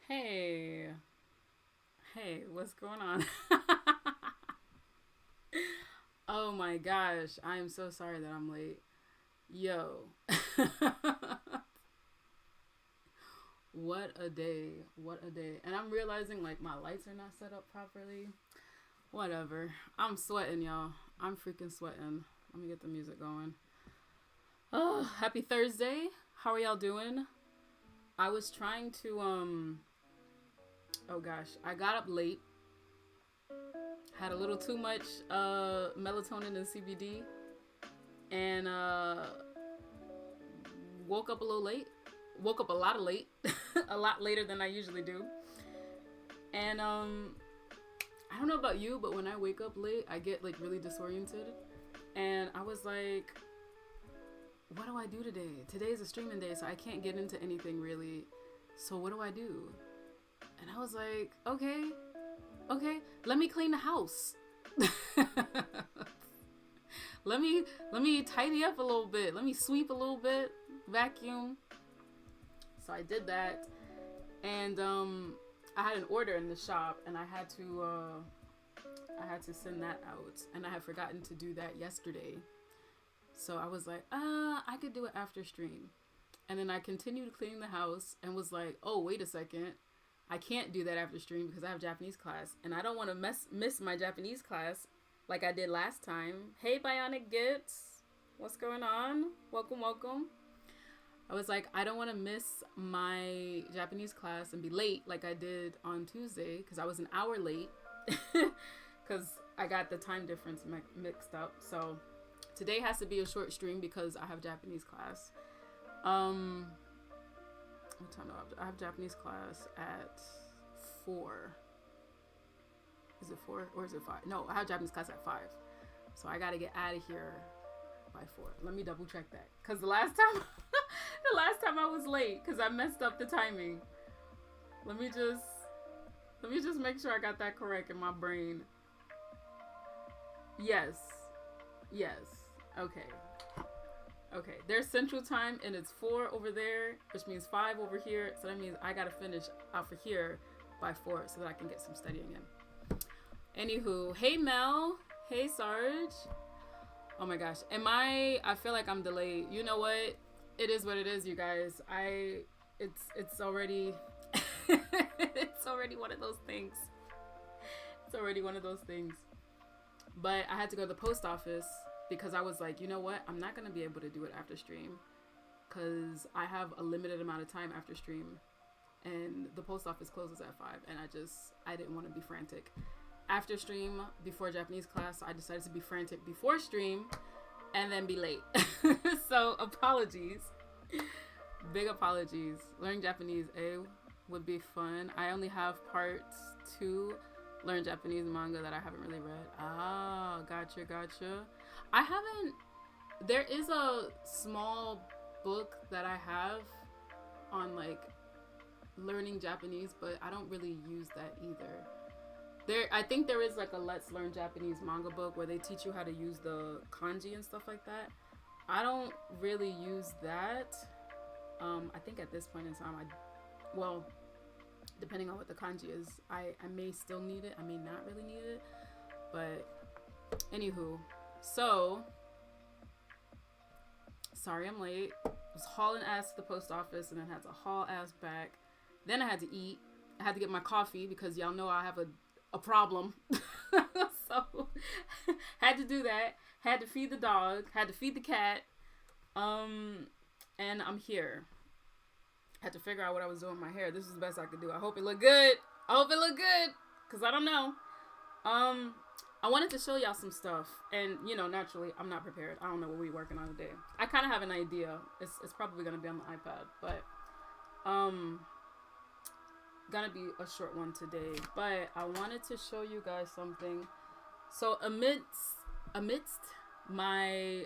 Hey, hey, what's going on? Oh my gosh, I am so sorry that I'm late. Yo, what a day, what a day. And I'm realizing like my lights are not set up properly. Whatever. I'm sweating, y'all. I'm freaking sweating. Let me get the music going. Oh, happy Thursday. How are y'all doing? I was trying to, oh gosh, I got up late. Had a little too much melatonin and CBD, and woke up a little late. Woke up a lot late, a lot later than I usually do. And I don't know about you, but when I wake up late, I get like really disoriented. And I was like, what do I do today? Today is a streaming day, so I can't get into anything really. So what do I do? And I was like, okay, let me clean the house. let me tidy up a little bit. Let me sweep a little bit, vacuum. So I did that, and I had an order in the shop, and I had to send that out, and I had forgotten to do that yesterday. So I was like, I could do it after stream. And then I continued cleaning the house and was like, oh, wait a second. I can't do that after stream because I have Japanese class. And I don't want to miss my Japanese class like I did last time. Hey, Bionic Gits. What's going on? Welcome, welcome. I was like, I don't want to miss my Japanese class and be late like I did on Tuesday because I was an hour late because I got the time difference mixed up. So today has to be a short stream because I have Japanese class. What time do I have Japanese class at 4. Is it 4 or is it 5? No, I have Japanese class at 5. So I gotta get out of here by 4. Let me double check that. Cause the last time I was late because I messed up the timing. Let me just make sure I got that correct in my brain. Yes. Okay. Okay, there's Central Time and it's 4 over there, which means 5 over here. So that means I gotta finish out for here by 4 so that I can get some studying in. Anywho, hey Mel, hey Sarge. Oh my gosh, I feel like I'm delayed. You know what? It is what it is, you guys. It's already, it's already one of those things. It's already one of those things. But I had to go to the post office because I was like, you know what? I'm not going to be able to do it after stream because I have a limited amount of time after stream and the post office closes at 5 and I didn't want to be frantic after stream before Japanese class. So I decided to be frantic before stream and then be late. So apologies. Big apologies. Learning Japanese would be fun. I only have part 2 learn Japanese manga that I haven't really read. Ah, gotcha. There is a small book that I have on like learning Japanese, but I don't really use that either. I think there is like a Let's Learn Japanese manga book where they teach you how to use the kanji and stuff like that. I don't really use that. I think at this point in time, depending on what the kanji is, I may still need it. I may not really need it. But anywho, so sorry I'm late. I was hauling ass to the post office and then had to haul ass back. Then I had to eat. I had to get my coffee because y'all know I have a problem. So had to do that. Had to feed the dog. Had to feed the cat. And I'm here. Had to figure out what I was doing with my hair. This is the best I could do. I hope it looked good. Because I don't know. I wanted to show y'all some stuff. And, naturally, I'm not prepared. I don't know what we're working on today. I kind of have an idea. It's probably going to be on the iPad. But, gonna be a short one today. But I wanted to show you guys something. So, amidst my,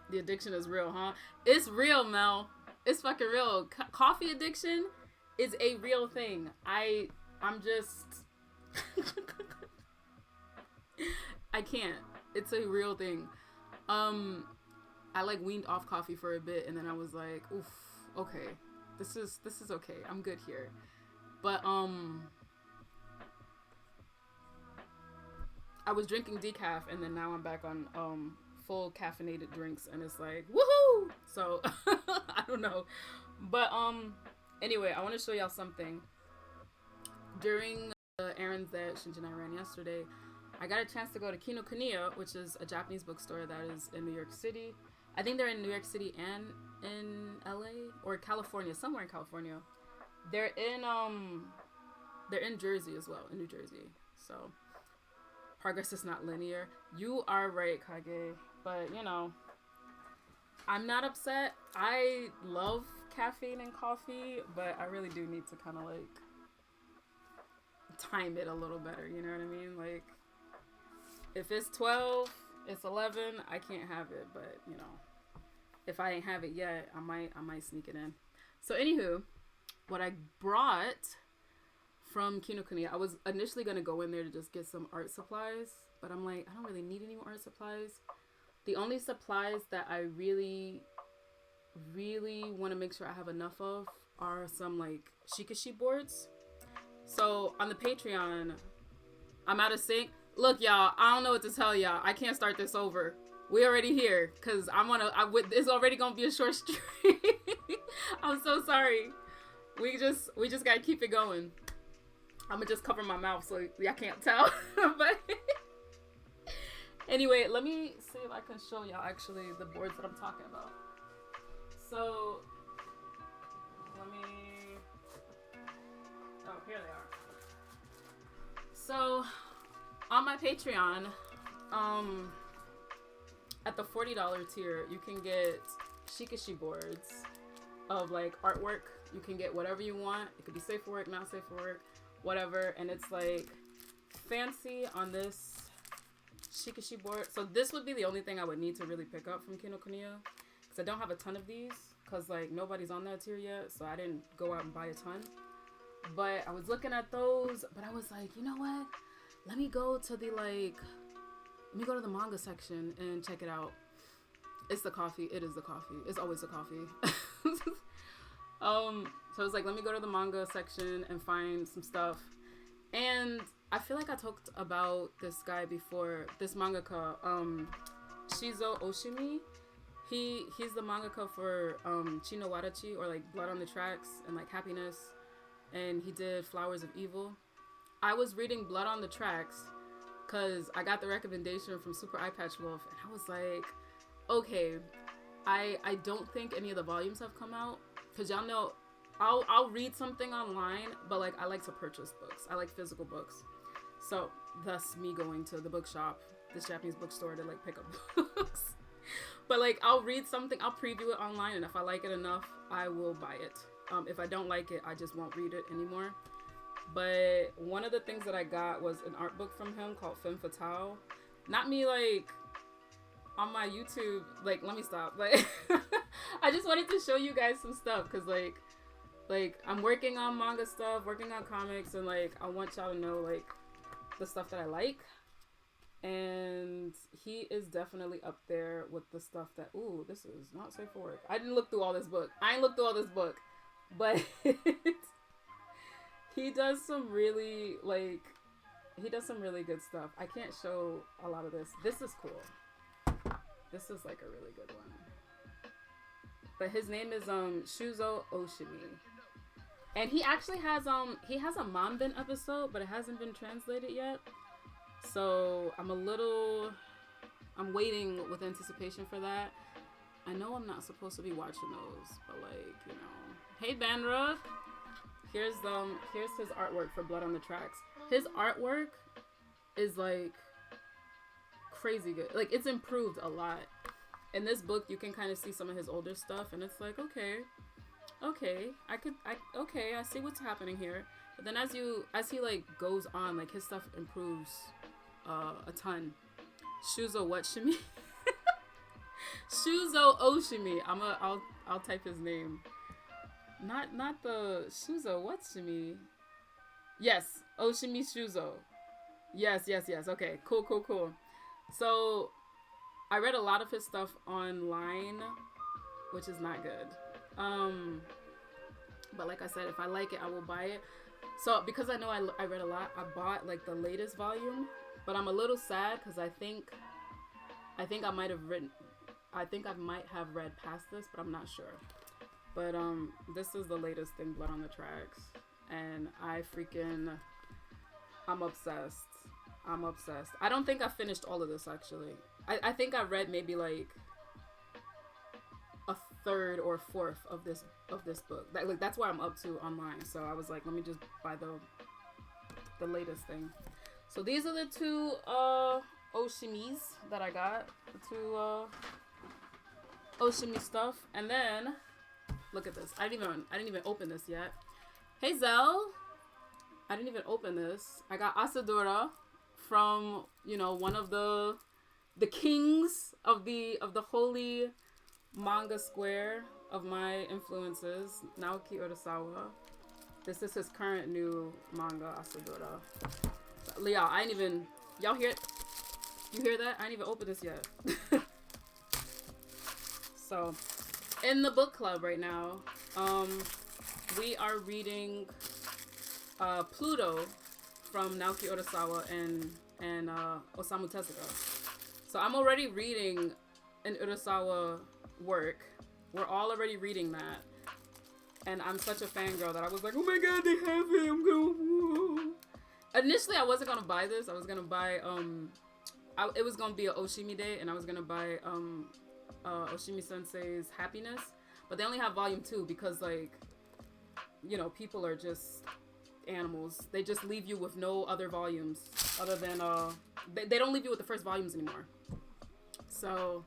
the addiction is real, huh? It's real, Mel. It's fucking real. Coffee addiction is a real thing. I'm just I can't. It's a real thing. I like weaned off coffee for a bit and then I was like, oof, okay. This is okay. I'm good here. But I was drinking decaf and then now I'm back on full caffeinated drinks and it's like woohoo. So I don't know, but anyway, I want to show y'all something. During the errands that Shinji and I ran yesterday, I got a chance to go to Kinokuniya, which is a Japanese bookstore that is in New York City. I think they're in New York City and in LA or California, somewhere in California. They're in Jersey as well, in New Jersey. So progress is not linear. You are right, Kage. But, I'm not upset. I love caffeine and coffee, but I really do need to kind of, like, time it a little better. You know what I mean? Like, if it's 12, it's 11, I can't have it. But, if I ain't have it yet, I might sneak it in. So, anywho, what I brought from Kinokuniya, I was initially going to go in there to just get some art supplies, but I'm like, I don't really need any more art supplies. The only supplies that I really, really want to make sure I have enough of are some like shikishi boards. So on the Patreon, I'm out of sync. Look, y'all, I don't know what to tell y'all. I can't start this over. We already here because it's already going to be a short stream. I'm so sorry. We just got to keep it going. I'm going to just cover my mouth so y'all can't tell. But anyway, let me see if I can show y'all actually the boards that I'm talking about. So, here they are. So, on my Patreon, at the $40 tier, you can get shikishi boards of like artwork. You can get whatever you want. It could be safe for work, not safe for work, whatever. And it's like fancy on this shikishi board. So this would be the only thing I would need to really pick up from Kinokuniya, because I don't have a ton of these, because like nobody's on that tier yet, so I didn't go out and buy a ton. But I was looking at those, but I was like, you know what? Let me go to the manga section and check it out. It's the coffee. It is the coffee. It's always the coffee. So I was like, let me go to the manga section and find some stuff. And I feel like I talked about this guy before, this mangaka, Shizo Oshimi. He's the mangaka for Chino Wadachi, or like Blood on the Tracks and like Happiness, and he did Flowers of Evil. I was reading Blood on the Tracks because I got the recommendation from Super Eye Patch Wolf, and I was like, okay, I don't think any of the volumes have come out, because y'all know I'll read something online, but like I like to purchase books. I like physical books, so thus me going to the bookshop, this Japanese bookstore, to like pick up books. But like I'll read something, I'll preview it online, and if I like it enough, I will buy it. If I don't like it, I just won't read it anymore. But one of the things that I got was an art book from him called Femme Fatale. Not me like on my YouTube, like let me stop. Like I just wanted to show you guys some stuff, because like I'm working on manga stuff, working on comics, and like I want y'all to know like the stuff that I like. And he is definitely up there with the stuff that, ooh, this is not safe for work. I didn't look through all this book. I ain't looked through all this book. But he does some really, like, he does some really good stuff. I can't show a lot of this. This is cool. This is like a really good one. But his name is Shuzo Oshimi. And he actually has a Manben episode, but it hasn't been translated yet. So I'm waiting with anticipation for that. I know I'm not supposed to be watching those, but like, you know. Hey Banra! Here's his artwork for Blood on the Tracks. His artwork is like crazy good. Like it's improved a lot. In this book you can kind of see some of his older stuff, and it's like, okay, I see what's happening here. But then as he like goes on, like his stuff improves a ton. Shuzo Whatshimi. Shuzo Oshimi. I'll type his name. Not the Shuzo Whatshimi. Yes, Oshimi Shuzo. Yes. Okay, cool. So I read a lot of his stuff online, which is not good. But like I said, if I like it, I will buy it. So because I know I read a lot, I bought like the latest volume. But I'm a little sad because I think I might have read past this, but I'm not sure. But this is the latest thing, Blood on the Tracks, and I'm obsessed. I don't think I finished all of this actually. I think I read maybe like a third or fourth of this book. Like that's what I'm up to online. So I was like, let me just buy the latest thing. So these are the two Oshimis that I got. The two Oshimi stuff. And then look at this. I didn't even open this yet. Hey Zell. I didn't even open this. I got Asadora from, you know, one of the kings of the holy manga square of my influences, Naoki Urasawa. This is his current new manga, Asadora. Y'all, y'all hear it? You hear that? I ain't even opened this yet. So, in the book club right now, we are reading Pluto from Naoki Urasawa and Osamu Tezuka. So I'm already reading an Urasawa work. We're all already reading that. And I'm such a fangirl that I was like, oh my god, they have it. I'm going. Initially, I wasn't gonna buy this. I was gonna buy it was gonna be an Oshimi day, and I was gonna buy Oshimi Sensei's Happiness, but they only have volume 2 because, like, you know, people are just animals. They just leave you with no other volumes other than they don't leave you with the first volumes anymore. So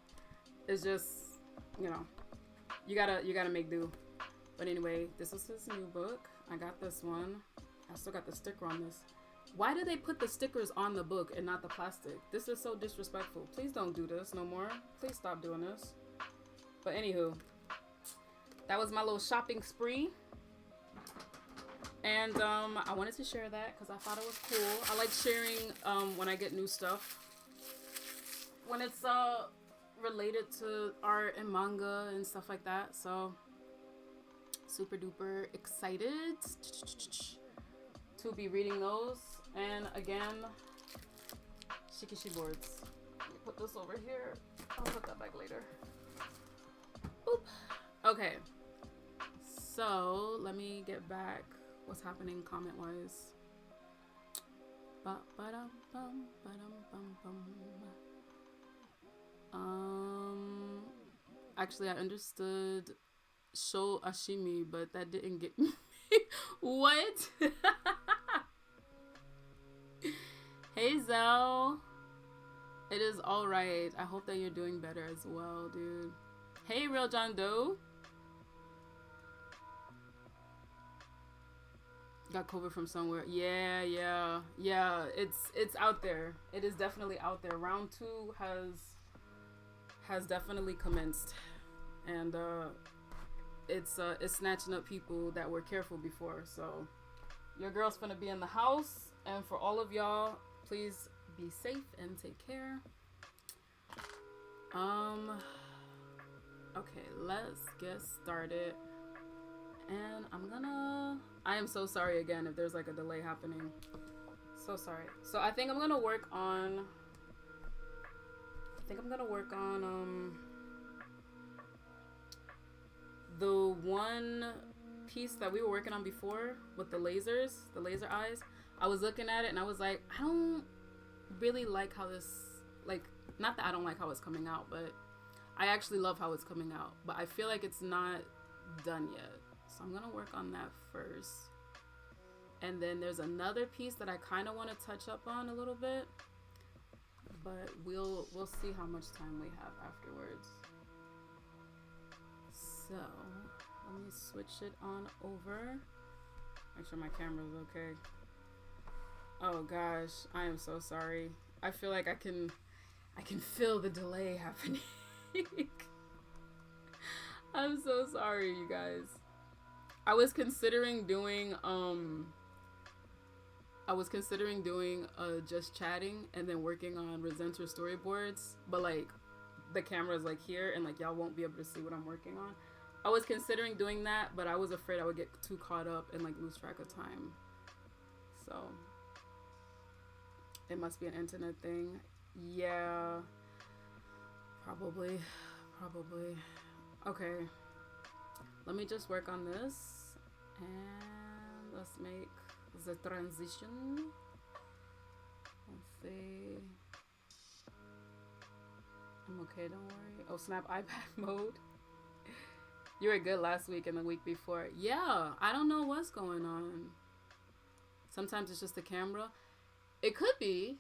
it's just, you know, you gotta make do. But anyway, this is his new book. I got this one. I still got the sticker on this. Why do they put the stickers on the book and not the plastic? This is so disrespectful. Please don't do this no more. Please stop doing this. But anywho, that was my little shopping spree. And I wanted to share that because I thought it was cool. I like sharing when I get new stuff. When it's related to art and manga and stuff like that. So super duper excited to be reading those. And again, shikishi boards. Let me put this over here. I'll put that back later. Boop. Okay. So let me get back what's happening comment wise. Actually I understood sho ashimi, but that didn't get me. What? Hey Zell. It is alright. I hope that you're doing better as well, dude. Hey Real John Doe. Got COVID from somewhere. Yeah. It's out there. It is definitely out there. Round 2 has definitely commenced, and it's snatching up people that were careful before. So your girl's gonna be in the house, and for all of y'all, please be safe and take care. Okay, let's get started. And I am so sorry again if there's like a delay happening. So sorry. So I think I'm gonna work on the one piece that we were working on before with the lasers, the laser eyes. I was looking at it and I was like, I don't really like how this, like, not that I don't like how it's coming out, but I actually love how it's coming out, but I feel like it's not done yet. So I'm gonna work on that first. And then there's another piece that I kind of want to touch up on a little bit, but we'll see how much time we have afterwards. So let me switch it on over. Make sure my camera's okay. Oh gosh, I am so sorry. I feel like I can feel the delay happening. I'm so sorry, you guys. I was considering doing just chatting and then working on Resenter storyboards, but like the camera's like here and like y'all won't be able to see what I'm working on. I was considering doing that, but I was afraid I would get too caught up and like lose track of time. So it must be an internet thing. Yeah, probably. Okay, let me just work on this and let's make the transition. Let's see. I'm okay, don't worry. Oh snap, iPad mode. You were good last week and the week before. Yeah, I don't know what's going on. Sometimes it's just the camera. It could be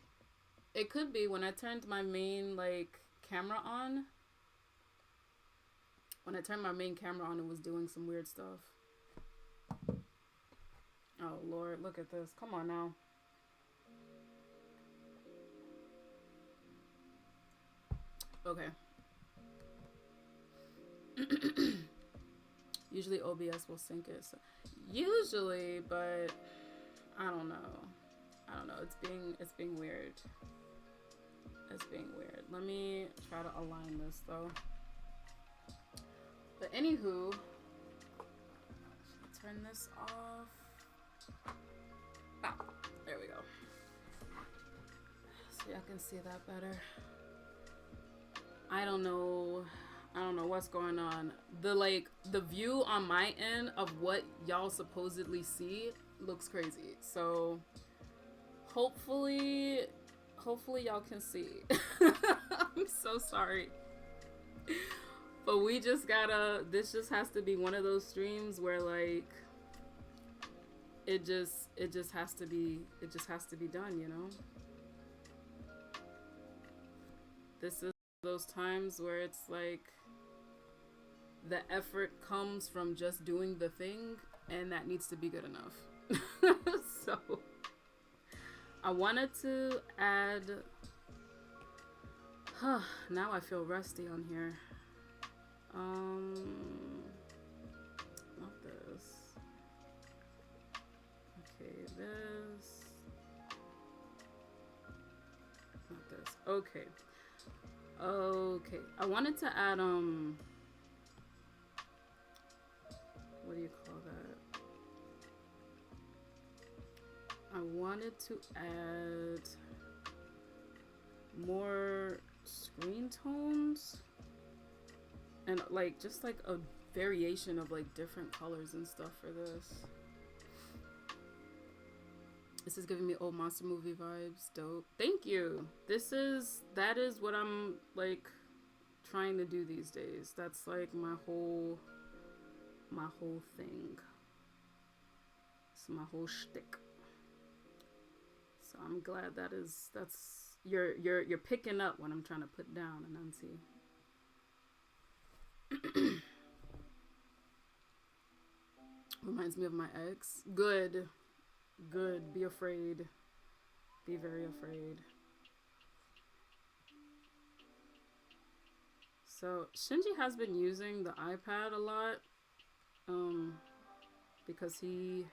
when I turned my main like camera on. When I turned my main camera on, it was doing some weird stuff. Oh Lord, look at this. Come on now. Okay. Usually OBS will sync it. So usually, but I don't know. It's being weird. It's being weird. Let me try to align this though. But anywho, turn this off. Ah, there we go. So y'all can see that better. I don't know what's going on. The view on my end of what y'all supposedly see looks crazy. So hopefully y'all can see. I'm so sorry. But we just this just has to be one of those streams where like it just has to be done, you know? This is those times where it's like the effort comes from just doing the thing, and that needs to be good enough. So I wanted to add now I feel rusty on here. Not this. Okay, this. Not this. Okay. Okay, I wanted to add what do you call that? I wanted to add more screen tones and like just like a variation of like different colors and stuff for this. This is giving me old monster movie vibes. Dope. Thank you. That is what I'm like trying to do these days. That's like my whole thing. It's my whole shtick. So I'm glad that's you're picking up what I'm trying to put down and unsee. Reminds me of my ex. Good. Be afraid. Be very afraid. So Shinji has been using the iPad a lot, because he's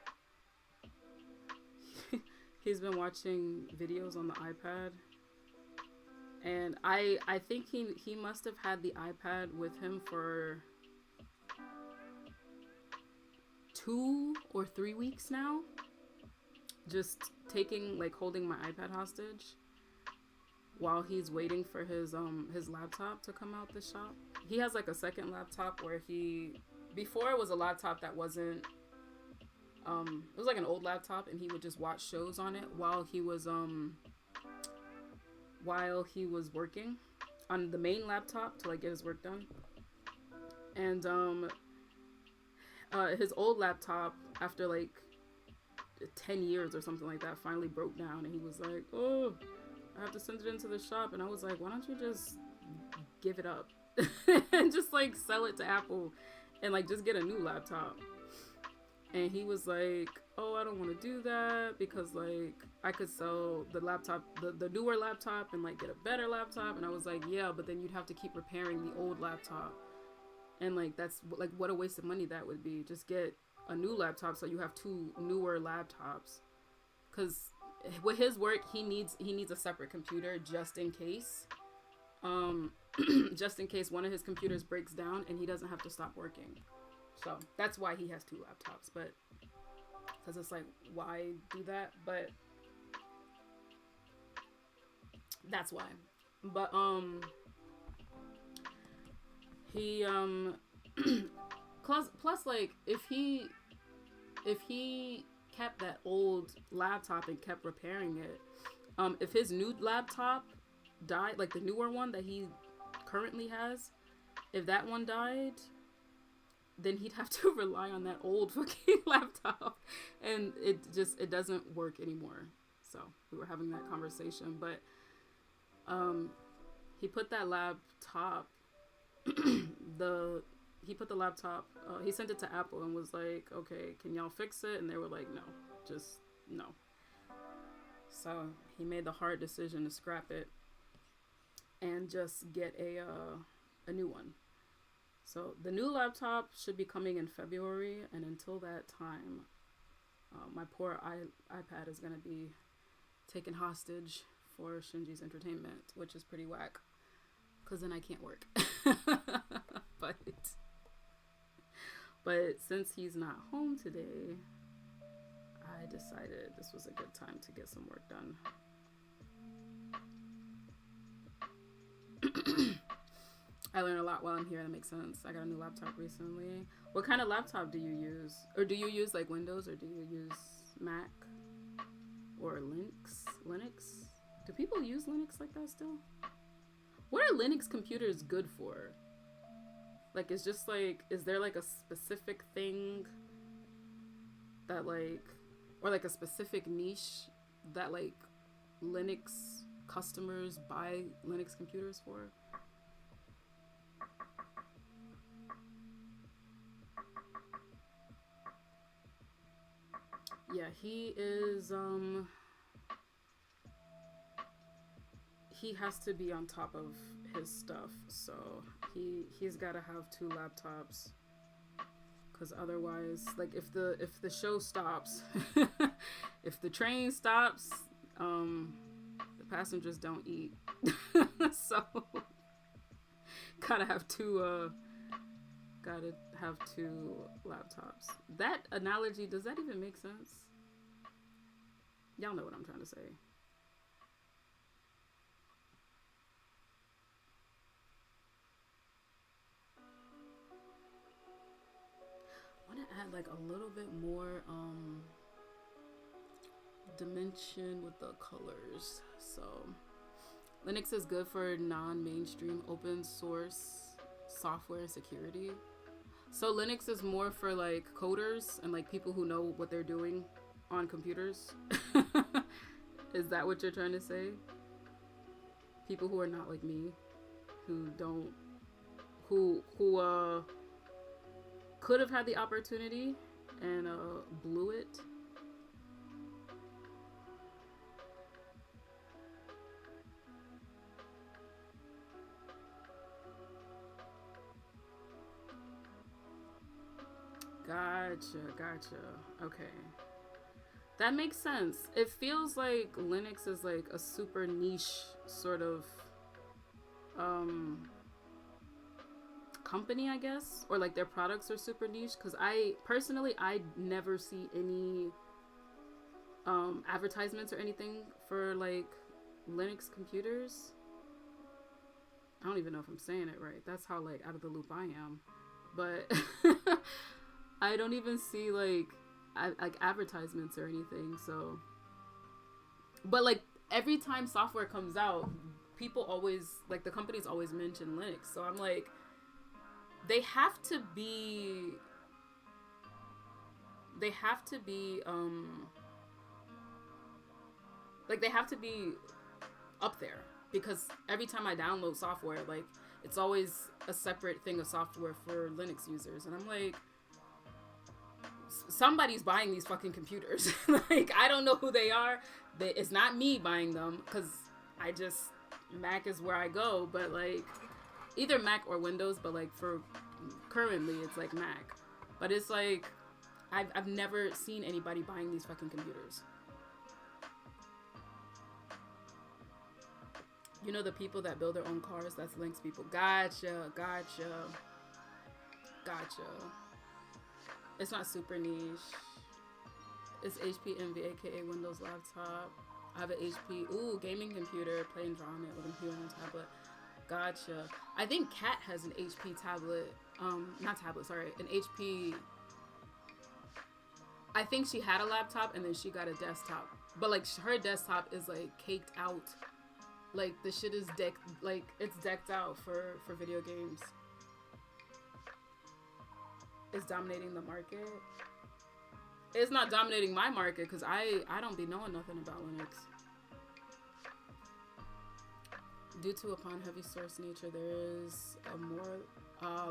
been watching videos on the iPad, and I think he must have had the iPad with him for 2 or 3 weeks now, just holding my iPad hostage while he's waiting for his laptop to come out the shop. He has like a second laptop where before it was a laptop that wasn't it was like an old laptop, and he would just watch shows on it while he was working on the main laptop to like get his work done. And his old laptop, after like 10 years or something like that, finally broke down, and he was like, oh, I have to send it into the shop. And I was like, why don't you just give it up and just like sell it to Apple and like just get a new laptop? And he was like, oh, I don't want to do that because like I could sell the laptop, the newer laptop, and like get a better laptop. And I was like, yeah, but then you'd have to keep repairing the old laptop, and like that's like what a waste of money that would be. Just get a new laptop so you have 2 newer laptops, because with his work he needs a separate computer just in case just in case one of his computers breaks down and he doesn't have to stop working. So that's why he has 2 laptops. But because it's like, why do that? But that's why. But he plus like if he kept that old laptop and kept repairing it, if his new laptop died, like the newer one that he currently has, if that one died, then he'd have to rely on that old fucking laptop, and it doesn't work anymore. So we were having that conversation, but he put that laptop he sent it to Apple and was like, okay, can y'all fix it? And they were like, no, just no. So he made the hard decision to scrap it and just get a new one. So the new laptop should be coming in February, and until that time, my poor iPad is going to be taken hostage for Shinji's entertainment, which is pretty whack, because then I can't work. But since he's not home today, I decided this was a good time to get some work done. I learned a lot while I'm here. That makes sense. I got a new laptop recently. What kind of laptop do you use? Or do you use like Windows, or do you use Mac or Linux? Do people use Linux like that still? What are Linux computers good for? Like, it's just like, is there like a specific thing that like, or like a specific niche that like Linux customers buy Linux computers for? Yeah, he is, he has to be on top of his stuff, so he's got to have 2 laptops, because otherwise, like, if the show stops, if the train stops, the passengers don't eat. So Gotta have two laptops. That analogy, does that even make sense? Y'all know what I'm trying to say. I want to add like a little bit more dimension with the colors. So Linux is good for non-mainstream open source software security. So Linux is more for like coders and like people who know what they're doing on computers. Is that what you're trying to say? People who are not like me, who could have had the opportunity and blew it. Gotcha. Okay. That makes sense. It feels like Linux is like a super niche sort of company, I guess, or like their products are super niche, because I never see any advertisements or anything for like Linux computers. I don't even know if I'm saying it right. That's how like out of the loop I am. But I don't even see like advertisements or anything. So, but like every time software comes out, people always like the companies always mention Linux. So I'm like, they have to be up there, because every time I download software, like it's always a separate thing of software for Linux users, and I'm like, somebody's buying these fucking computers. Like, I don't know who they are. It's not me buying them, because Mac is where I go, but like either Mac or Windows, but like for currently it's like Mac. But it's like I've never seen anybody buying these fucking computers. You know, the people that build their own cars, that's Linux people. Gotcha. It's not super niche. It's HP Envy, aka Windows laptop. I have an HP, gaming computer, play and draw on it with a computer and a tablet. Gotcha. I think Kat has an HP tablet. Not tablet, sorry. An HP. I think she had a laptop and then she got a desktop. But like her desktop is like caked out. Like the shit is it's decked out for video games. It's dominating the market. It's not dominating my market, because I don't be knowing nothing about Linux. Due to upon heavy source nature, there is a more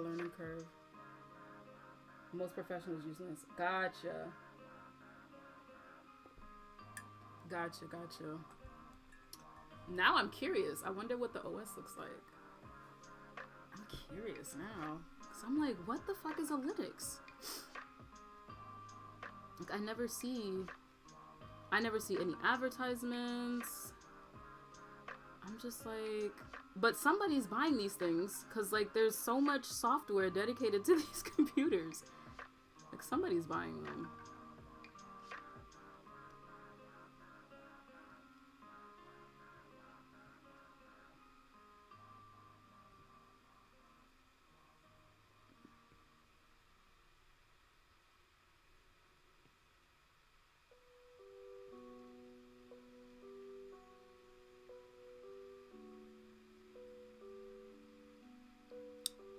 learning curve. Most professionals use Linux. Gotcha. Now I'm curious. I wonder what the OS looks like. I'm curious now. Because I'm like, what the fuck is a Linux? Like, I never see any advertisements. I'm just like, but somebody's buying these things, because like there's so much software dedicated to these computers. Like, somebody's buying them.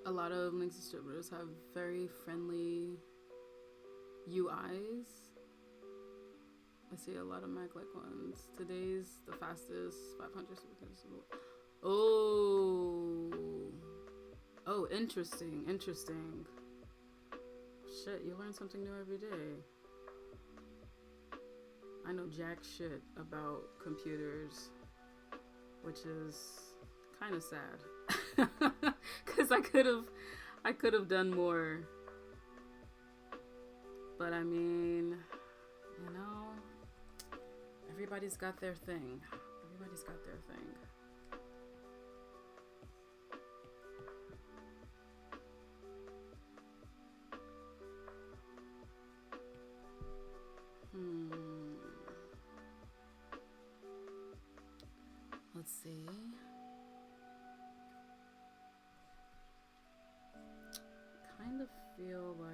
A lot of Linux distributors have very friendly UIs. I see a lot of Mac-like ones. Today's the fastest 500. Oh, interesting. Shit, you learn something new every day. I know jack shit about computers, which is kind of sad. Because I could have done more. But I mean, you know, everybody's got their thing. feel like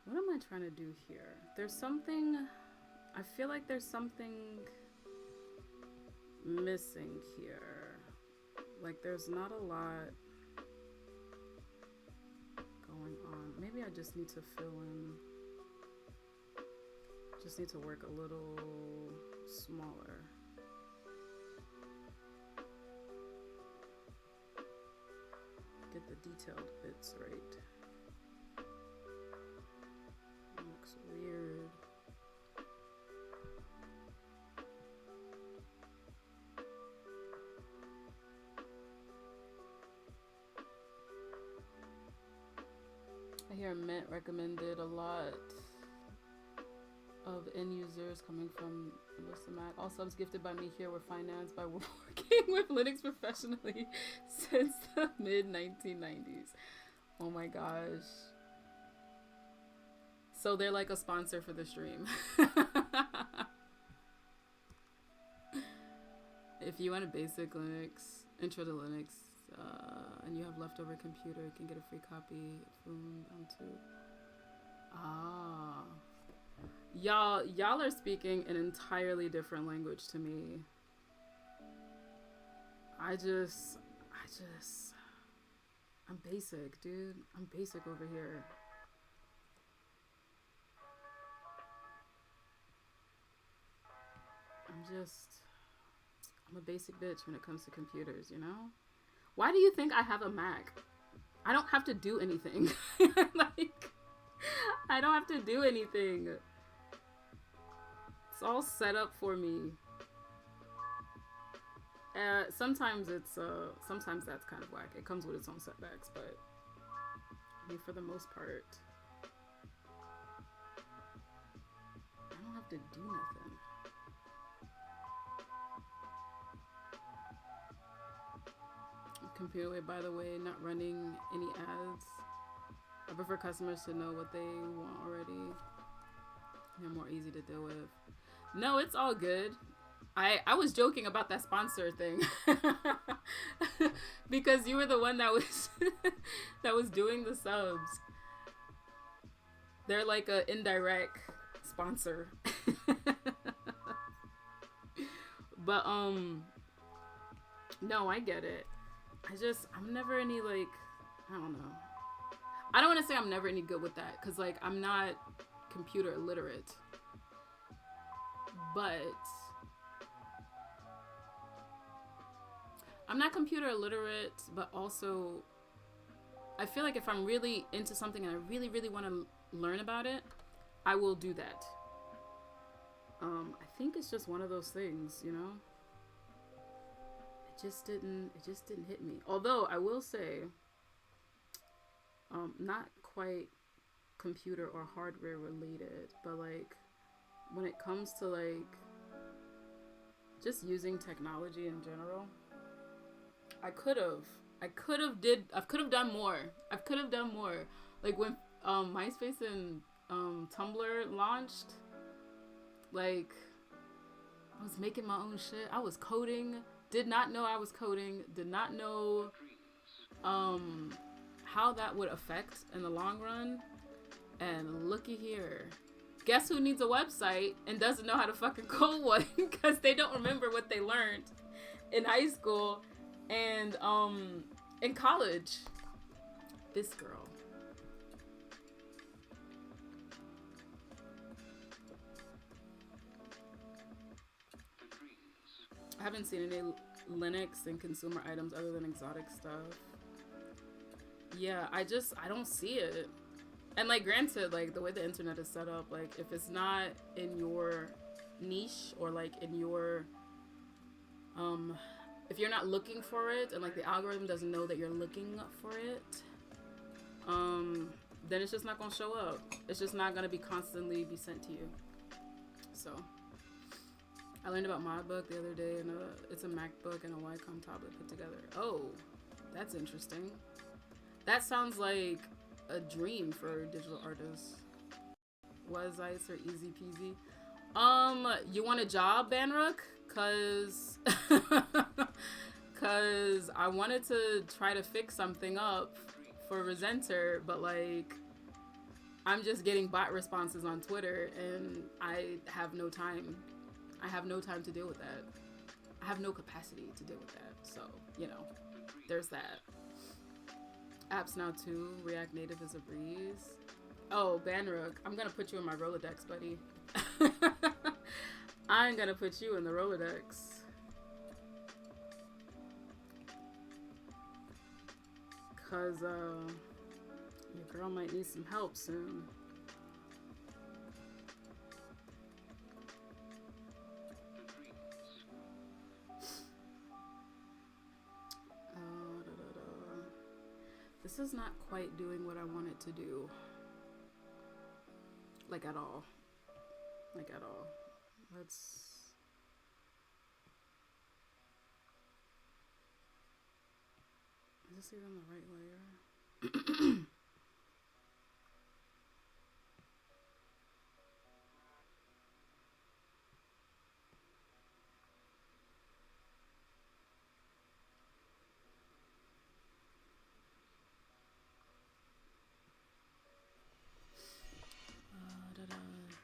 what am I trying to do here? There's something, I feel like there's something missing here. Like there's not a lot going on. Maybe I just need to fill in, just need to work a little smaller. Get the detailed bits right. Looks weird. I hear Mint recommended a lot of end users coming from Melissa Mac. All subs gifted by me here were financed by working with Linux professionally since the mid 1990s. Oh my gosh. So they're like a sponsor for the stream. If you want a basic Linux, intro to Linux, and you have leftover computer, you can get a free copy from onto. Ah. Y'all are speaking an entirely different language to me. I'm basic, dude. I'm basic over here. I'm a basic bitch when it comes to computers, you know? Why do you think I have a Mac? I don't have to do anything. Like, I don't have to do anything. It's all set up for me. Sometimes sometimes that's kind of whack. It comes with its own setbacks, but I mean, for the most part, I don't have to do nothing. Computer, by the way, not running any ads. I prefer customers to know what they want already. They're more easy to deal with. No, it's all good. I was joking about that sponsor thing because you were the one that was that was doing the subs. They're like a indirect sponsor. But no, I get it. I'm never any, like, I don't know. I don't want to say I'm never any good with that, because, like, I'm not computer illiterate. But I'm not computer illiterate, but also I feel like if I'm really into something and I really, really want to learn about it, I will do that. I think it's just one of those things, you know? It just didn't hit me. Although I will say, not quite computer or hardware related, but like when it comes to like just using technology in general, I could have done more. Like when MySpace and Tumblr launched, like I was making my own shit. I was coding. Did not know I was coding. Did not know how that would affect in the long run. And looky here. Guess who needs a website and doesn't know how to fucking code one because they don't remember what they learned in high school and in college. This girl. I haven't seen any Linux and consumer items other than exotic stuff. Yeah, I don't see it. And like granted, like the way the internet is set up, like if it's not in your niche or like in your if you're not looking for it and like the algorithm doesn't know that you're looking for it, then it's just not gonna show up. It's just not gonna be constantly be sent to you. So I learned about ModBook the other day, and it's a MacBook and a Wacom tablet put together. Oh, That's interesting. That sounds like a dream for digital artists. Was ice or easy peasy? You want a job, Banrook? Cause, cause I wanted to try to fix something up for Resenter, but like, I'm just getting bot responses on Twitter, and I have no time. I have no time to deal with that. I have no capacity to deal with that. So, you know, there's that. Apps now too. React Native is a breeze. Oh, Banrook, I'm gonna put you in my Rolodex, buddy. I'm gonna put you in the Rolodex. Cause your girl might need some help soon. This is not quite doing what I want it to do. Like at all. Like at all. Let's... Is this even the right layer?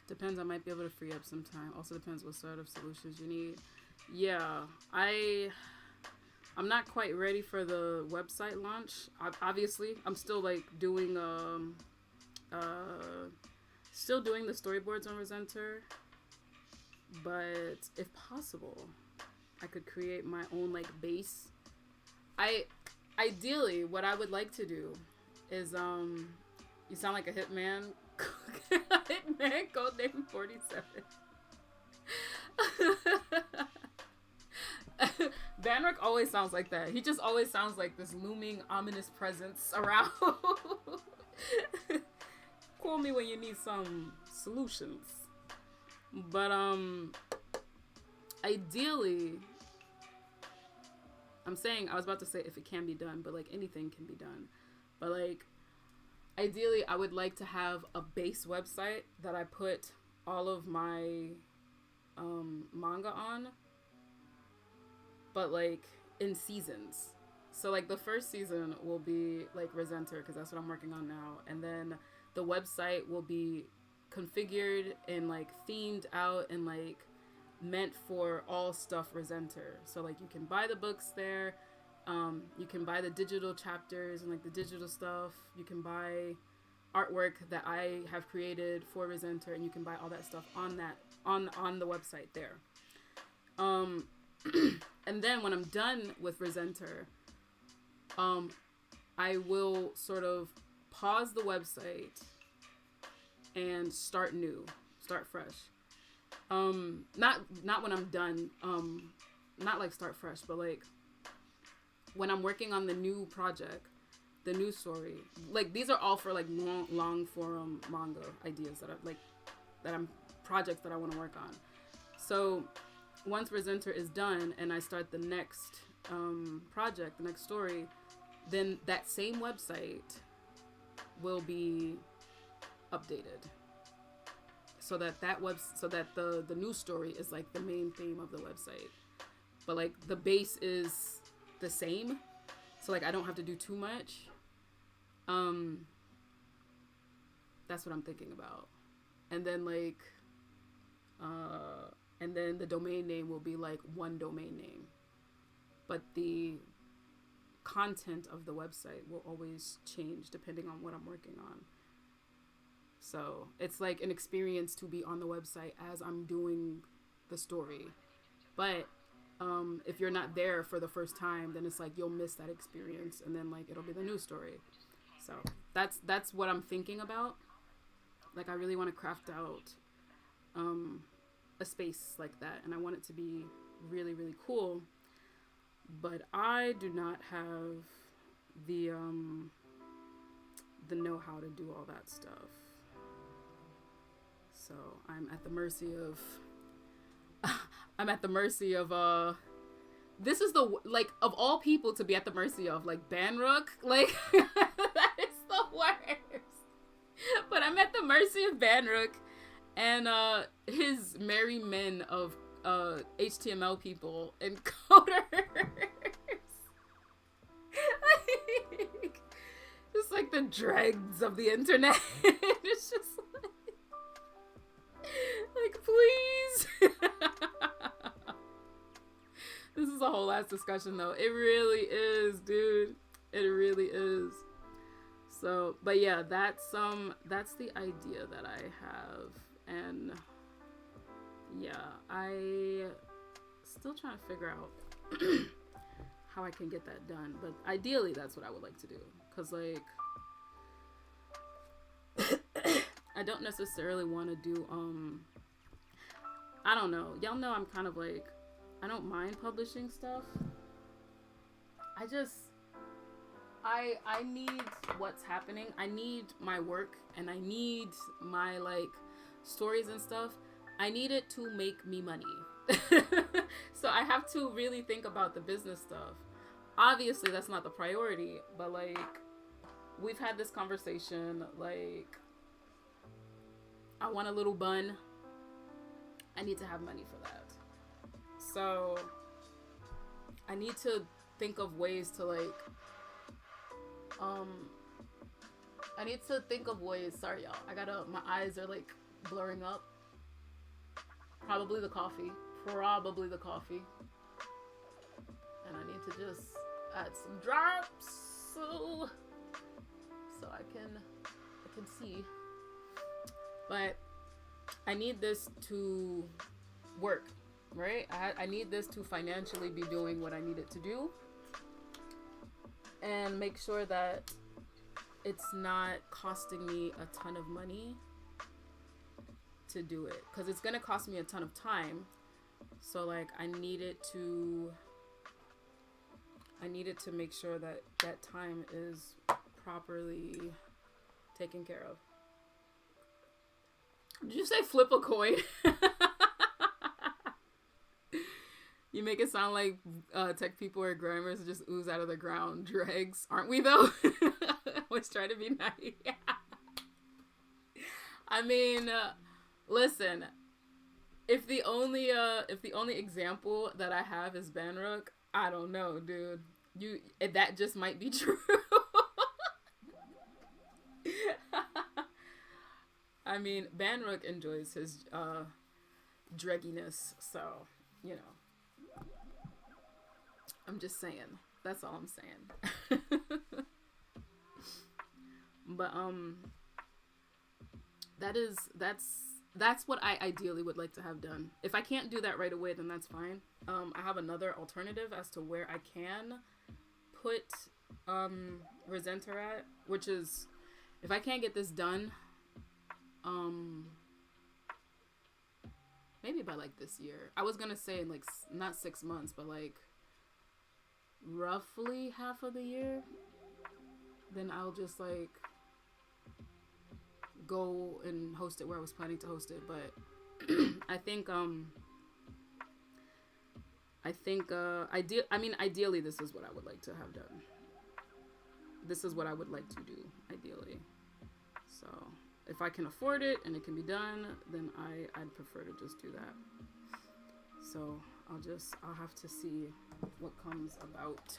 Depends, I might be able to free up some time. Also depends what sort of solutions you need. Yeah, I'm not quite ready for the website launch. Obviously, I'm still like doing still doing the storyboards on Resenter. But if possible, I could create my own like base. Ideally what I would like to do is you sound like a hitman. Hitman codename 47. Banrook always sounds like that. He just always sounds like this looming ominous presence around. Call me when you need some solutions. But ideally, I was about to say if it can be done, but like anything can be done. But like ideally, I would like to have a base website that I put all of my manga on, but like in seasons. So like the first season will be like Resenter, because that's what I'm working on now, and then the website will be configured and like themed out and like meant for all stuff Resenter. So like you can buy the books there. You can buy the digital chapters and like the digital stuff. You can buy artwork that I have created for Resenter, and you can buy all that stuff on the website there. And then when I'm done with Resenter, I will sort of pause the website and start fresh. Not when I'm done. Not like start fresh, but like when I'm working on the new project, the new story. Like these are all for like long form manga ideas projects that I want to work on. So once Resenter is done and I start the next project, the next story, then that same website will be updated so that the new story is like the main theme of the website, but like the base is the same, so like I don't have to do too much. That's what I'm thinking about. And then like and then the domain name will be like one domain name, but the content of the website will always change depending on what I'm working on. So it's like an experience to be on the website as I'm doing the story. But if you're not there for the first time, then it's like you'll miss that experience, and then like it'll be the new story. So that's what I'm thinking about. Like I really want to craft out a space like that, and I want it to be really, really cool. But I do not have the know-how to do all that stuff. So I'm at the mercy of this is the, like, of all people to be at the mercy of, like, Banrook, like, that is the worst. But I'm at the mercy of Banrook and his merry men of HTML people and coders. Like, just like the dregs of the internet. It's just like please. This is a whole ass discussion though. It really is, dude. It really is. So, but yeah, that's the idea that I have, and yeah, I still trying to figure out how I can get that done. But ideally, that's what I would like to do, cause like I don't necessarily want to do I don't know. Y'all know I'm kind of like, I don't mind publishing stuff. I need what's happening. I need my work and I need my like stories and stuff. I need it to make me money. So I have to really think about the business stuff. Obviously that's not the priority, but like we've had this conversation, like I want a little bun. I need to have money for that. So I need to think of ways to like I need to think of ways. Sorry y'all, my eyes are like blurring up. Probably the coffee, and I need to just add some drops so I can see. But I need this to work, right? I need this to financially be doing what I need it to do, and make sure that it's not costing me a ton of money to do it, because it's gonna cost me a ton of time. So like I need it to make sure that that time is properly taken care of. Did you say flip a coin? You make it sound like tech people or grammars just ooze out of the ground. Dregs, aren't we though? Always try to be nice. Yeah. I mean, listen. If the only example that I have is Banrook, I don't know, dude. That just might be true. I mean, Banrook enjoys his dregginess, so you know. I'm just saying. That's all I'm saying. But that's what I ideally would like to have done. If I can't do that right away, then that's fine. I have another alternative as to where I can put Resenter at, which is if I can't get this done, maybe by like this year. I was gonna say like not 6 months, but like roughly half of the year. Then I'll just like go and host it where I was planning to host it. But ideally this is what I would like to have done. This is what I would like to do, ideally. So if I can afford it and it can be done, then I'd prefer to just do that. So I'll have to see what comes about.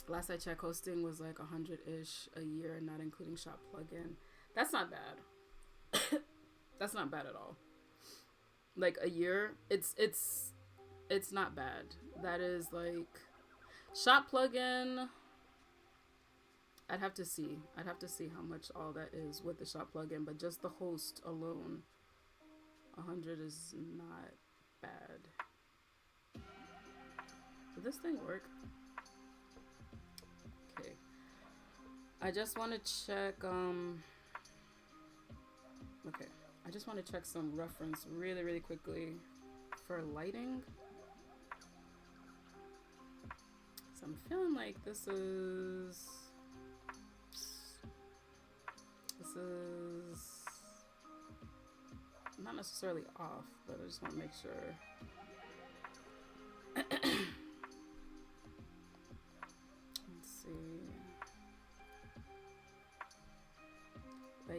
Last I checked, hosting was like 100-ish a year, not including shop plugin. That's not bad. That's not bad at all. Like a year, it's not bad. That is like shop plugin. I'd have to see how much all that is with the shop plugin, but just the host alone, 100 is not bad. Did this thing work? Okay. I just want to check, okay. I just want to check some reference really, really quickly for lighting. So I'm feeling like this is not necessarily off, but I just want to make sure.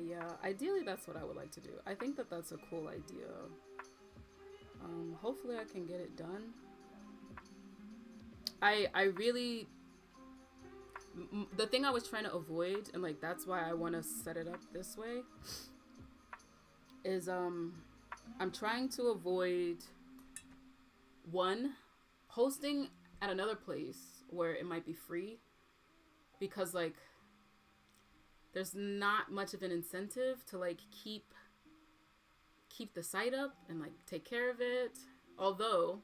yeah, ideally that's what I would like to do. I think that that's a cool idea. Hopefully I can get it done. I really, the thing I was trying to avoid, and like that's why I want to set it up this way, is I'm trying to avoid, one, hosting at another place where it might be free, because like there's not much of an incentive to like keep the site up and like take care of it. Although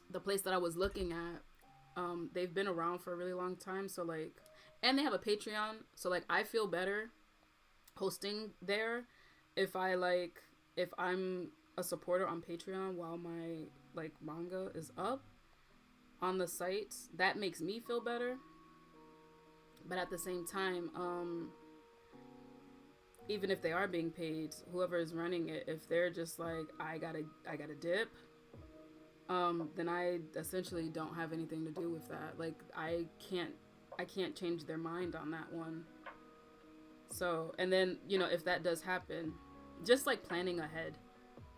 the place that I was looking at, they've been around for a really long time, so like, and they have a Patreon, so like I feel better hosting there if I'm a supporter on Patreon while my like manga is up on the site. That makes me feel better. But at the same time, even if they are being paid, whoever is running it, if they're just like, I gotta dip, then I essentially don't have anything to do with that. Like I can't change their mind on that one. So, and then, you know, if that does happen, just like planning ahead,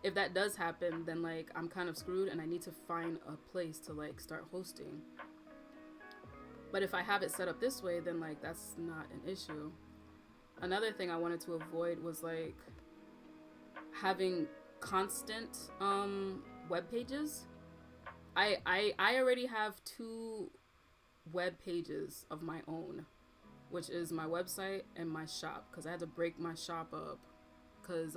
if that does happen, then like I'm kind of screwed and I need to find a place to like start hosting. But if I have it set up this way, then like that's not an issue. Another thing I wanted to avoid was like having constant web pages. I already have 2 web pages of my own, which is my website and my shop, because I had to break my shop up because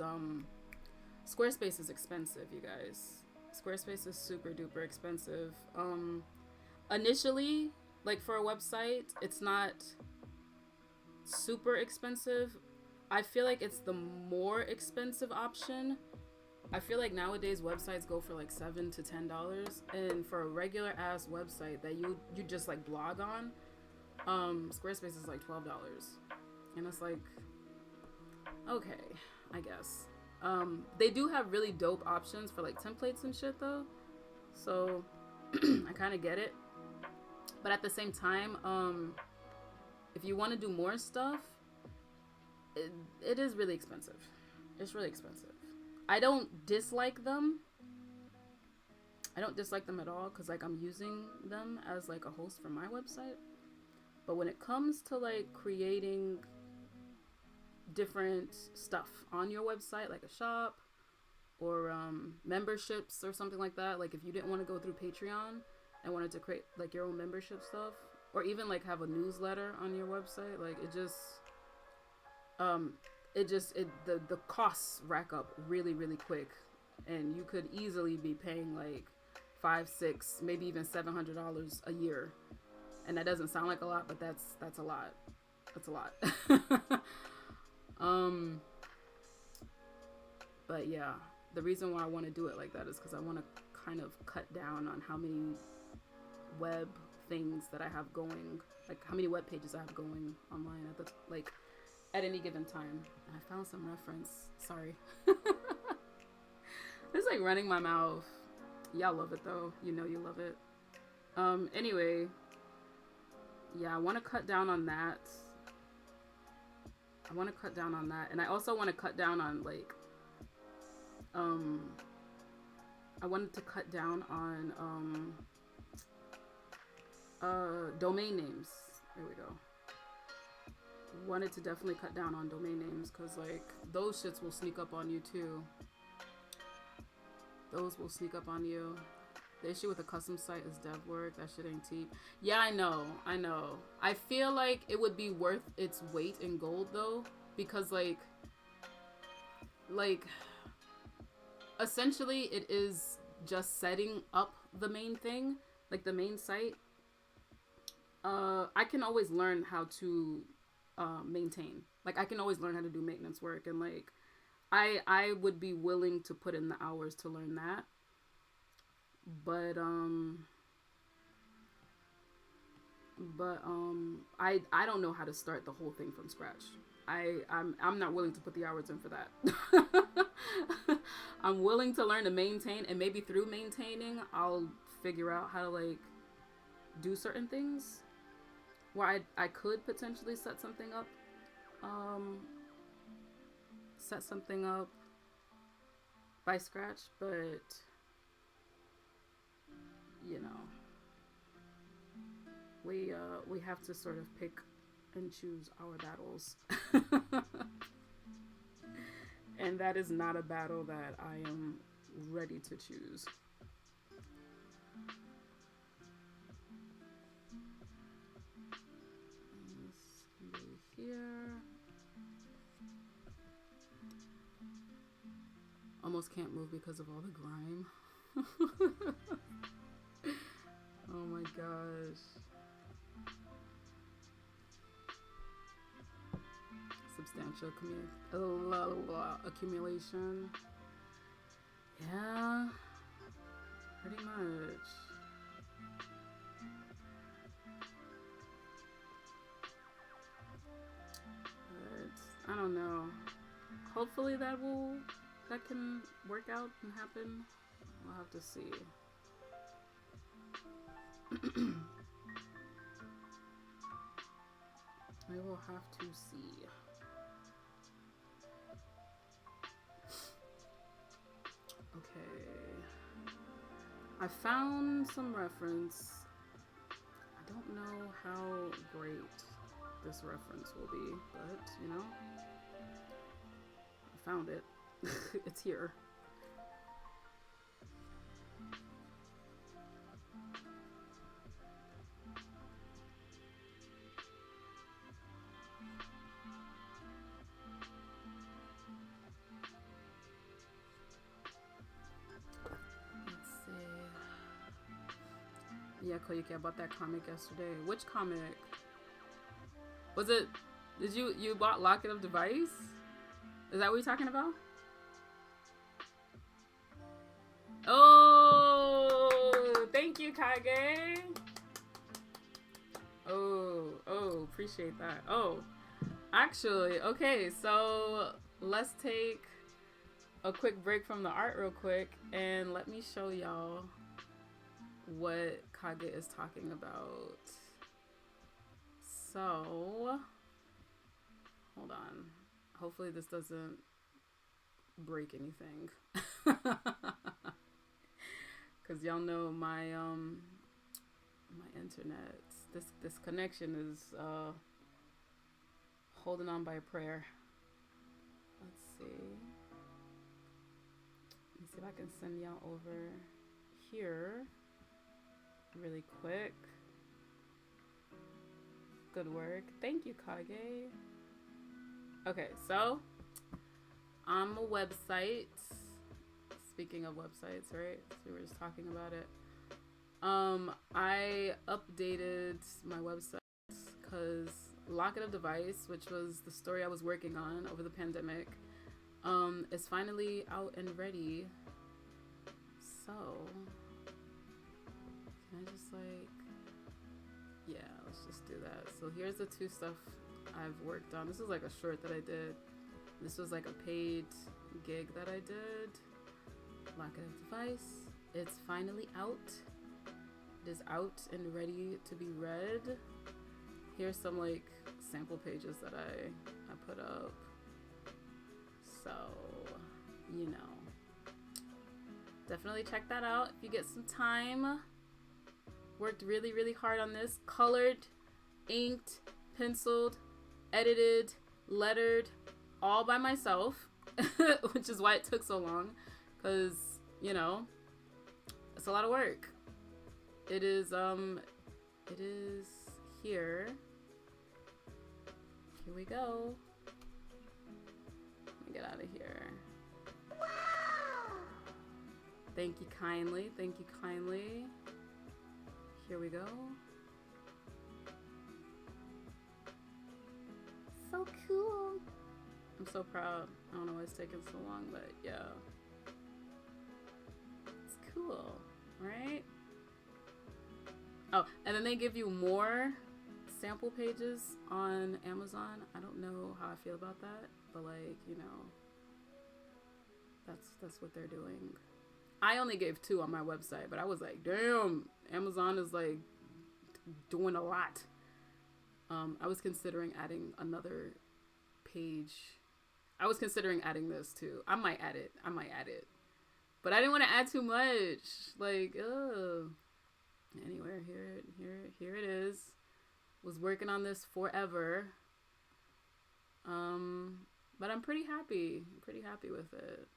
Squarespace is expensive, you guys. Squarespace is super duper expensive. Initially, like for a website, it's not super expensive. I feel like it's the more expensive option. I feel like nowadays websites go for like $7 to $10, and for a regular ass website that you just like blog on, Squarespace is like $12, and it's like, okay, I guess. They do have really dope options for like templates and shit though, so I kind of get it. But at the same time, if you want to do more stuff, it is really expensive. It's really expensive. I don't dislike them. I don't dislike them at all, because like I'm using them as like a host for my website. But when it comes to like creating different stuff on your website, like a shop or memberships or something like that, like if you didn't want to go through Patreon and wanted to create like your own membership stuff, or even like have a newsletter on your website, like the costs rack up really, really quick, and you could easily be paying like $500, $600, maybe even $700 a year. And that doesn't sound like a lot, but that's a lot. That's a lot. But yeah, the reason why I want to do it like that is because I want to kind of cut down on how many web things that I have going, like how many web pages I have going online at any given time. And I found some reference. Sorry. It's like running my mouth. Y'all love it though. You know you love it. Anyway, yeah, I want to cut down on that. And I also want to cut down on like I wanted to cut down on domain names. There we go. Wanted to definitely cut down on domain names, because like those shits will sneak up on you too. Those will sneak up on you. The issue with a custom site is dev work. That shit ain't cheap. Yeah, I know. I feel like it would be worth its weight in gold though, because like essentially it is just setting up the main thing, like the main site. I can always learn how to maintain. Like I can always learn how to do maintenance work, and like I would be willing to put in the hours to learn that. But I don't know how to start the whole thing from scratch. I'm not willing to put the hours in for that. I'm willing to learn to maintain, and maybe through maintaining I'll figure out how to like do certain things where I could potentially set something up set something up by scratch, but you know, we have to sort of pick and choose our battles. And that is not a battle that I am ready to choose. This can be here. Almost can't move because of all the grime. Oh my gosh. Substantial accumulation. Yeah, pretty much. But I don't know. Hopefully that can work out and happen. We'll have to see. We will have to see. Okay. I found some reference. I don't know how great this reference will be, but you know, I found it. It's here. Yeah, Koyuki, I bought that comic yesterday. Which comic? Was it, did you bought Locket of Device? Is that what you're talking about? Oh, thank you, Kage. Oh, appreciate that. Oh, actually, okay, so let's take a quick break from the art real quick and let me show y'all what Kage is talking about. So, hold on. Hopefully this doesn't break anything. Cause y'all know my my internet, this connection is holding on by a prayer. Let's see. Let me see if I can send y'all over here really quick. Good work. Thank you, Kage. Okay, so on my website, speaking of websites, right? So we were just talking about it. I updated my website because Locket of Device, which was the story I was working on over the pandemic, is finally out and ready. So can I just yeah, let's just do that. So here's the two stuff I've worked on. This is like a short that I did. This was like a paid gig that I did. Locket of Device. It's finally out. It is out and ready to be read. Here's some like sample pages that I put up. So, you know, definitely check that out if you get some time. Worked really, really hard on this. Colored, inked, penciled, edited, lettered, all by myself, which is why it took so long, because, you know, it's a lot of work. It is here. Here we go. Let me get out of here. Thank you kindly. Thank you kindly. Here we go. So cool. I'm so proud. I don't know why it's taking so long, but yeah. It's cool, right? Oh, and then they give you more sample pages on Amazon. I don't know how I feel about that, but like, you know, that's what they're doing. I only gave 2 on my website, but I was like, damn, Amazon is like doing a lot. I was considering adding another page. I was considering adding this too. I might add it. But I didn't want to add too much. Like, ugh. Anyway, here it is. Was working on this forever. But I'm pretty happy. Pretty happy with it.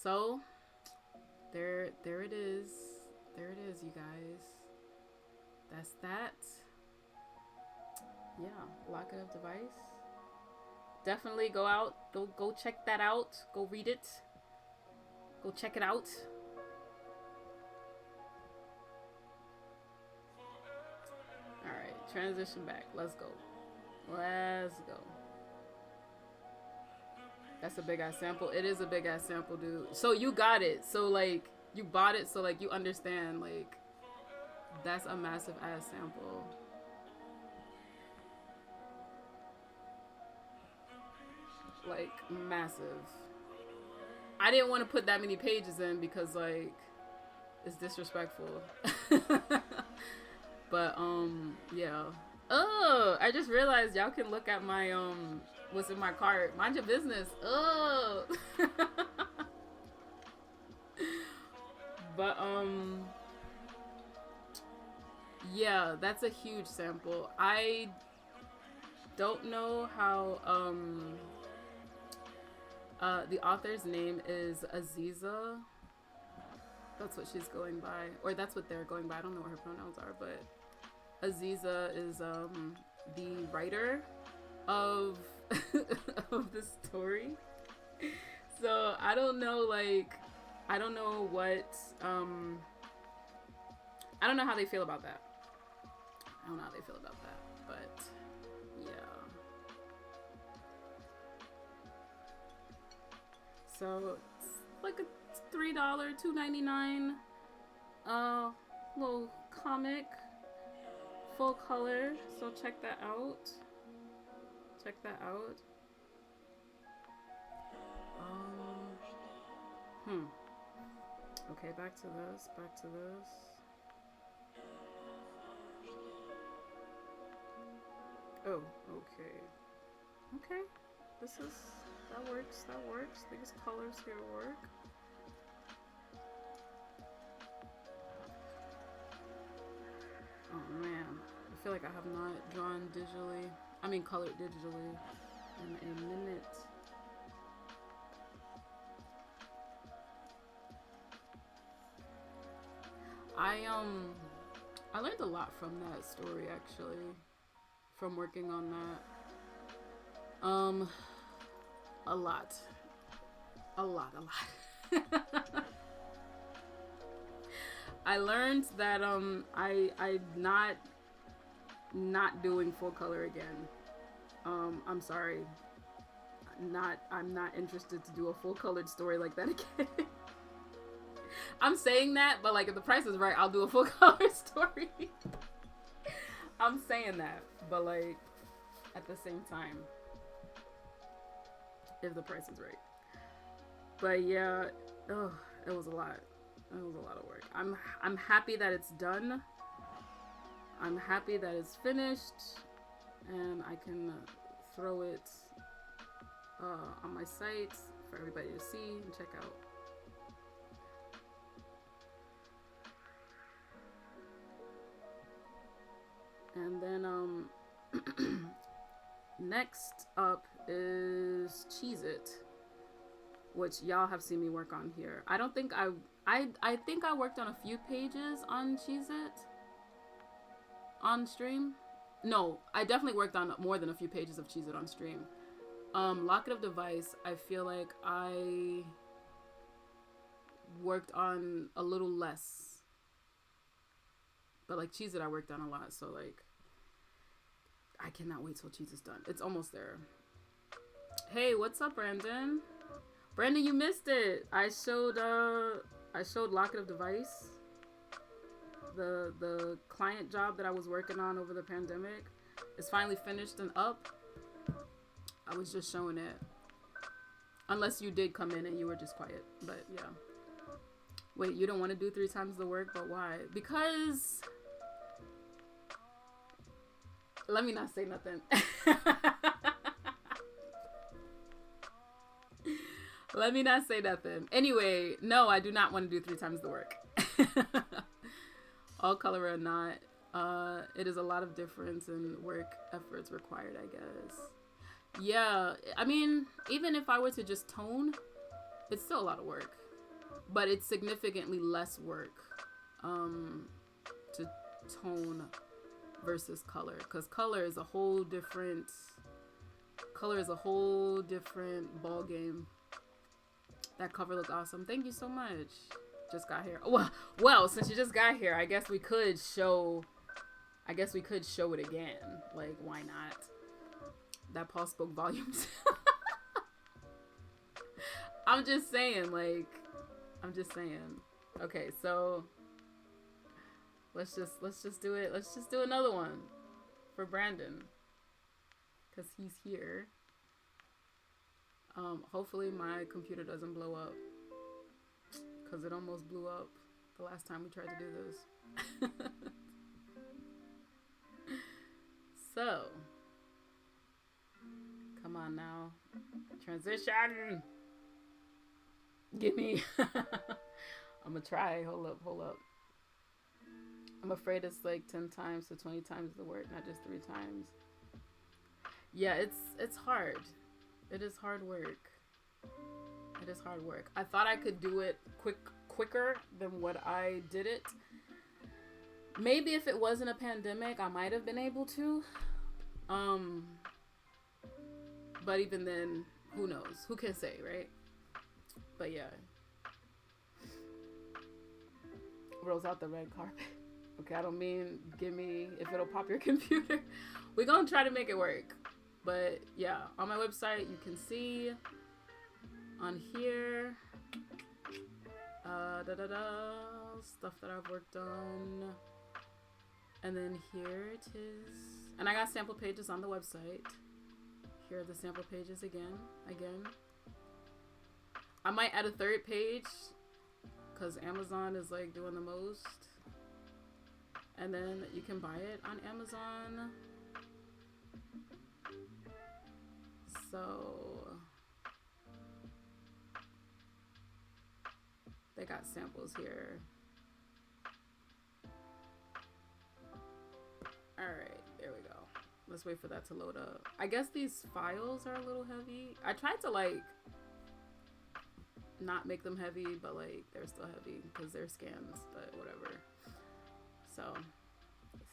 So, there it is. There it is, you guys. That's that. Yeah, lock it up device. Definitely go out. Go check that out. Go read it. Go check it out. Alright, transition back. Let's go. That's a big ass sample. It is a big ass sample, dude. So you got it. So like you bought it, so like you understand, like that's a massive ass sample. Like massive. I didn't want to put that many pages in because like it's disrespectful. But yeah. Oh, I just realized y'all can look at my what's in my cart. Mind your business. Oh. But yeah, that's a huge sample. I don't know how the author's name is Aziza. That's what she's going by, or that's what they're going by. I don't know what her pronouns are, but Aziza is the writer of of the story. So I don't know, like I don't know what I don't know how they feel about that. But yeah. So it's like a $3, $2.99 little comic, full color. So check that out. Okay, back to this. Oh, okay. That works. These colors here work. Oh man, I feel like I have not drawn digitally. I mean colored digitally in a minute. I learned a lot from that story actually, from working on that. A lot. I learned that I'm not doing full color again. I'm sorry. I'm not interested to do a full colored story like that again. I'm saying that, but like if the price is right, I'll do a full color story. I'm saying that, but like at the same time, if the price is right. But yeah, it was a lot. It was a lot of work. I'm happy that it's done. I'm happy that it's finished, and I can throw it on my site for everybody to see and check out. And then next up is Cheez It, which y'all have seen me work on here. I don't think I think I worked on a few pages on Cheez It on stream. No, I definitely worked on more than a few pages of Cheez It on stream. Lock It Up Device, I feel like I worked on a little less. But like Cheez It I worked on a lot, so like I cannot wait till Cheez It's done. It's almost there. Hey, what's up, Brandon? Brandon, you missed it. I showed Lock It Up Device. The client job that I was working on over the pandemic is finally finished and up. I was just showing it. Unless you did come in and you were just quiet. But yeah. Wait, you don't want to do 3 times the work, but why? Because Let me not say nothing. Let me not say nothing. Anyway, no, I do not want to do 3 times the work. All color or not, it is a lot of difference in work efforts required, I guess. Yeah, I mean, even if I were to just tone, it's still a lot of work. But it's significantly less work to tone versus color. Because color is a whole different ball game. That cover looked awesome. Thank you so much. Just got here. Well, since you just got here, I guess we could show it again. Like, why not? That Paul spoke volumes. I'm just saying. Okay, so let's just do it. Let's just do another one for Brandon, because he's here. Hopefully my computer doesn't blow up, because it almost blew up the last time we tried to do this. So, come on now. Transition! Gimme! I'm gonna try. Hold up. I'm afraid it's like 10 times to 20 times the work, not just 3 times. Yeah, it's hard. It is hard work. I thought I could do it quicker than what I did it. Maybe if it wasn't a pandemic, I might have been able to. But even then, who knows? Who can say, right? But yeah. Rolls out the red carpet. Okay, I don't mean give me if it'll pop your computer. We're gonna try to make it work. But yeah, on my website you can see on here stuff that I've worked on. And then here it is. And I got sample pages on the website. Here are the sample pages again. I might add a 3rd page because Amazon is like doing the most. And then you can buy it on Amazon. So they got samples here. Alright, there we go. Let's wait for that to load up. I guess these files are a little heavy. I tried to like not make them heavy, but like they're still heavy because they're scans, but whatever. So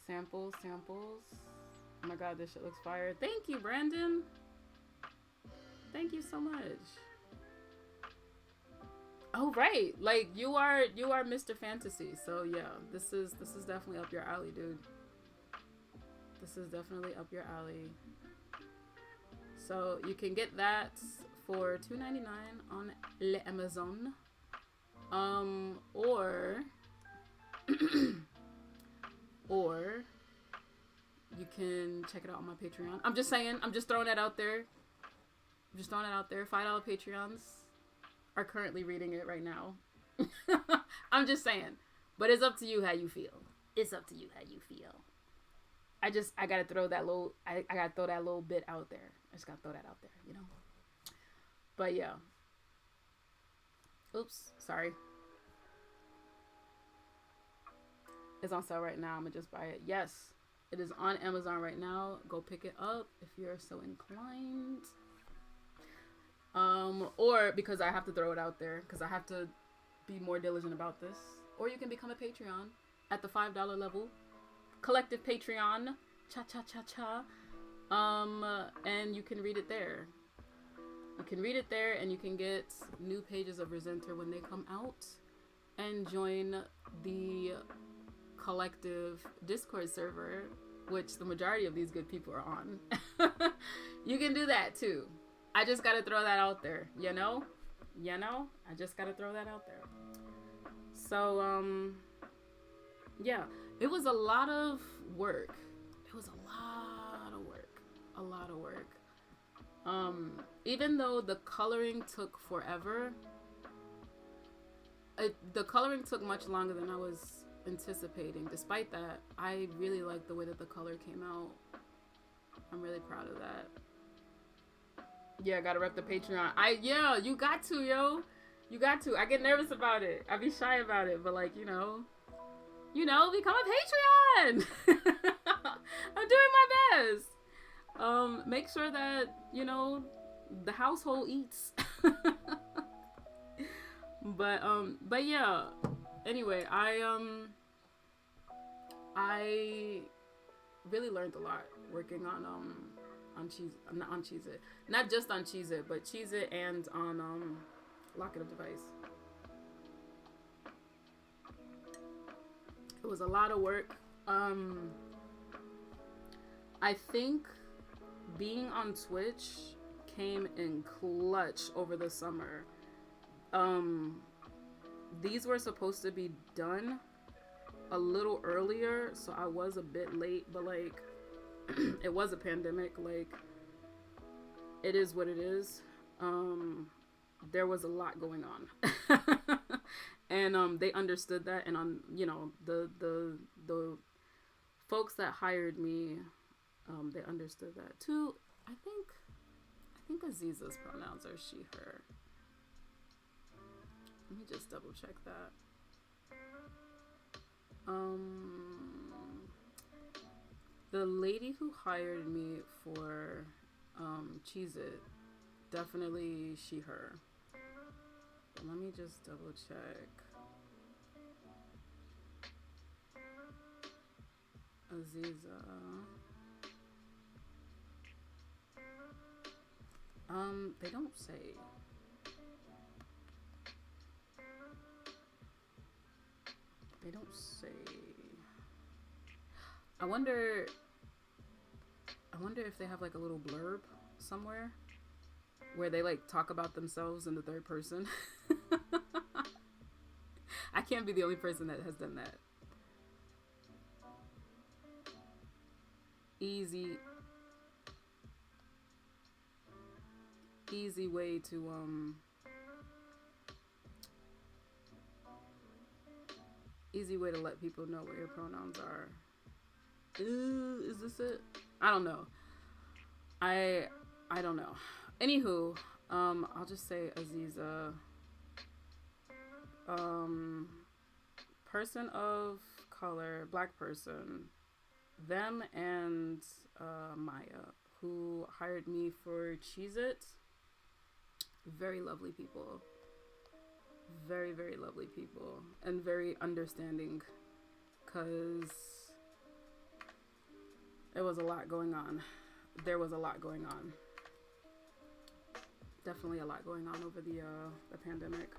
samples. Oh my god, this shit looks fire. Thank you, Brandon. Thank you so much. Oh right, like you are Mr. Fantasy. So yeah, this is definitely up your alley, dude. This is definitely up your alley. So you can get that for $2.99 on Amazon. Or you can check it out on my Patreon. I'm just saying, I'm just throwing that out there. $5 Patreons are currently reading it right now. I'm just saying. But it's up to you how you feel. I gotta throw that little bit out there. I just gotta throw that out there, you know? But yeah. Oops, sorry. It's on sale right now. I'm gonna just buy it. Yes, it is on Amazon right now. Go pick it up if you're so inclined. Or because I have to throw it out there, because I have to be more diligent about this. Or you can become a Patreon at the $5 level. Collective Patreon. Cha. And you can read it there. And you can get new pages of Resenter when they come out. And join the collective Discord server, which the majority of these good people are on. You can do that too. I just gotta throw that out there, you know? I just gotta throw that out there. So, yeah, it was a lot of work. Even though the coloring took forever, the coloring took much longer than I was anticipating. Despite that, I really liked the way that the color came out. I'm really proud of that. Yeah, gotta rep the Patreon. You got to, yo. You got to. I get nervous about it. I be shy about it, but like, you know, become a Patreon. I'm doing my best. Make sure that, you know, the household eats. But yeah. Anyway, I really learned a lot working on Cheez-It. Not just on Cheez-It, but Cheez-It and on Lock It Up Device. It was a lot of work. I think being on Twitch came in clutch over the summer. These were supposed to be done a little earlier, so I was a bit late, but like it was a pandemic, like it is what it is. There was a lot going on. And they understood that, and on, you know, the folks that hired me, they understood that too. I think Aziza's pronouns are she, her. Let me just double check that. The lady who hired me for Cheez-It, definitely she, her. But let me just double check. Aziza. They don't say. They don't say. I wonder if they have like a little blurb somewhere where they like talk about themselves in the third person. I can't be the only person that has done that. Easy way to easy way to let people know what your pronouns are. Is this it? I don't know. I don't know. Anywho, I'll just say Aziza. Person of color, black person. Them and Maya, who hired me for Cheez-It. Very lovely people. Very, very lovely people. And very understanding. Because there was a lot going on. There was a lot going on. Definitely a lot going on over the pandemic.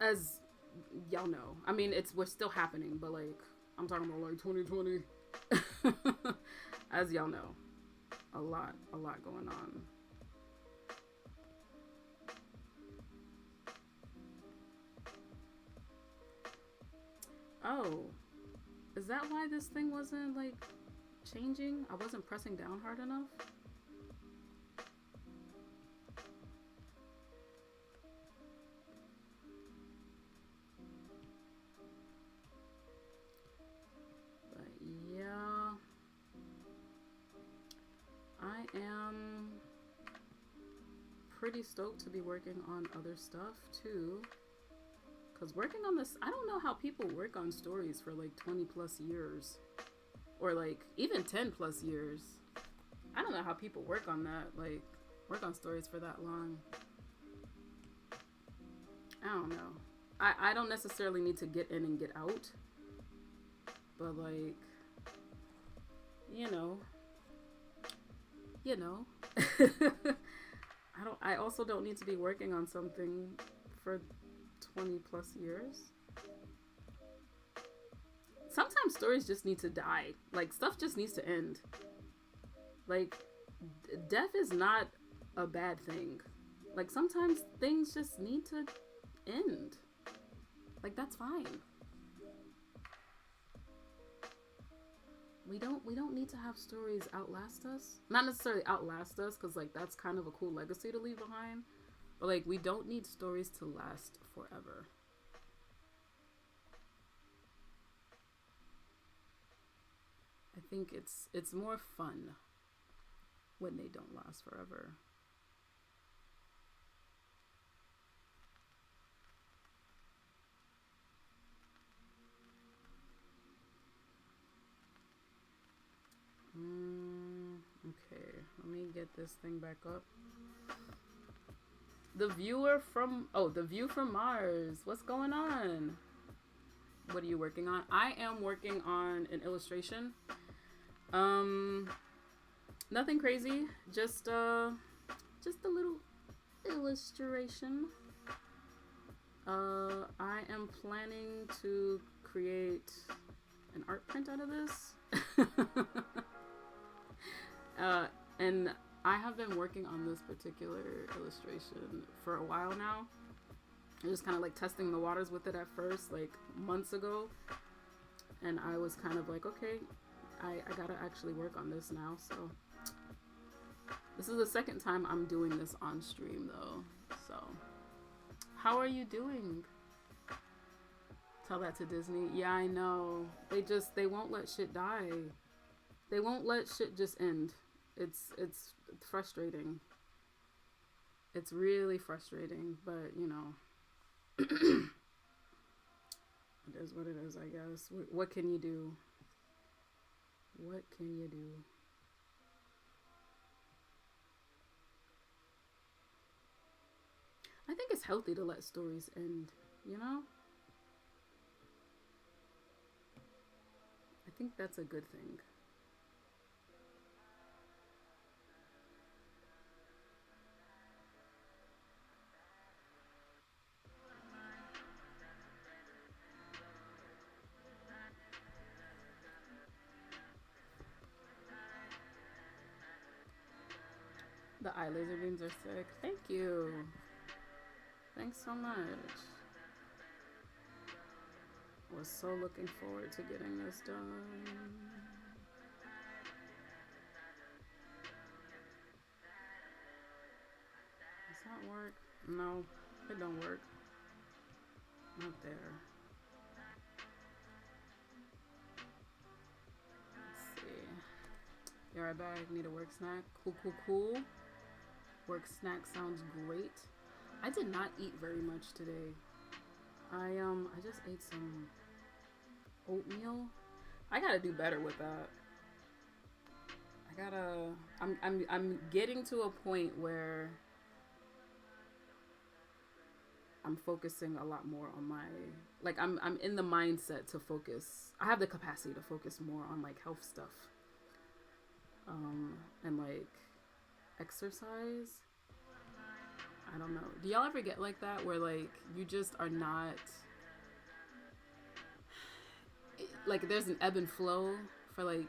As y'all know. I mean, we're still happening, but like, I'm talking about like 2020. As y'all know. A lot going on. Oh, is that why this thing wasn't like changing? I wasn't pressing down hard enough? But yeah, I am pretty stoked to be working on other stuff too. Because working on this, I don't know how people work on stories for like 20 plus years. Or like even 10 plus years. I don't know how people work on that. Like, work on stories for that long. I don't know. I don't necessarily need to get in and get out. But like, you know. I also don't need to be working on something for 20 plus years. Sometimes stories just need to die. Like, stuff just needs to end. Like, death is not a bad thing. Like, sometimes things just need to end. Like, that's fine. We don't need to have stories outlast us. Not necessarily outlast us, because like that's kind of a cool legacy to leave behind. But like, we don't need stories to last forever. I think it's more fun when they don't last forever. Okay, let me get this thing back up. The viewer from, oh, the view from Mars. What's going on? What are you working on? I am working on an illustration. Nothing crazy, just a little illustration. I am planning to create an art print out of this. And I have been working on this particular illustration for a while now. I was kind of like testing the waters with it at first, like months ago. And I was kind of like, okay, I gotta actually work on this now. So this is the second time I'm doing this on stream though. So how are you doing? Tell that to Disney. Yeah, I know. They won't let shit die. They won't let shit just end. It's frustrating. It's really frustrating, but you know, it is what it is, I guess. What can you do? What can you do? I think it's healthy to let stories end, you know? I think that's a good thing. The eye laser beams are sick. Thank you. Thanks so much. Was so looking forward to getting this done. Does that work? No, it don't work. Not there. Let's see. You're right back. Need a work snack. Cool, cool, cool. Work snack sounds great. I did not eat very much today. I just ate some oatmeal. I gotta do better with that. I'm getting to a point where I'm focusing a lot more on my, like I'm in the mindset to focus. I have the capacity to focus more on like health stuff. And like exercise. I don't know. Do y'all ever get like that where like you just are not, like there's an ebb and flow for like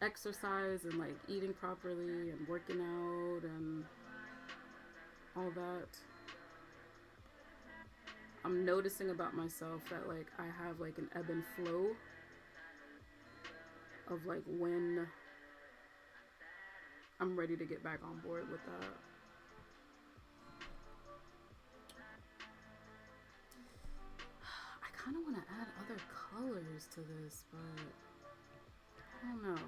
exercise and like eating properly and working out and all that? I'm noticing about myself that like I have like an ebb and flow of like when I'm ready to get back on board with that. I kind of want to add other colors to this, but I don't know.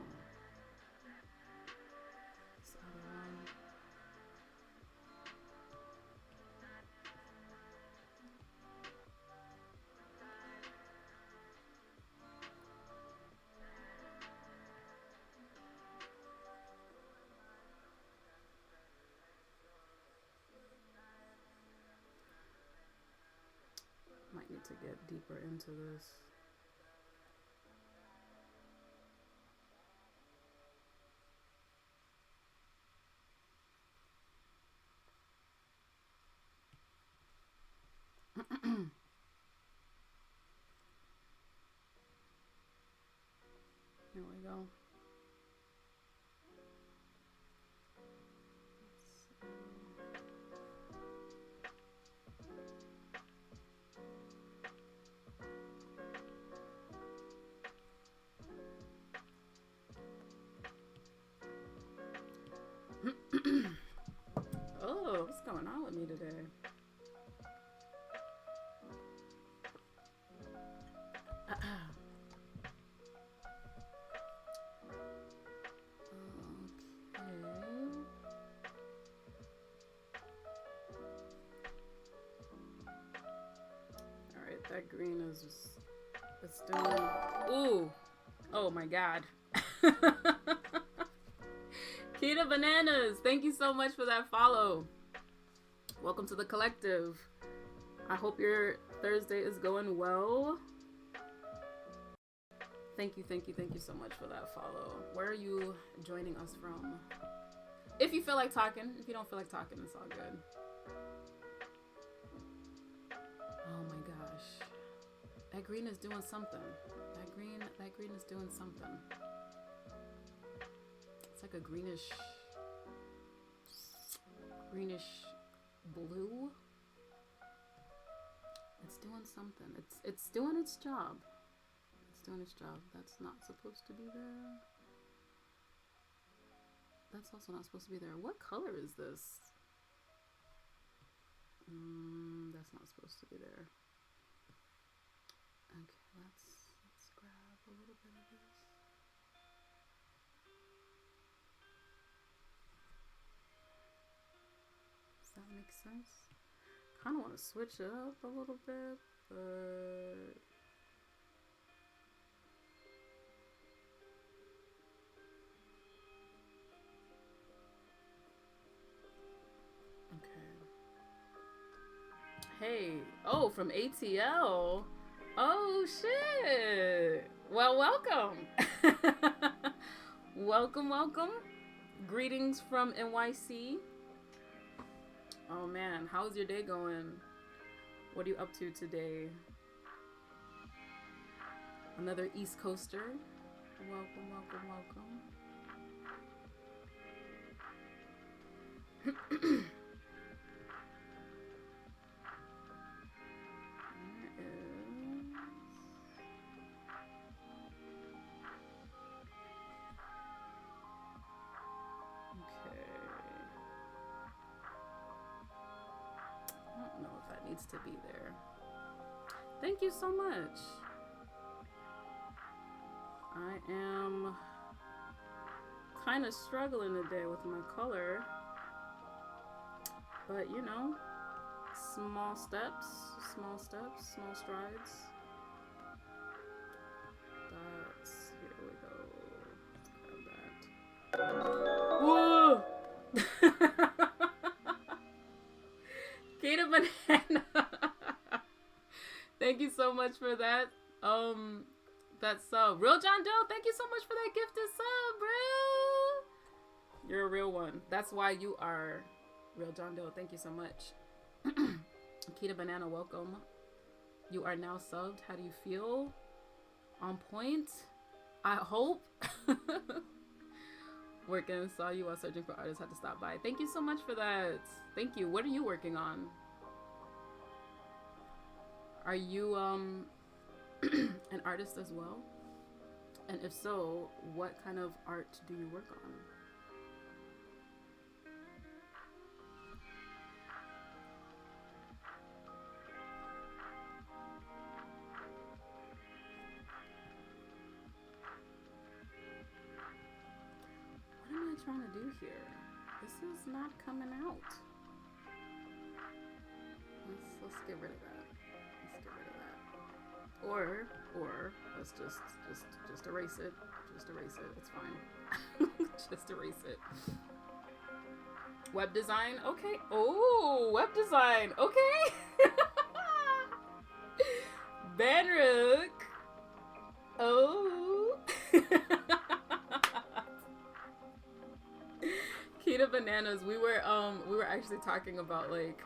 This other one. Might need to get deeper into this. Here we go. Oh, what's going on with me today? green is just, it's doing, ooh, oh my god. Kita Bananas, thank you so much for that follow. Welcome to the collective. I hope your Thursday is going well. Thank you so much for that follow. Where are you joining us from? If you feel like talking, if you don't feel like talking, it's all good. Oh my gosh. That green is doing something. That green is doing something. It's like a greenish blue. It's doing something. It's doing its job. It's doing its job. That's not supposed to be there. That's also not supposed to be there. What color is this? That's not supposed to be there. Okay, let's grab a little bit of this. Does that make sense? Kind of want to switch it up a little bit, but okay. Hey, oh, from ATL. Oh shit. Well, welcome. welcome. Greetings from NYC. Oh man, how's your day going? What are you up to today? Another East Coaster. Welcome. Needs to be there. Thank you so much. I am kind of struggling today with my color, but you know, small steps, small strides. That's, here we go. Let's grab that. Whoa! Kita Banana. Thank you so much for that. That sub. Real John Doe, thank you so much for that gifted sub, bro. You're a real one. That's why you are Real John Doe. Thank you so much. Kita Banana, welcome. You are now subbed. How do you feel? On point? I hope. Working, saw you while searching for artists, had to stop by. Thank you so much for that. Thank you. What are you working on? Are you an artist as well? And if so, what kind of art do you work on? What am I trying to do here? This is not coming out. Let's get rid of that. Let's get rid of that. Or let's just erase it. Just erase it. It's fine. Just erase it. Web design. Okay. Oh, web design. Okay. Benrook. Oh. Kita Bananas. We were actually talking about like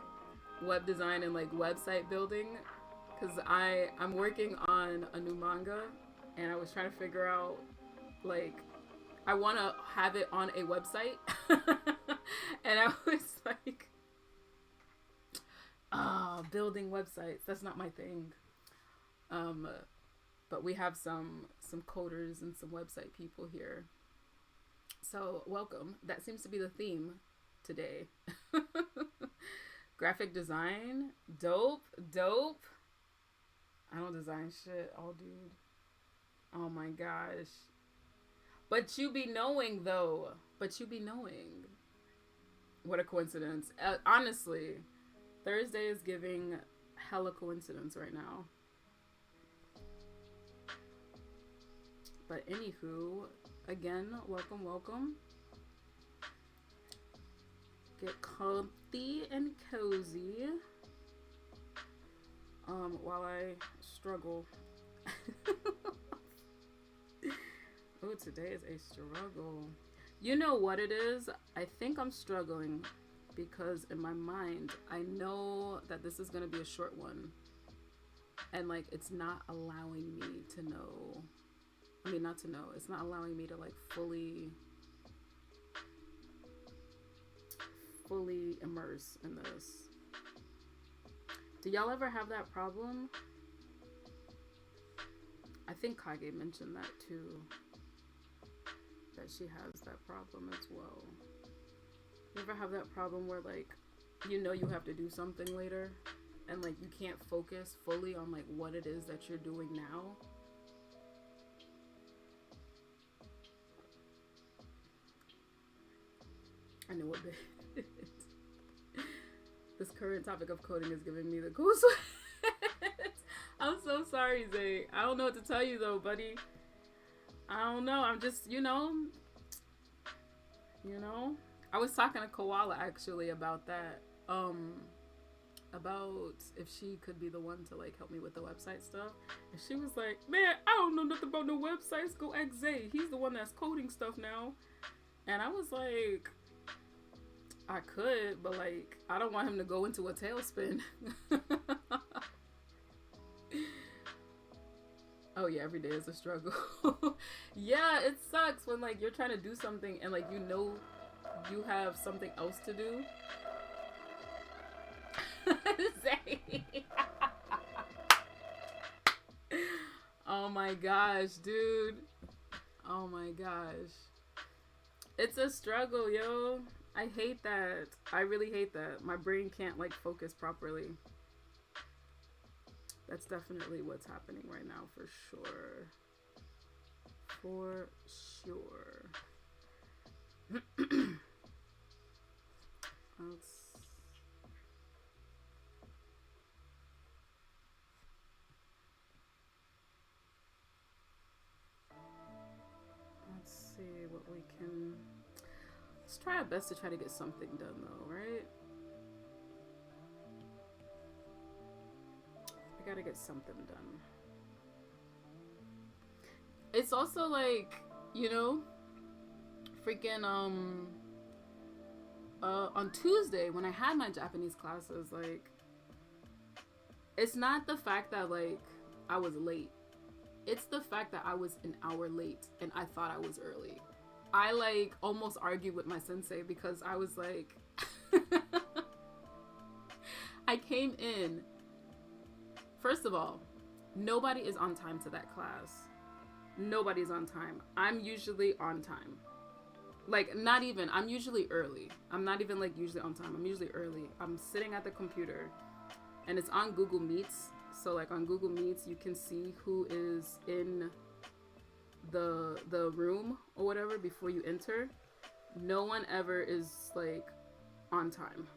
web design and like website building, because I'm working on a new manga and I was trying to figure out, like, I want to have it on a website. And I was like, building websites, that's not my thing. But we have some coders and some website people here. So welcome. That seems to be the theme today. Graphic design. Dope. I don't design shit. Oh, dude. Oh my gosh. But you be knowing though. But you be knowing. What a coincidence. Honestly, Thursday is giving hella coincidence right now. But anywho, again, welcome. Get comfy and cozy while I struggle. Oh, today is a struggle. You know what it is? I think I'm struggling because in my mind, I know that this is going to be a short one. And like, it's not allowing me to know. I mean, not to know. It's not allowing me to like fully immerse in this. Do y'all ever have that problem? I think Kage mentioned that too. That she has that problem as well. You ever have that problem where like, you know you have to do something later and like you can't focus fully on like what it is that you're doing now? I know a bit. This current topic of coding is giving me the cool sweat. I'm so sorry, Zay. I don't know what to tell you though, buddy. I don't know. I'm just, you know. I was talking to Koala actually about that. About if she could be the one to like help me with the website stuff. And she was like, man, I don't know nothing about no websites. Go ask Zay. He's the one that's coding stuff now. And I was like, I could, but like, I don't want him to go into a tailspin. Oh yeah, every day is a struggle. Yeah, it sucks when like you're trying to do something and like you know you have something else to do. Oh my gosh, dude. Oh my gosh. It's a struggle, yo. I hate that. I really hate that. My brain can't like focus properly. That's definitely what's happening right now, for sure. For sure. Let's see what we can... Let's try our best to try to get something done though, right? I gotta get something done. It's also like, you know, freaking on Tuesday when I had my Japanese classes, like, it's not the fact that like I was late. It's the fact that I was an hour late and I thought I was early. I like almost argued with my sensei because I was like, I came in. First of all, nobody is on time to that class. Nobody's on time. I'm usually on time. Like, not even. I'm usually early. I'm not even, like, usually on time. I'm usually early. I'm sitting at the computer, and it's on Google Meets. So, like, on Google Meets, you can see who is in the room or whatever before you enter. No one ever is, like, on time.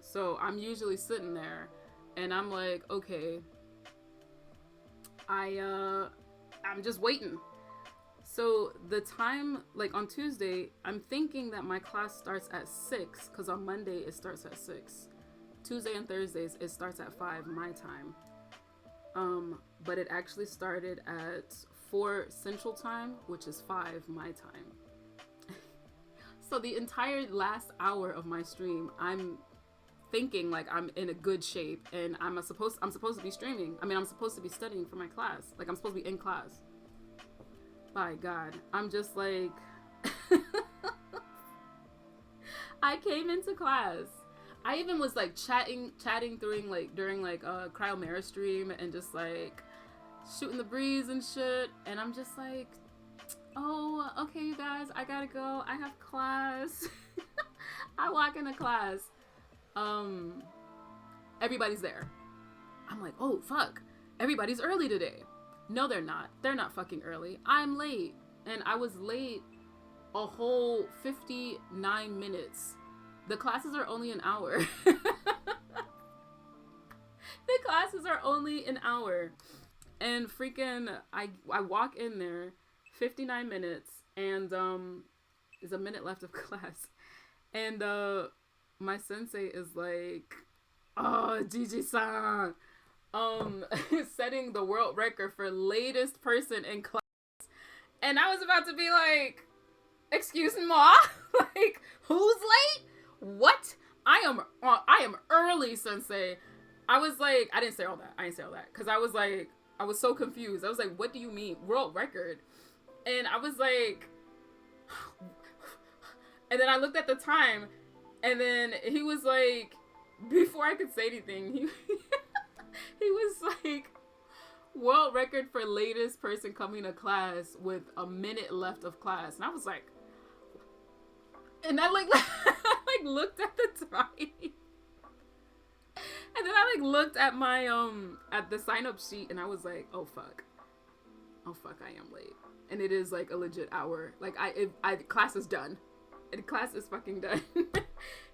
So, I'm usually sitting there. And I'm like, okay, I'm just waiting. So the time, like on Tuesday, I'm thinking that my class starts at 6, because on Monday it starts at 6. Tuesday and Thursdays it starts at 5 my time. But it actually started at 4 Central Time, which is 5 my time. So the entire last hour of my stream, I'm thinking like I'm in a good shape and I'm supposed to be streaming. I mean, I'm supposed to be studying for my class. Like, I'm supposed to be in class. By God, I'm just like, I came into class. I even was like chatting during Cryomera stream and just like shooting the breeze and shit. And I'm just like, oh, okay, you guys, I gotta go. I have class. I walk into class. Everybody's there. I'm like, oh fuck, everybody's early today. No, they're not. They're not fucking early. I'm late. And I was late a whole 59 minutes. The classes are only an hour. The classes are only an hour. And freaking, I walk in there 59 minutes, and there's a minute left of class. And my sensei is like, oh, Gigi-san, setting the world record for latest person in class. And I was about to be like, excuse me, like, who's late? What? I am early, sensei. I was like, I didn't say all that. Because I was like, I was so confused. I was like, what do you mean? World record? And I was like, and then I looked at the time, and then he was like, before I could say anything, he was like, world record for latest person coming to class with a minute left of class. And I was like, and I like, like looked at the time. And then I like looked at my at the sign up sheet, and I was like, oh fuck, I am late. And it is like a legit hour. Like class is done. And class is fucking done.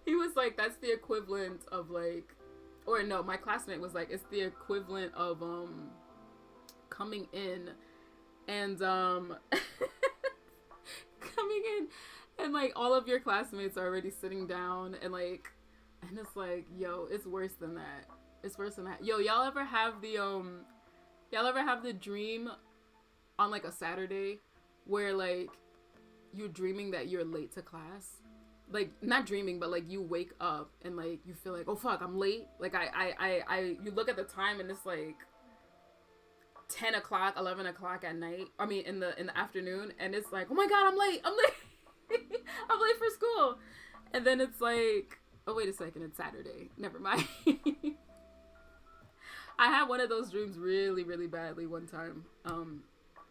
He was like, that's the equivalent of like, or no, my classmate was like, it's the equivalent of coming in and coming in and like all of your classmates are already sitting down, and like, and it's like, yo, it's worse than that. It's worse than that. Yo, y'all ever have the dream on like a Saturday where like you're dreaming that you're late to class? Like, not dreaming, but like you wake up and like you feel like, oh fuck, I'm late. Like you look at the time and it's like 10 o'clock, 11 o'clock at night. I mean, in the afternoon, and it's like, oh my god, I'm late. I'm late for school. And then it's like, oh wait a second, it's Saturday. Never mind. I had one of those dreams really, really badly one time.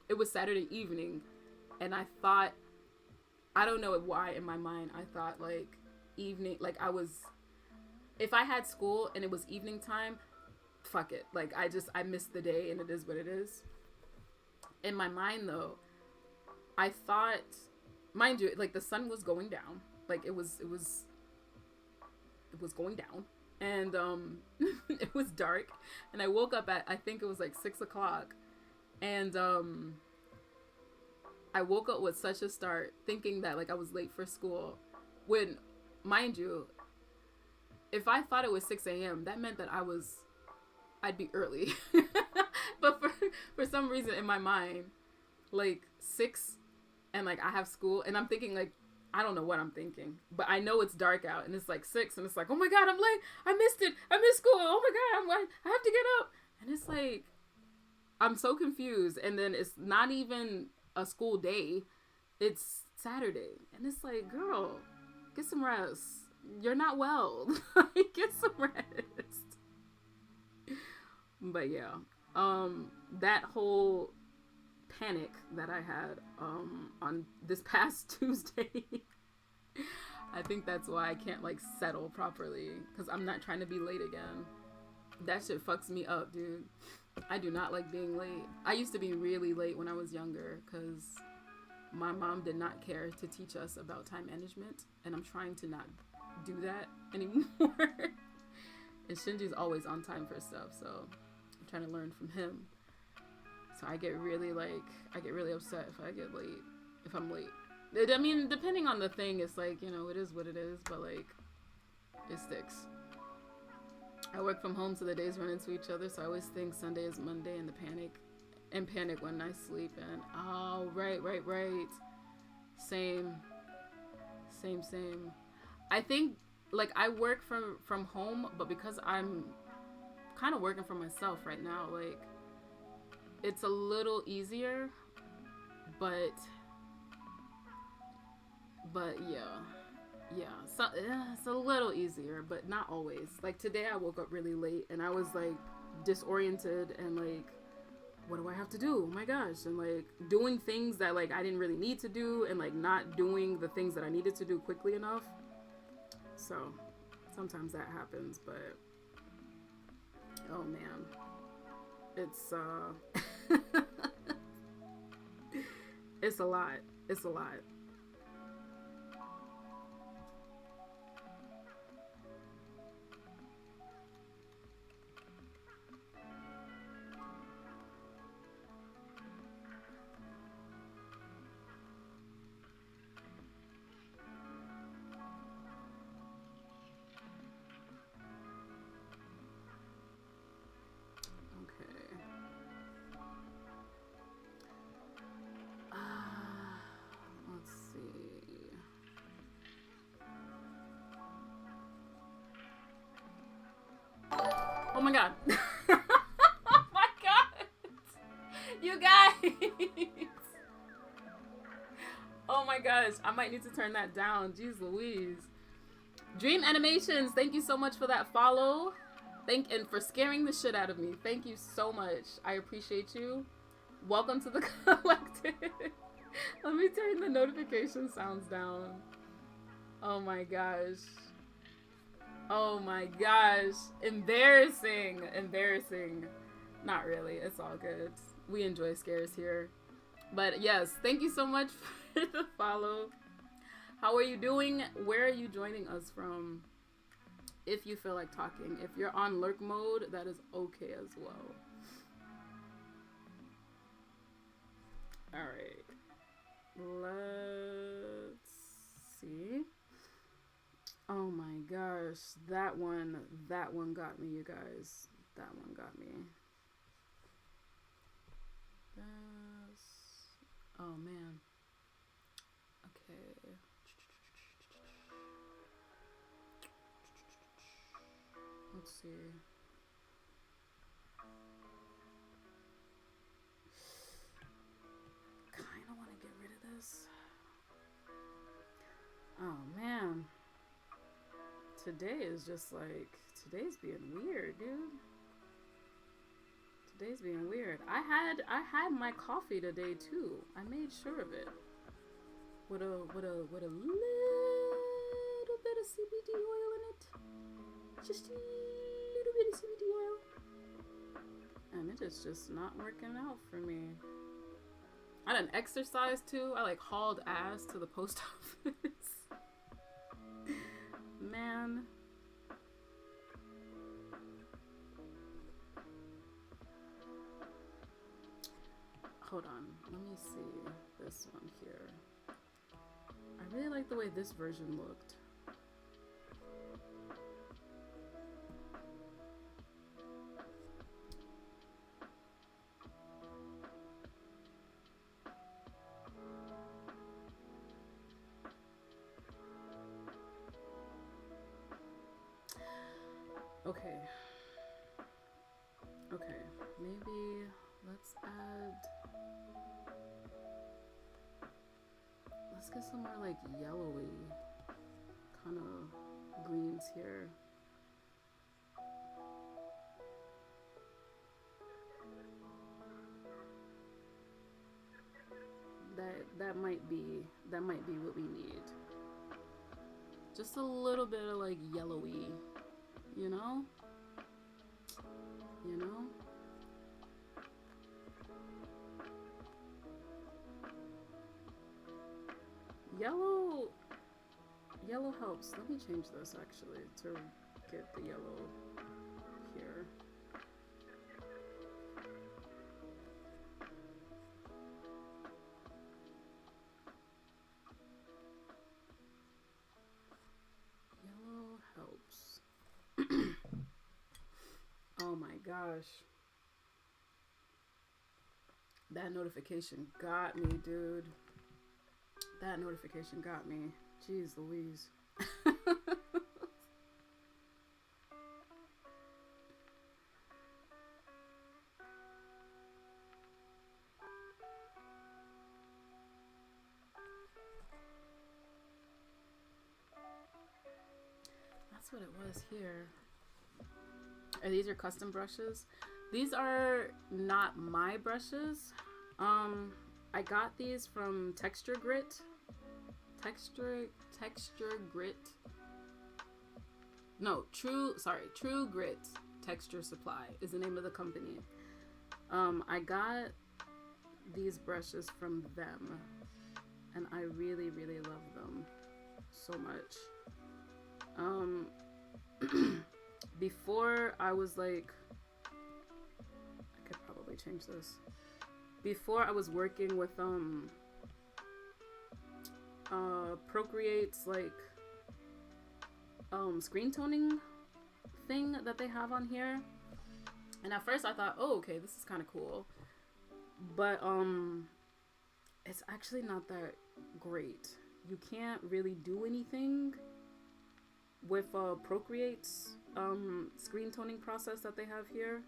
It was Saturday evening, and I thought, I don't know why in my mind, I thought like evening, like if I had school and it was evening time, fuck it. Like I missed the day, and it is what it is. In my mind though, I thought, mind you, like the sun was going down. Like it was going down, and it was dark, and I woke up at, I think it was like 6 o'clock, and I woke up with such a start, thinking that like I was late for school, when, mind you, if I thought it was 6 a.m., that meant that I'd be early. But for some reason in my mind, like 6, and like I have school, and I'm thinking like, I don't know what I'm thinking, but I know it's dark out, and it's like 6, and it's like, oh my god, I'm late. I missed it. I missed school. Oh my god, I have to get up. And it's like, I'm so confused. And then it's not even a school day. It's Saturday. And it's like, girl, get some rest. You're not well. Get some rest. But yeah, that whole panic that I had on this past Tuesday, I think that's why I can't like settle properly, because I'm not trying to be late again. That shit fucks me up, dude. I do not like being late. I used to be really late when I was younger because my mom did not care to teach us about time management, and I'm trying to not do that anymore. And Shinji's always on time for stuff, so I'm trying to learn from him. So I get really upset if I get late, if I'm late. I mean, depending on the thing, it's like, you know, it is what it is, but like, it sticks. I work from home, so the days run into each other, so I always think Sunday is Monday, and panic when I sleep. And oh, right. Same. I think like I work from home, but because I'm kind of working for myself right now, like it's a little easier, but yeah, so it's a little easier, but not always. Like today I woke up really late, and I was like disoriented, and like, what do I have to do? Oh my gosh. And like doing things that like I didn't really need to do, and like not doing the things that I needed to do quickly enough. So sometimes that happens, but oh man, it's it's a lot. Oh my god. Oh my god. You guys. Oh my gosh. I might need to turn that down. Jeez Louise. Dream Animations, thank you so much for that follow. And for scaring the shit out of me. Thank you so much. I appreciate you. Welcome to the collective. Let me turn the notification sounds down. Oh my gosh. Oh my gosh. Embarrassing. Embarrassing. Not really. It's all good. We enjoy scares here. But yes, thank you so much for the follow. How are you doing? Where are you joining us from? If you feel like talking. If you're on lurk mode, that is okay as well. Alright. Let's see. Oh my gosh. That one got me, you guys. That one got me. Oh man. Okay. Let's see. Kinda want to get rid of this. Oh man. Today is just like, today's being weird, dude. Today's being weird. I had my coffee today too. I made sure of it. With a little bit of CBD oil in it. Just a little bit of CBD oil. And it is just not working out for me. I done exercise too. I like hauled ass to the post office. Man. Hold on. Let me see this one here. I really like the way this version looked. Okay. Okay. Maybe let's get some more like yellowy kind of greens here. That might be what we need. Just a little bit of like yellowy, you know? You know? Yellow helps. Let me change this actually to get the yellow here. Yellow helps. Oh my gosh. That notification got me, dude. That notification got me. Jeez Louise. That's what it was here. Are these your custom brushes? These are not my brushes. I got these from Texture Grit. Texture Grit. No, True Grit Texture Supply is the name of the company. I got these brushes from them, and I really, really love them so much. Before I was like, I could probably change this. Before I was working with Procreate's like screen toning thing that they have on here, and at first I thought, oh, okay, this is kind of cool, but it's actually not that great. You can't really do anything with Procreate's screen toning process that they have here,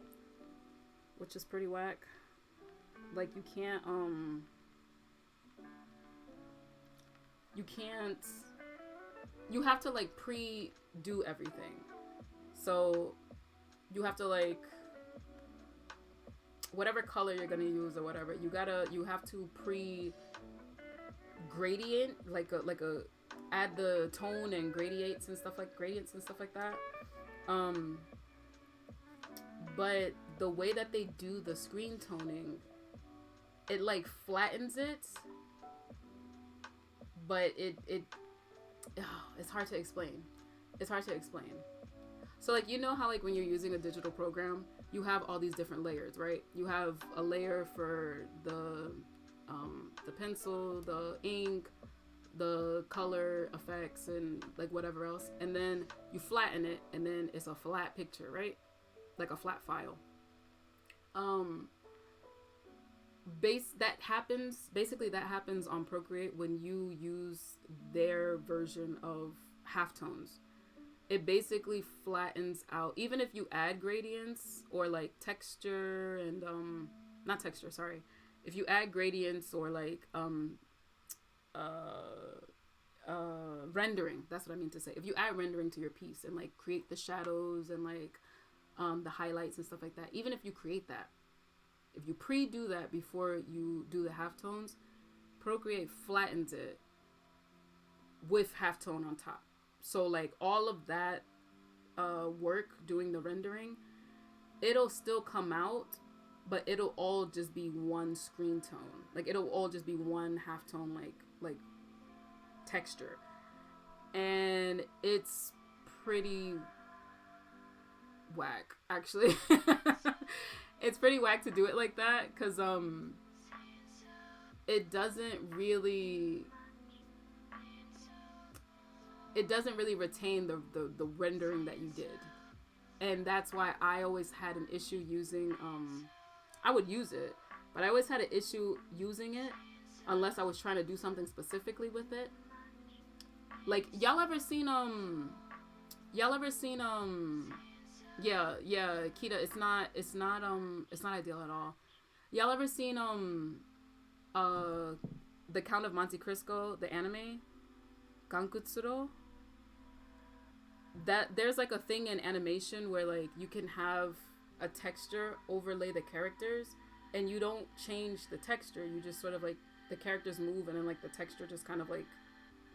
which is pretty whack. Like you can't you have to like pre-do everything. So you have to like whatever color you're gonna use or whatever, you have to gradient like a add the tone and gradients and stuff like that. But the way that they do the screen toning, it like flattens it, but it's hard to explain. So like, you know how like when you're using a digital program, you have all these different layers, right? You have a layer for the pencil, the ink, the color effects, and like whatever else, and then you flatten it, and then it's a flat picture, right? Like a flat file. That happens on Procreate when you use their version of halftones. It basically flattens out, even if you add gradients or like texture and not texture, sorry. If you add gradients or like rendering, that's what I mean to say. If you add rendering to your piece and like create the shadows and like the highlights and stuff like that, even if you create that, if you pre-do that before you do the halftones, Procreate flattens it with halftone on top. So like all of that work doing the rendering, it'll still come out, but it'll all just be one screen tone. Like it'll all just be one halftone like texture. And it's pretty whack, actually. It's pretty whack to do it like that, because it doesn't really retain the rendering that you did. And that's why I always had an issue using I would use it, but I always had an issue using it unless I was trying to do something specifically with it. Like y'all ever seen yeah, Kita, it's not ideal at all. Y'all ever seen The Count of Monte Cristo, the anime? Gankutsuro? That there's like a thing in animation where like you can have a texture overlay the characters, and you don't change the texture, you just sort of like the characters move, and then like the texture just kind of like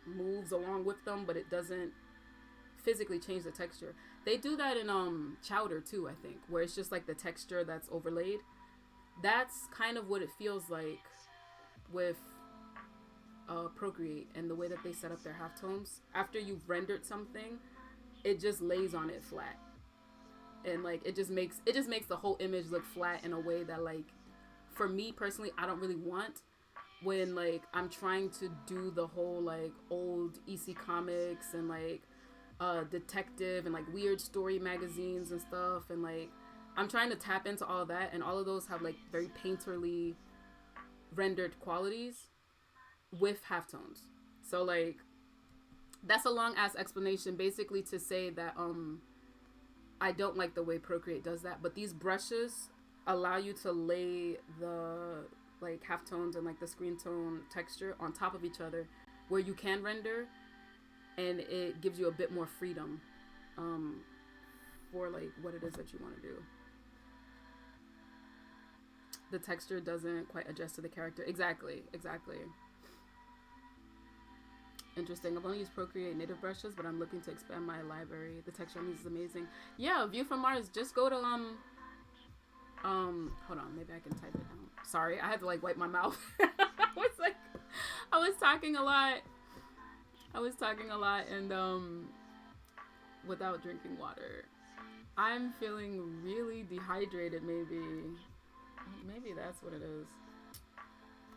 moves along with them, but it doesn't physically change the texture. They do that in Chowder too, I think, where it's just like the texture that's overlaid. That's kind of what it feels like with Procreate and the way that they set up their halftones. After you've rendered something, it just lays on it flat, and like it just makes the whole image look flat in a way that, like, for me personally, I don't really want when like I'm trying to do the whole like old EC comics and like detective and like weird story magazines and stuff, and like I'm trying to tap into all of that, and all of those have like very painterly rendered qualities with halftones. So like that's a long ass explanation basically to say that I don't like the way Procreate does that, but these brushes allow you to lay the like halftones and like the screen tone texture on top of each other where you can render, and it gives you a bit more freedom for like what it is that you want to do. The texture doesn't quite adjust to the character. Exactly. Interesting. I've only used Procreate native brushes, but I'm looking to expand my library. The texture on these is amazing. Yeah, View from Mars. Just go to hold on, maybe I can type it down. Sorry, I had to like wipe my mouth. I was talking a lot and without drinking water. I'm feeling really dehydrated. Maybe that's what it is.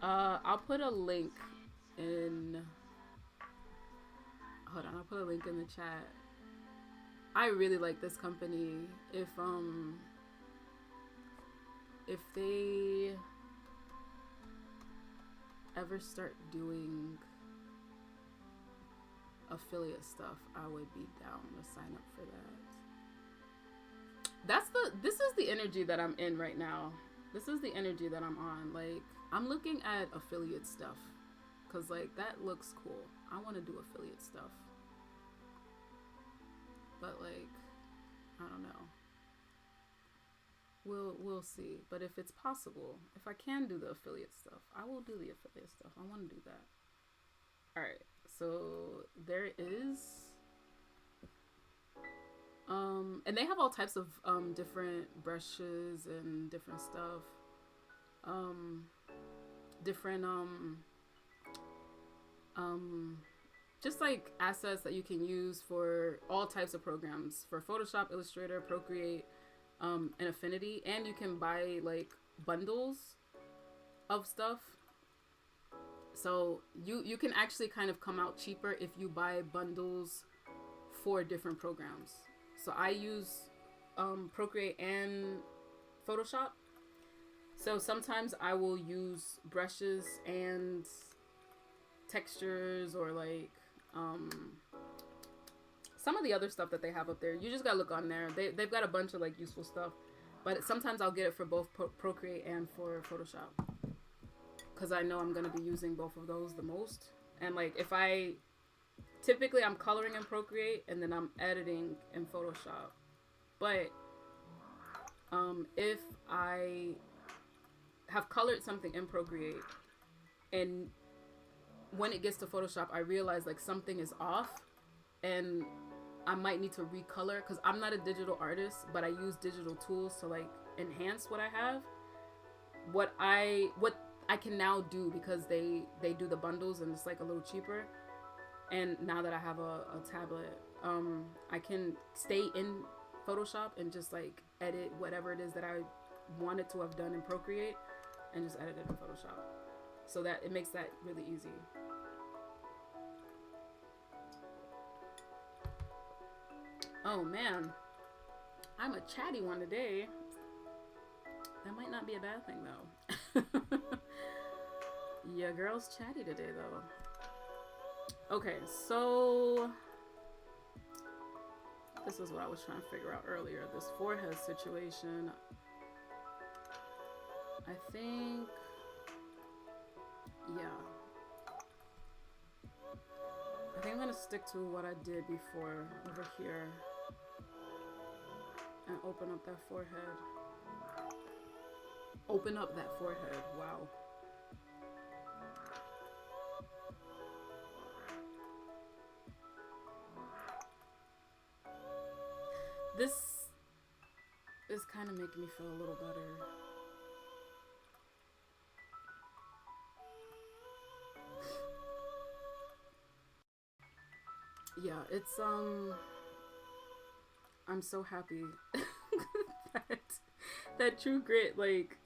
I'll put a link in. Hold on, I'll put a link in the chat. I really like this company. If they ever start doing affiliate stuff, I would be down to sign up for that. this is the energy that I'm in right now. This is the energy that I'm on. Like, I'm looking at affiliate stuff because, like, that looks cool. I want to do affiliate stuff, but, like, I don't know. We'll see. But if it's possible, if I can do the affiliate stuff, I will do the affiliate stuff. I want to do that. All right. So there is, and they have all types of different brushes and different stuff. Different just like assets that you can use for all types of programs, for Photoshop, Illustrator, Procreate, and Affinity. And you can buy like bundles of stuff. So you can actually kind of come out cheaper if you buy bundles for different programs. So I use Procreate and Photoshop. So sometimes I will use brushes and textures, or like some of the other stuff that they have up there. You just gotta look on there. They've got a bunch of like useful stuff, but sometimes I'll get it for both Procreate and for Photoshop, because I know I'm gonna be using both of those the most. And like, if typically I'm coloring in Procreate and then I'm editing in Photoshop. But if I have colored something in Procreate and when it gets to Photoshop, I realize like something is off and I might need to recolor, because I'm not a digital artist, but I use digital tools to like enhance what I have. What I can now do, because they do the bundles and it's like a little cheaper. And now that I have a tablet, I can stay in Photoshop and just like edit whatever it is that I wanted to have done in Procreate and just edit it in Photoshop. So that it makes that really easy. Oh man, I'm a chatty one today. That might not be a bad thing though. Yeah, girl's chatty today though. Okay, so this is what I was trying to figure out earlier. This forehead situation. I think, yeah. I think I'm gonna stick to what I did before over here and open up that forehead. Open up that forehead. Wow. This is kind of making me feel a little better. Yeah, it's I'm so happy that True Grit like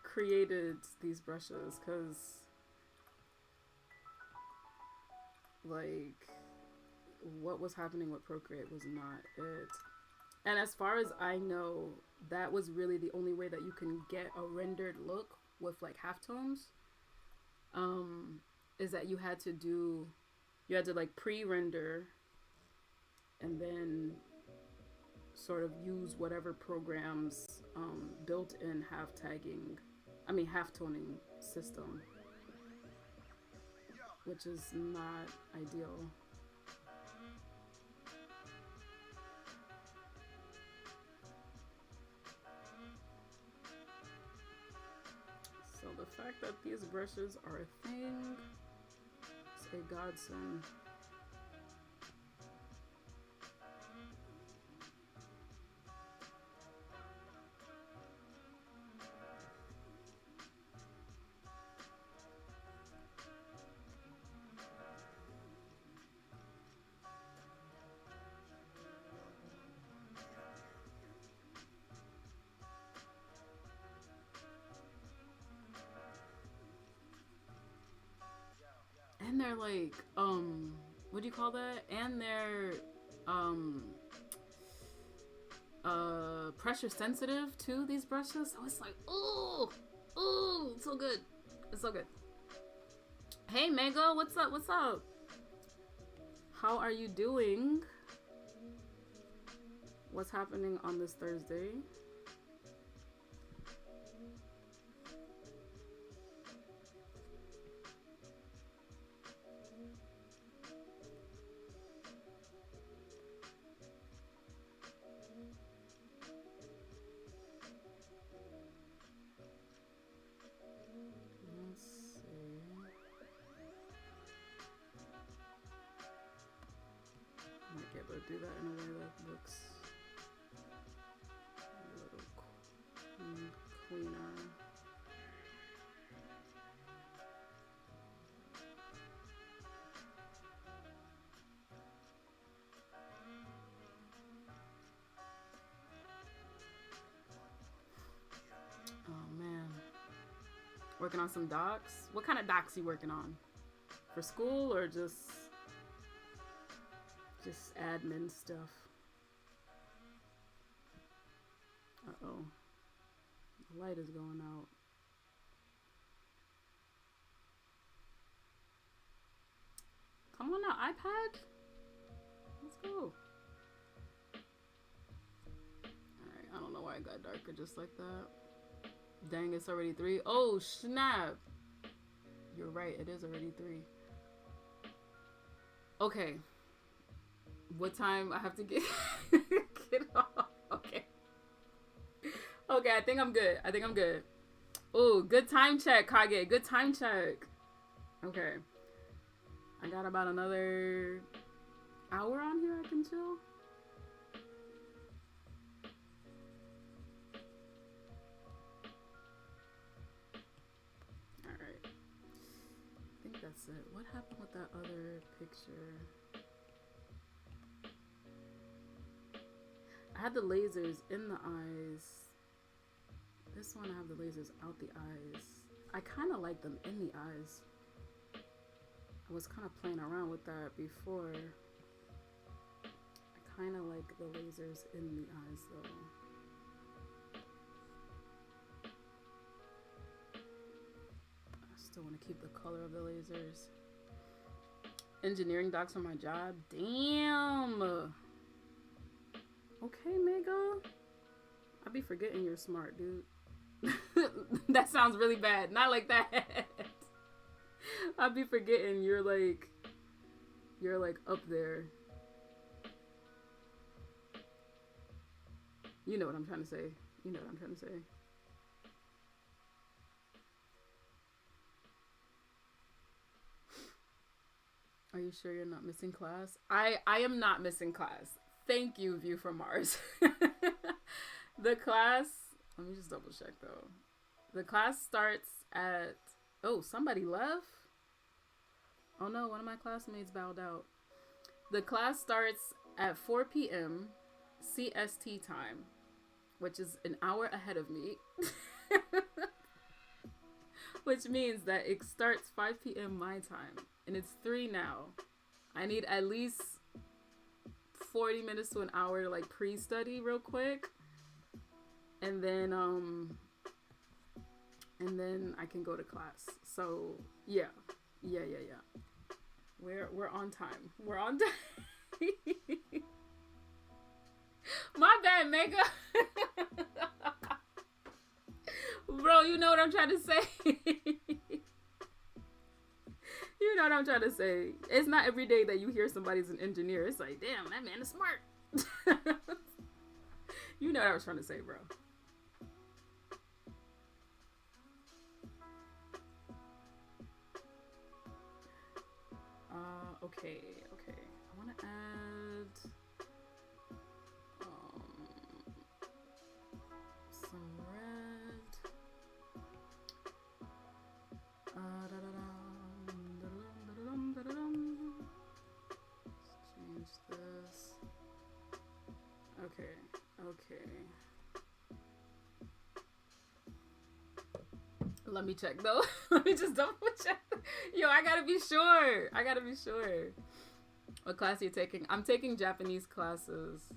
created these brushes, because like what was happening with Procreate was not it. And as far as I know, that was really the only way that you can get a rendered look with like halftones, is that you had to like pre-render and then sort of use whatever programs built in halftoning system, which is not ideal. So the fact that these brushes are a thing is a godsend. And they're like, what do you call that? And they're pressure sensitive too, these brushes. So it's like, ooh, it's so good. It's so good. Hey Mega, what's up? What's up? How are you doing? What's happening on this Thursday? Let's see. I might be able to do that in a way that looks a little cleaner. Oh man. Working on some docs? What kind of docs you working on? For school or just admin stuff? Uh-oh. The light is going out. Come on now, iPad. Let's go. Alright, I don't know why it got darker just like that. Dang, it's already 3. Oh, snap. You're right, it is already 3. Okay. What time I have to get off? Okay. Okay, I think I'm good. Oh, good time check, Kage. Good time check. Okay. I got about another hour on here I can chill. Alright. I think that's it. What happened with that other picture? I had the lasers in the eyes. This one I have the lasers out the eyes. I kind of like them in the eyes. I was kind of playing around with that before. I kind of like the lasers in the eyes though. I still want to keep the color of the lasers. Engineering docs for my job. Damn. Okay, Mega. I be forgetting you're smart, dude. That sounds really bad. Not like that. I be forgetting you're like up there. You know what I'm trying to say. You know what I'm trying to say. Are you sure you're not missing class? I am not missing class. Thank you, View from Mars. The class, let me just double check though. The class starts at, oh, somebody left? Oh no, one of my classmates bowed out. The class starts at 4 p.m. CST time, which is an hour ahead of me. Which means that it starts 5 p.m. my time, and it's 3 now. I need at least 40 minutes to an hour to like pre-study real quick. And then I can go to class. So yeah. We're on time. We're on time. My bad, Mega. Bro, you know what I'm trying to say. You know what I'm trying to say. It's not every day that you hear somebody's an engineer. It's like, damn, that man is smart. You know what I was trying to say, bro. Okay. I want to add some red. Let's change this. Okay. Let me check though. Let me just double check. Yo, I gotta be sure. What class are you taking? I'm taking Japanese classes.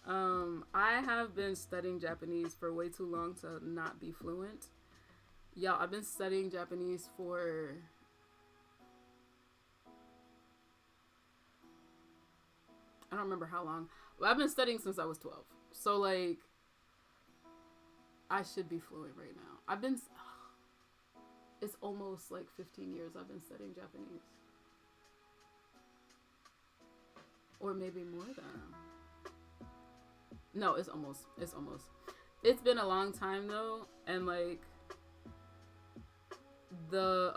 I have been studying Japanese for way too long to not be fluent. Y'all, I've been studying Japanese for I don't remember how long. I've been studying since I was 12. So like I should be fluent right now. It's almost like 15 years I've been studying Japanese. Or maybe more than. No, it's almost. It's been a long time though, and like the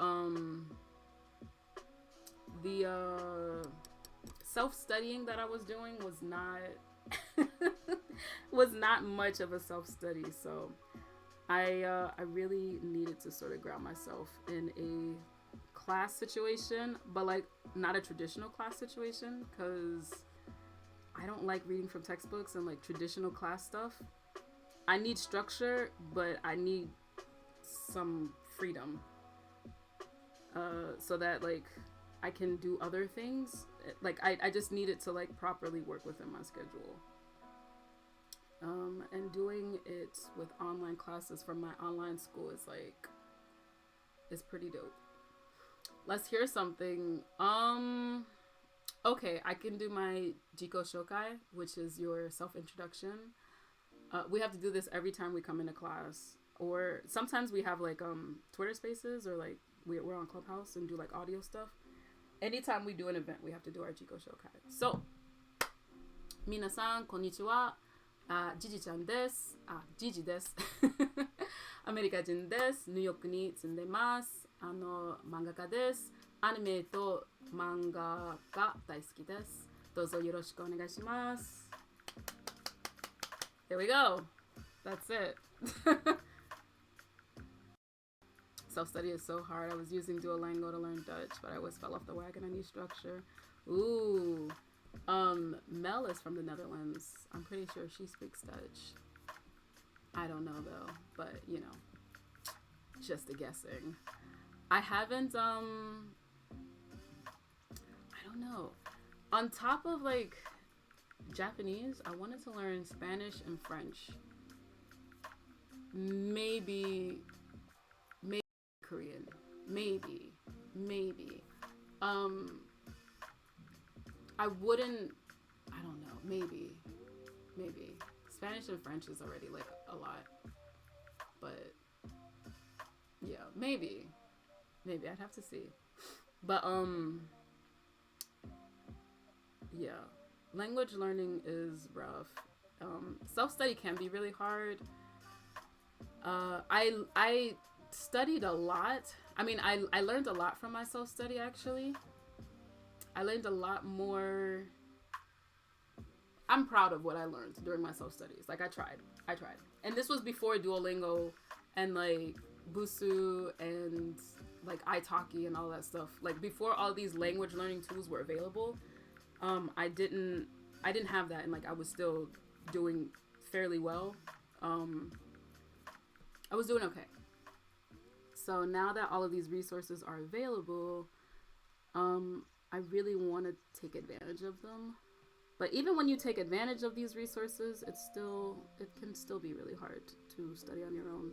self-studying that I was doing was not was not much of a self-study. So I really needed to sort of ground myself in a class situation, but like not a traditional class situation, because I don't like reading from textbooks and like traditional class stuff. I need structure, but I need some freedom, so that like I can do other things. Like I just needed to like properly work within my schedule. And doing it with online classes from my online school is like, it's pretty dope. Let's hear something. Okay, I can do my Jiko Shokai, which is your self-introduction. We have to do this every time we come into class, or sometimes we have like Twitter spaces, or like we're on Clubhouse and do like audio stuff. Anytime we do an event, we have to do our Jiko Shokai. So, minasan konnichiwa. Jiji-chan desu. Jiji desu. アメリカ人です。ニューヨークに住んでます。漫画家です。アニメと漫画が大好きです。どうぞよろしくお願いします。There we go. That's it. Self-study is so hard. I was using Duolingo to learn Dutch, but I always fell off the wagon. I need structure. Ooh. Mel is from the Netherlands. I'm pretty sure she speaks Dutch. I don't know though, but you know, just a guessing. I haven't, I don't know. On top of like Japanese, I wanted to learn Spanish and French. Maybe Korean. Maybe. I don't know. Maybe. Spanish and French is already like a lot. But yeah, maybe I'd have to see. But yeah, language learning is rough. Self-study can be really hard. I studied a lot. I mean, I learned a lot from my self-study actually. I learned a lot more. I'm proud of what I learned during my self-studies. Like I tried. And this was before Duolingo and like Busu and like italki and all that stuff. Like before all these language learning tools were available, I didn't have that, and like I was still doing fairly well. I was doing okay. So now that all of these resources are available, I really want to take advantage of them. But even when you take advantage of these resources, it can still be really hard to study on your own.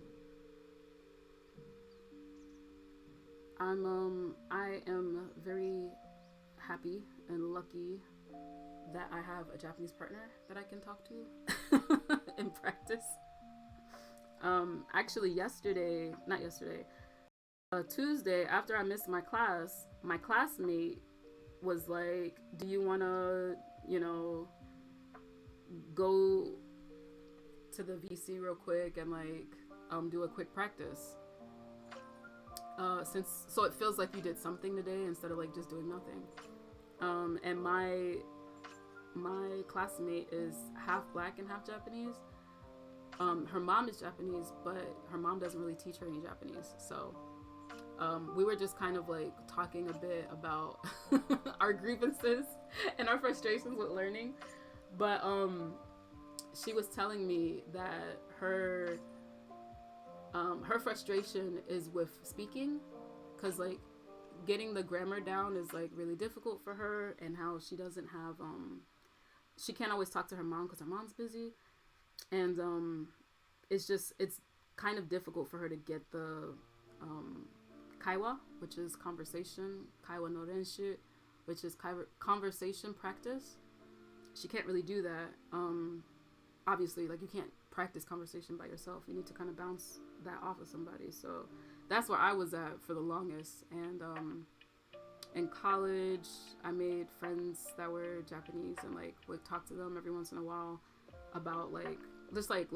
I am very happy and lucky that I have a Japanese partner that I can talk to in practice. Actually Tuesday, after I missed my class, my classmate was like, do you want to, go to the VC real quick and like do a quick practice, so it feels like you did something today instead of like just doing nothing. And my classmate is half black and half Japanese. Her mom is Japanese, but her mom doesn't really teach her any Japanese, so we were just kind of like talking a bit about our grievances and our frustrations with learning. But she was telling me that her frustration is with speaking, because like getting the grammar down is like really difficult for her, and how she doesn't have she can't always talk to her mom because her mom's busy, and it's kind of difficult for her to get the kaiwa, which is conversation, kaiwa no renshu, which is conversation practice. she can't really do that. Obviously, like, you can't practice conversation by yourself. You need to kind of bounce that off of somebody. So that's where I was at for the longest. And in college, I made friends that were Japanese and like would talk to them every once in a while about like just like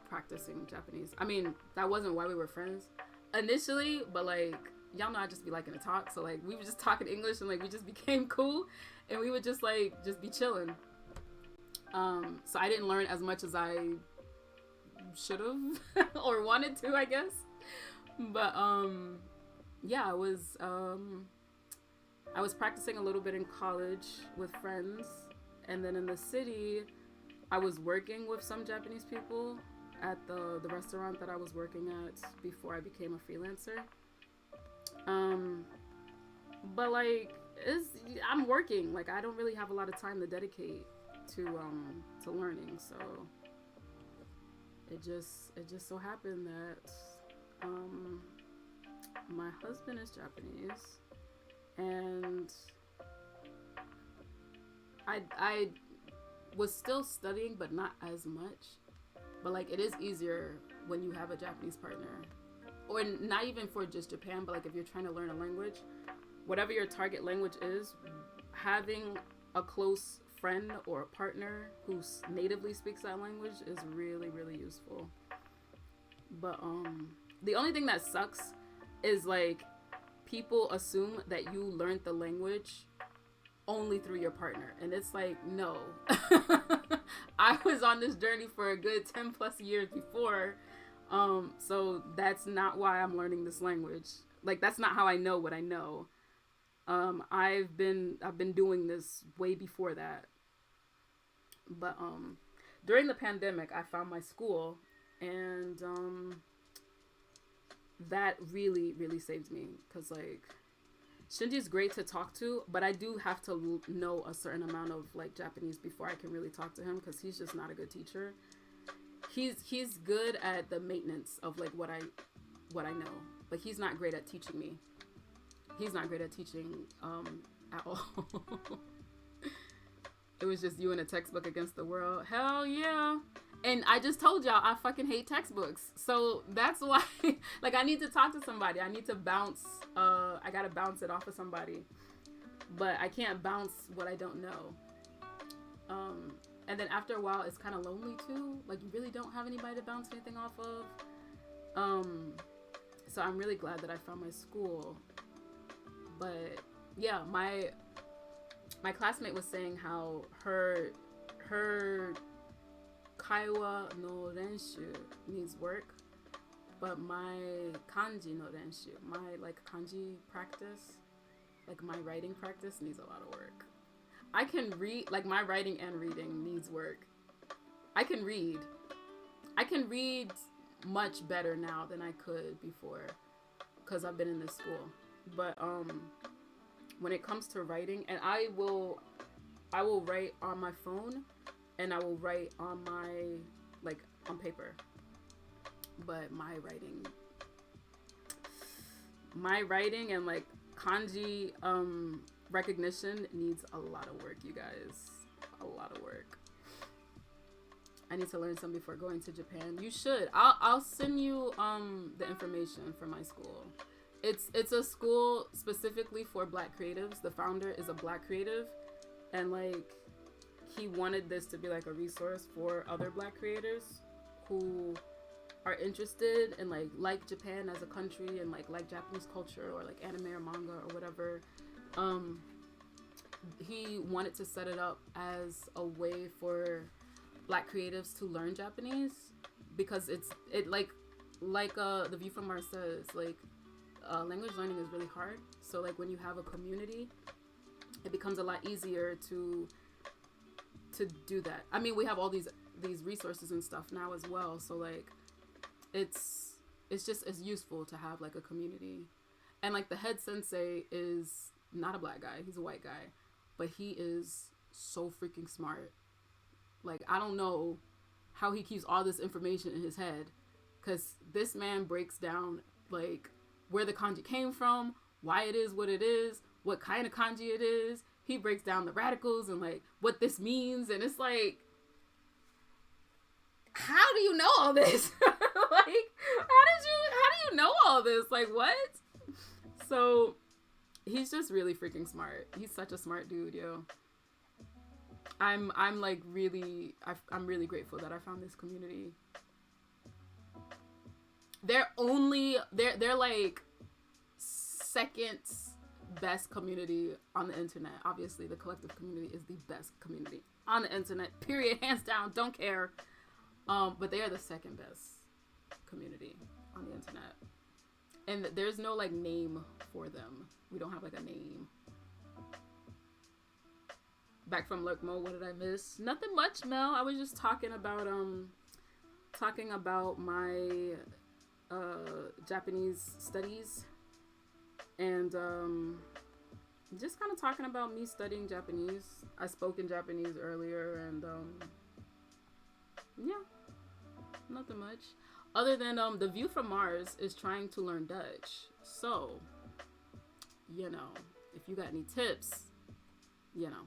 practicing Japanese. I mean, that wasn't why we were friends initially, but like, y'all know I just be liking to talk, so like we would just talk in English and like we just became cool, and we would just be chilling. So I didn't learn as much as I should have or wanted to, I guess. But yeah, I was practicing a little bit in college with friends, and then in the city I was working with some Japanese people at the restaurant that I was working at before I became a freelancer. But like, I'm working, like I don't really have a lot of time to dedicate to learning, so it just so happened that my husband is Japanese, and I was still studying, but not as much. But like, it is easier when you have a Japanese partner, or not even for just Japan, but like if you're trying to learn a language, whatever your target language is, having a close friend or a partner who natively speaks that language is really, really useful. But the only thing that sucks is like, people assume that you learned the language only through your partner, and it's like, no. I was on this journey for a good 10 plus years before, so that's not why I'm learning this language. Like, that's not how I know what I know. I've been doing this way before that. But during the pandemic, I found my school, and that really, really saved me, because like, Shinji's great to talk to, but I do have to know a certain amount of like Japanese before I can really talk to him, because he's just not a good teacher. He's good at the maintenance of like what I know, but he's not great at teaching me. He's not great at teaching at all. It was just you and a textbook against the world. Hell yeah. And I just told y'all I fucking hate textbooks. So that's why, like, I need to talk to somebody. I need to bounce. I gotta bounce it off of somebody. But I can't bounce what I don't know. And then after a while, it's kind of lonely too. Like, you really don't have anybody to bounce anything off of. So I'm really glad that I found my school. But yeah, my classmate was saying how her kaiwa no renshu needs work, but my kanji no renshu, my like kanji practice, like my writing practice, needs a lot of work. I can read, like my writing and reading needs work. I can read much better now than I could before, because I've been in this school. But when it comes to writing, and I will write on my phone, and I will write on on paper. But my writing and like kanji recognition needs a lot of work, you guys. A lot of work. I need to learn some before going to Japan. You should. I'll send you the information for my school. It's a school specifically for Black creatives. The founder is a Black creative, and like, he wanted this to be like a resource for other Black creators who are interested in like Japan as a country, and like Japanese culture, or like anime or manga or whatever. He wanted to set it up as a way for Black creatives to learn Japanese, because it like the View from Mars says, like, language learning is really hard. So like, when you have a community, it becomes a lot easier to do that. I mean, we have all these resources and stuff now as well, so like, it's just as useful to have like a community. And like, the head sensei is not a Black guy, he's a white guy, but he is so freaking smart. Like, I don't know how he keeps all this information in his head, because this man breaks down like where the kanji came from, why it is what it is, what kind of kanji it is. he breaks down the radicals and like what this means, and it's like, how do you know all this? Like, how do you know all this? Like, what? So he's just really freaking smart. He's such a smart dude, yo. I'm really grateful that I found this community. They're like second best community on the internet. Obviously, the collective community is the best community on the internet. Period. Hands down. Don't care. But they are the second best community on the internet. And there's no like name for them. We don't have like a name. Back from Lurk Mode, what did I miss? Nothing much, Mel. I was just talking about my Japanese studies, and just kind of talking about me studying Japanese. I spoke in Japanese earlier, and yeah, nothing much. Other than the View from Mars is trying to learn Dutch. So, you know, if you got any tips, you know.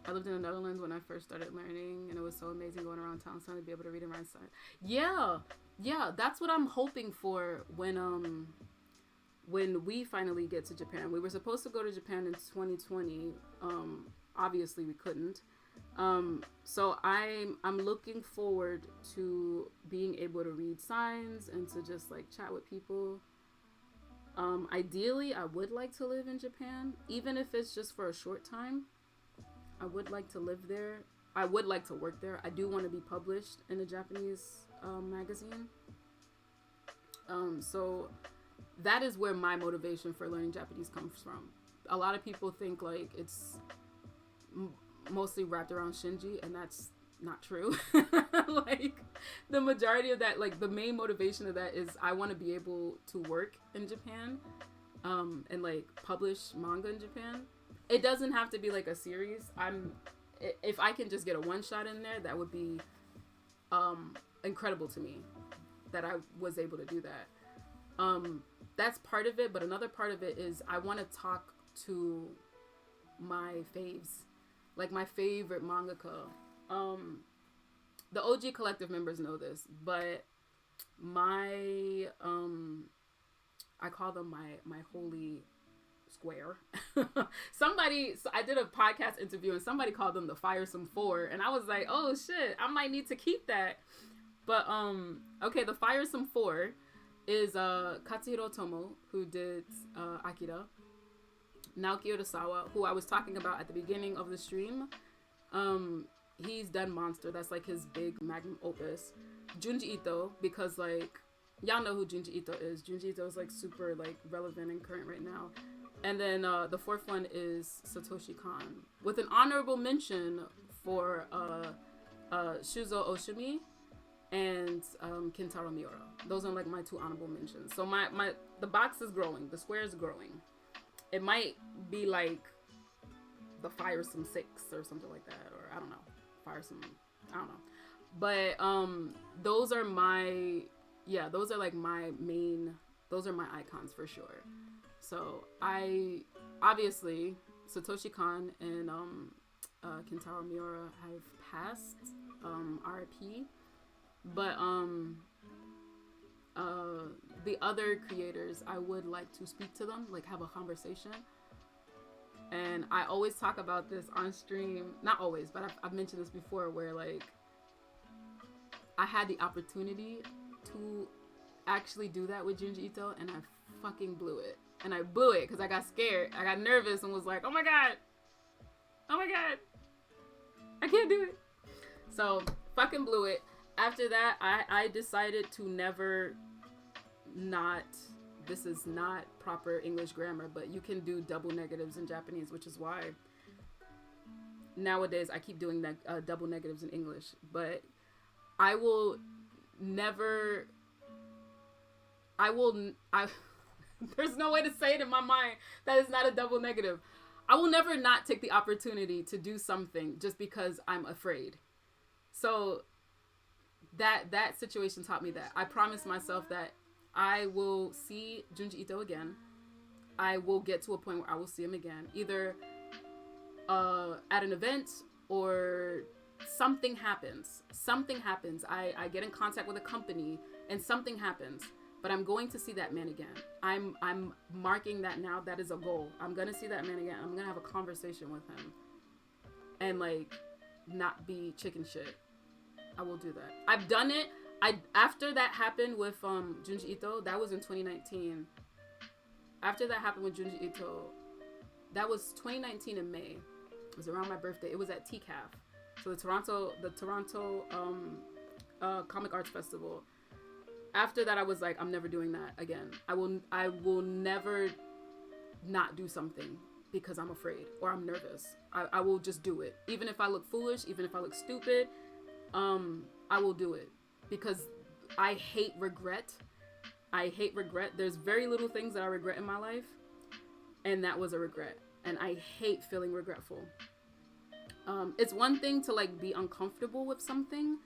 I lived in the Netherlands when I first started learning, and it was so amazing going around town trying to be able to read and write. Yeah, that's what I'm hoping for when we finally get to Japan. We were supposed to go to Japan in 2020. Obviously we couldn't. So I'm looking forward to being able to read signs and to just like chat with people. Ideally, I would like to live in Japan, even if it's just for a short time. I would like to live there. I would like to work there. I do want to be published in a Japanese magazine. So that is where my motivation for learning Japanese comes from. A lot of people think like it's mostly wrapped around Shinji, and that's not true. Like the majority of that, like the main motivation of that is I want to be able to work in Japan, and like publish manga in Japan. It doesn't have to be like a series. If I can just get a one shot in there, that would be incredible to me that I was able to do that. That's part of it, but another part of it is I want to talk to my faves, like my favorite mangaka. The OG collective members know this, but my I call them my holy square. I did a podcast interview and somebody called them the Firesome Four, and I was like, oh shit, I might need to keep that. But okay, the Firesome Four is Katsuhiro Tomo, who did Akira, Naoki Urasawa, who I was talking about at the beginning of the stream. He's done Monster, that's like his big magnum opus. Junji Ito, because like y'all know who Junji Ito is. Junji Ito is like super like relevant and current right now. And then the fourth one is Satoshi Kon, with an honorable mention for Shuzo Oshumi and Kentaro Miura. Those are like my two honorable mentions. So the box is growing, the square is growing. It might be like the Firesome Six or something like that, or I don't know, Firesome, I don't know. But those are like my main, those are my icons for sure. So I obviously Satoshi Kon and Kentaro Miura have passed, RIP, but the other creators, I would like to speak to them, like have a conversation. And I always talk about this on stream, not always, but I've mentioned this before, where like I had the opportunity to actually do that with Junji Ito, and I fucking blew it. And I blew it because I got scared. I got nervous and was like, oh my god, I can't do it. So fucking blew it. After that, I decided to never not, this is not proper English grammar, but you can do double negatives in Japanese, which is why nowadays I keep doing that double negatives in English. But I will never, there's no way to say it in my mind that is not a double negative. I will never not take the opportunity to do something just because I'm afraid. So that situation taught me that. I promised myself that I will see Junji Ito again. I will get to a point where I will see him again. Either at an event, or something happens. I get in contact with a company and something happens, but I'm going to see that man again. I'm marking that now. That is a goal. I'm going to see that man again. I'm going to have a conversation with him and like not be chicken shit. I will do that. I've done it. After that happened with Junji Ito, that was in 2019. After that happened with Junji Ito, that was 2019 in May. It was around my birthday. It was at TCAF. So the Toronto Comic Arts Festival. After that, I was like, I'm never doing that again. I will never not do something because I'm afraid or I'm nervous. I will just do it. Even if I look foolish, even if I look stupid, I will do it because I hate regret. There's very little things that I regret in my life, and that was a regret. And I hate feeling regretful. It's one thing to like be uncomfortable with something,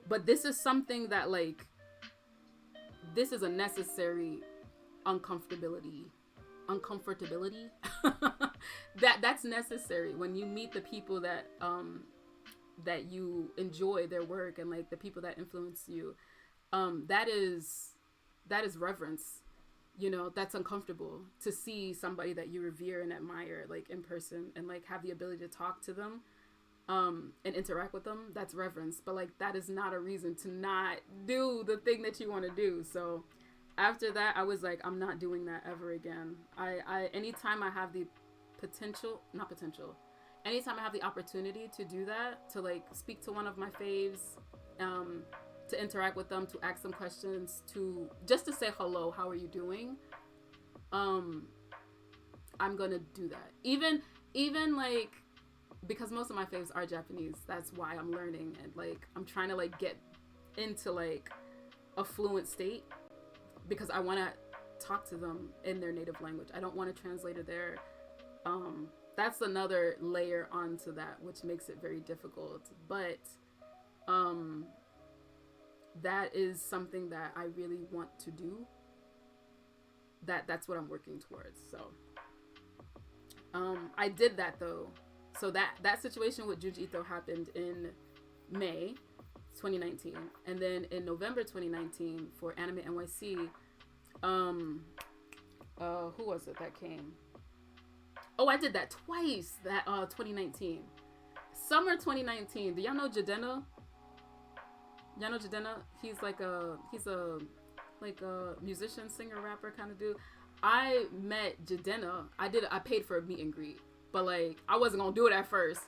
but this is something that like, this is a necessary uncomfortability. That's necessary when you meet the people that that you enjoy their work and like the people that influence you. That is reverence. You know, that's uncomfortable to see somebody that you revere and admire like in person and like have the ability to talk to them and interact with them. That's reverence. But like that is not a reason to not do the thing that you want to do. So after that, I was like, I'm not doing that ever again. I anytime I have the anytime I have the opportunity to do that, to like speak to one of my faves, to interact with them, to ask them questions, to just to say hello, how are you doing? I'm gonna do that. Even like, because most of my faves are Japanese, that's why I'm learning and like I'm trying to like get into like a fluent state because I want to talk to them in their native language. I don't want to translate it there. That's another layer onto that, which makes it very difficult. But that is something that I really want to do. That's what I'm working towards. So I did that though. So that situation with Junji Ito happened in May 2019, and then in November 2019 for Anime NYC, who was it that came? Oh, I did that twice. That 2019, summer 2019. Do y'all know Jadena? Y'all know Jadena? He's a musician, singer, rapper kind of dude. I met Jadena. I paid for a meet and greet, but like I wasn't gonna do it at first,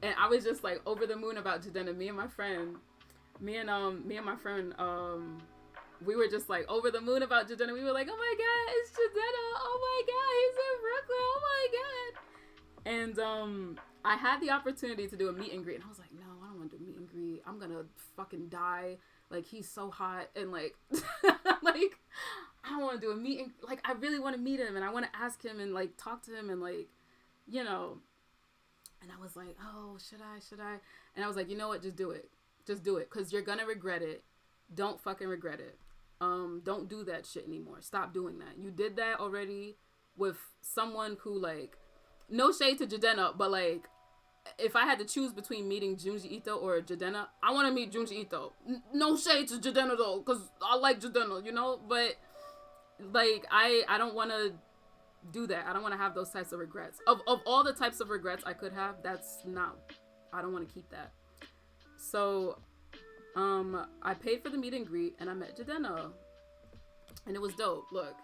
and I was just like over the moon about Jadena. Me and my friend, we were just like over the moon about Jadena. We were like, oh my god, it's Jadena! Oh my god, he's in Brooklyn! Oh my god! And I had the opportunity to do a meet and greet, and I was like, no, I don't want to do a meet and greet. I'm gonna fucking die. Like, he's so hot, and like, like, I don't want to do a meet and like, I really want to meet him, and I want to ask him and like talk to him and like, you know. And I was like, oh, should I? And I was like, you know what? Just do it, because you're gonna regret it. Don't fucking regret it. Don't do that shit anymore. Stop doing that. You did that already with someone who, like, no shade to Jadena, but like, if I had to choose between meeting Junji Ito or Jadena, I want to meet Junji Ito. No shade to Jadena though, because I like Jadena, you know? But like, I don't want to do that. I don't want to have those types of regrets. Of all the types of regrets I could have, I don't want to keep that. So I paid for the meet and greet, and I met Jadena, and it was dope. Look,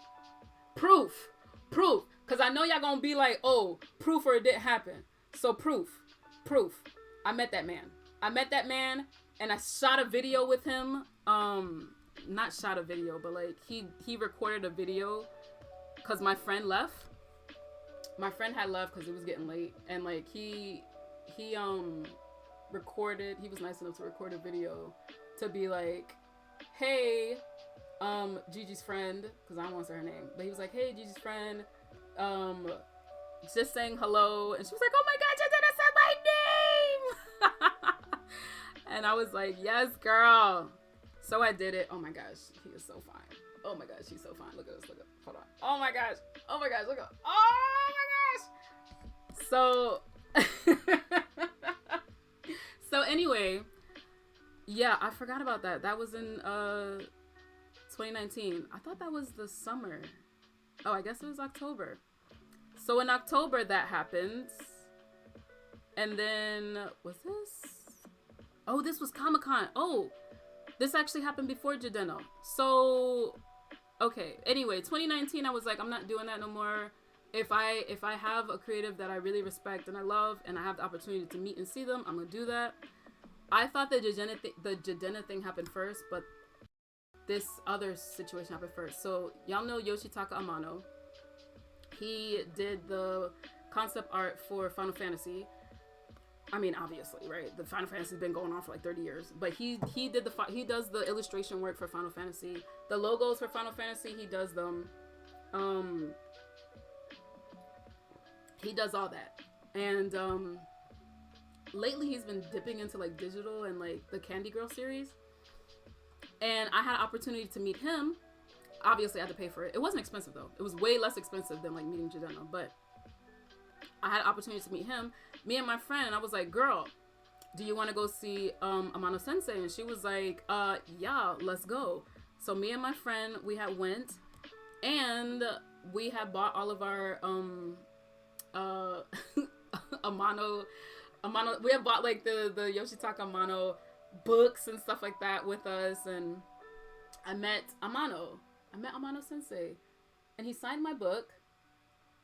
proof, because I know y'all gonna be like, oh, proof or it didn't happen. So proof. I met that man, and I shot a video with him. Not shot a video, but like he recorded a video because my friend left. My friend had left because it was getting late, and like he recorded. He was nice enough to record a video to be like, hey, Gigi's friend, because I don't want to say her name, but he was like, hey, Gigi's friend, just saying hello. And she was like, oh my god, you didn't say my name. And I was like, yes, girl. So I did it. Oh my gosh, he is so fine. Oh my gosh, she's so fine. Look at this. Look at. Hold on. Oh my gosh. Look at. Oh my gosh. So So anyway, yeah, I forgot about that. That was in 2019. I thought that was the summer. Oh, I guess it was October. So in October that happened. And then, was this? Oh, this was Comic-Con. Oh, this actually happened before Jideno. So, okay. Anyway, 2019, I was like, I'm not doing that no more. If I have a creative that I really respect and I love, and I have the opportunity to meet and see them, I'm gonna do that. I thought the Jidena thing happened first, but this other situation happened first. So y'all know Yoshitaka Amano. He did the concept art for Final Fantasy. I mean, obviously, right? The Final Fantasy's been going on for like 30 years, but he does the illustration work for Final Fantasy. The logos for Final Fantasy, he does them. He does all that. And lately he's been dipping into like digital and like the Candy Girl series. And I had an opportunity to meet him. Obviously, I had to pay for it. It wasn't expensive though. It was way less expensive than like meeting Jideno, but I had an opportunity to meet him. Me and my friend, and I was like, girl, do you want to go see Amano Sensei? And she was like, yeah, let's go. So me and my friend, we had went, and we had bought all of our Amano, we had bought like the Yoshitaka Amano books and stuff like that with us, and I met Amano Sensei, and he signed my book,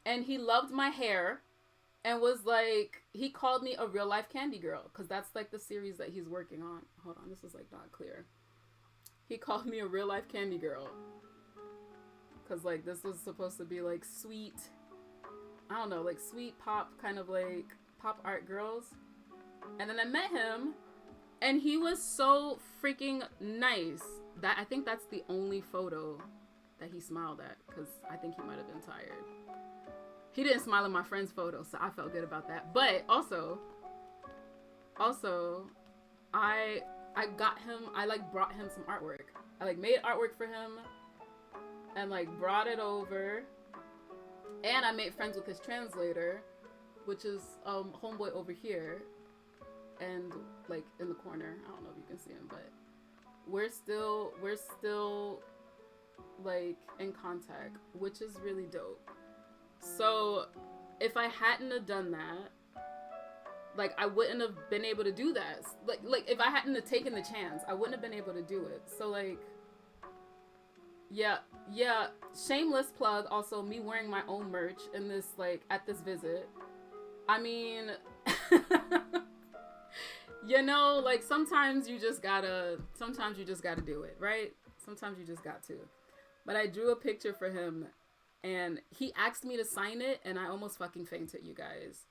and he loved my hair, and was like, he called me a real life candy girl, because that's like the series that he's working on. Hold on, this is like not clear. He called me a real life candy girl, because like this was supposed to be like sweet, I don't know, like sweet pop, kind of like pop art girls. And then I met him, and he was so freaking nice that I think that's the only photo that he smiled at, because I think he might have been tired. He didn't smile in my friend's photo, so I felt good about that. But also, I got him, I like brought him some artwork. I like made artwork for him and like brought it over. And I made friends with his translator, which is homeboy over here and like in the corner. I don't know if you can see him, but we're still like in contact, which is really dope. So if I hadn't have done that, like I wouldn't have been able to do that. Like if I hadn't have taken the chance, I wouldn't have been able to do it. So like, yeah, shameless plug. Also, me wearing my own merch in this, like, at this visit. I mean, you know, like sometimes you just gotta do it, right? Sometimes you just got to. But I drew a picture for him, and he asked me to sign it, and I almost fucking fainted, you guys.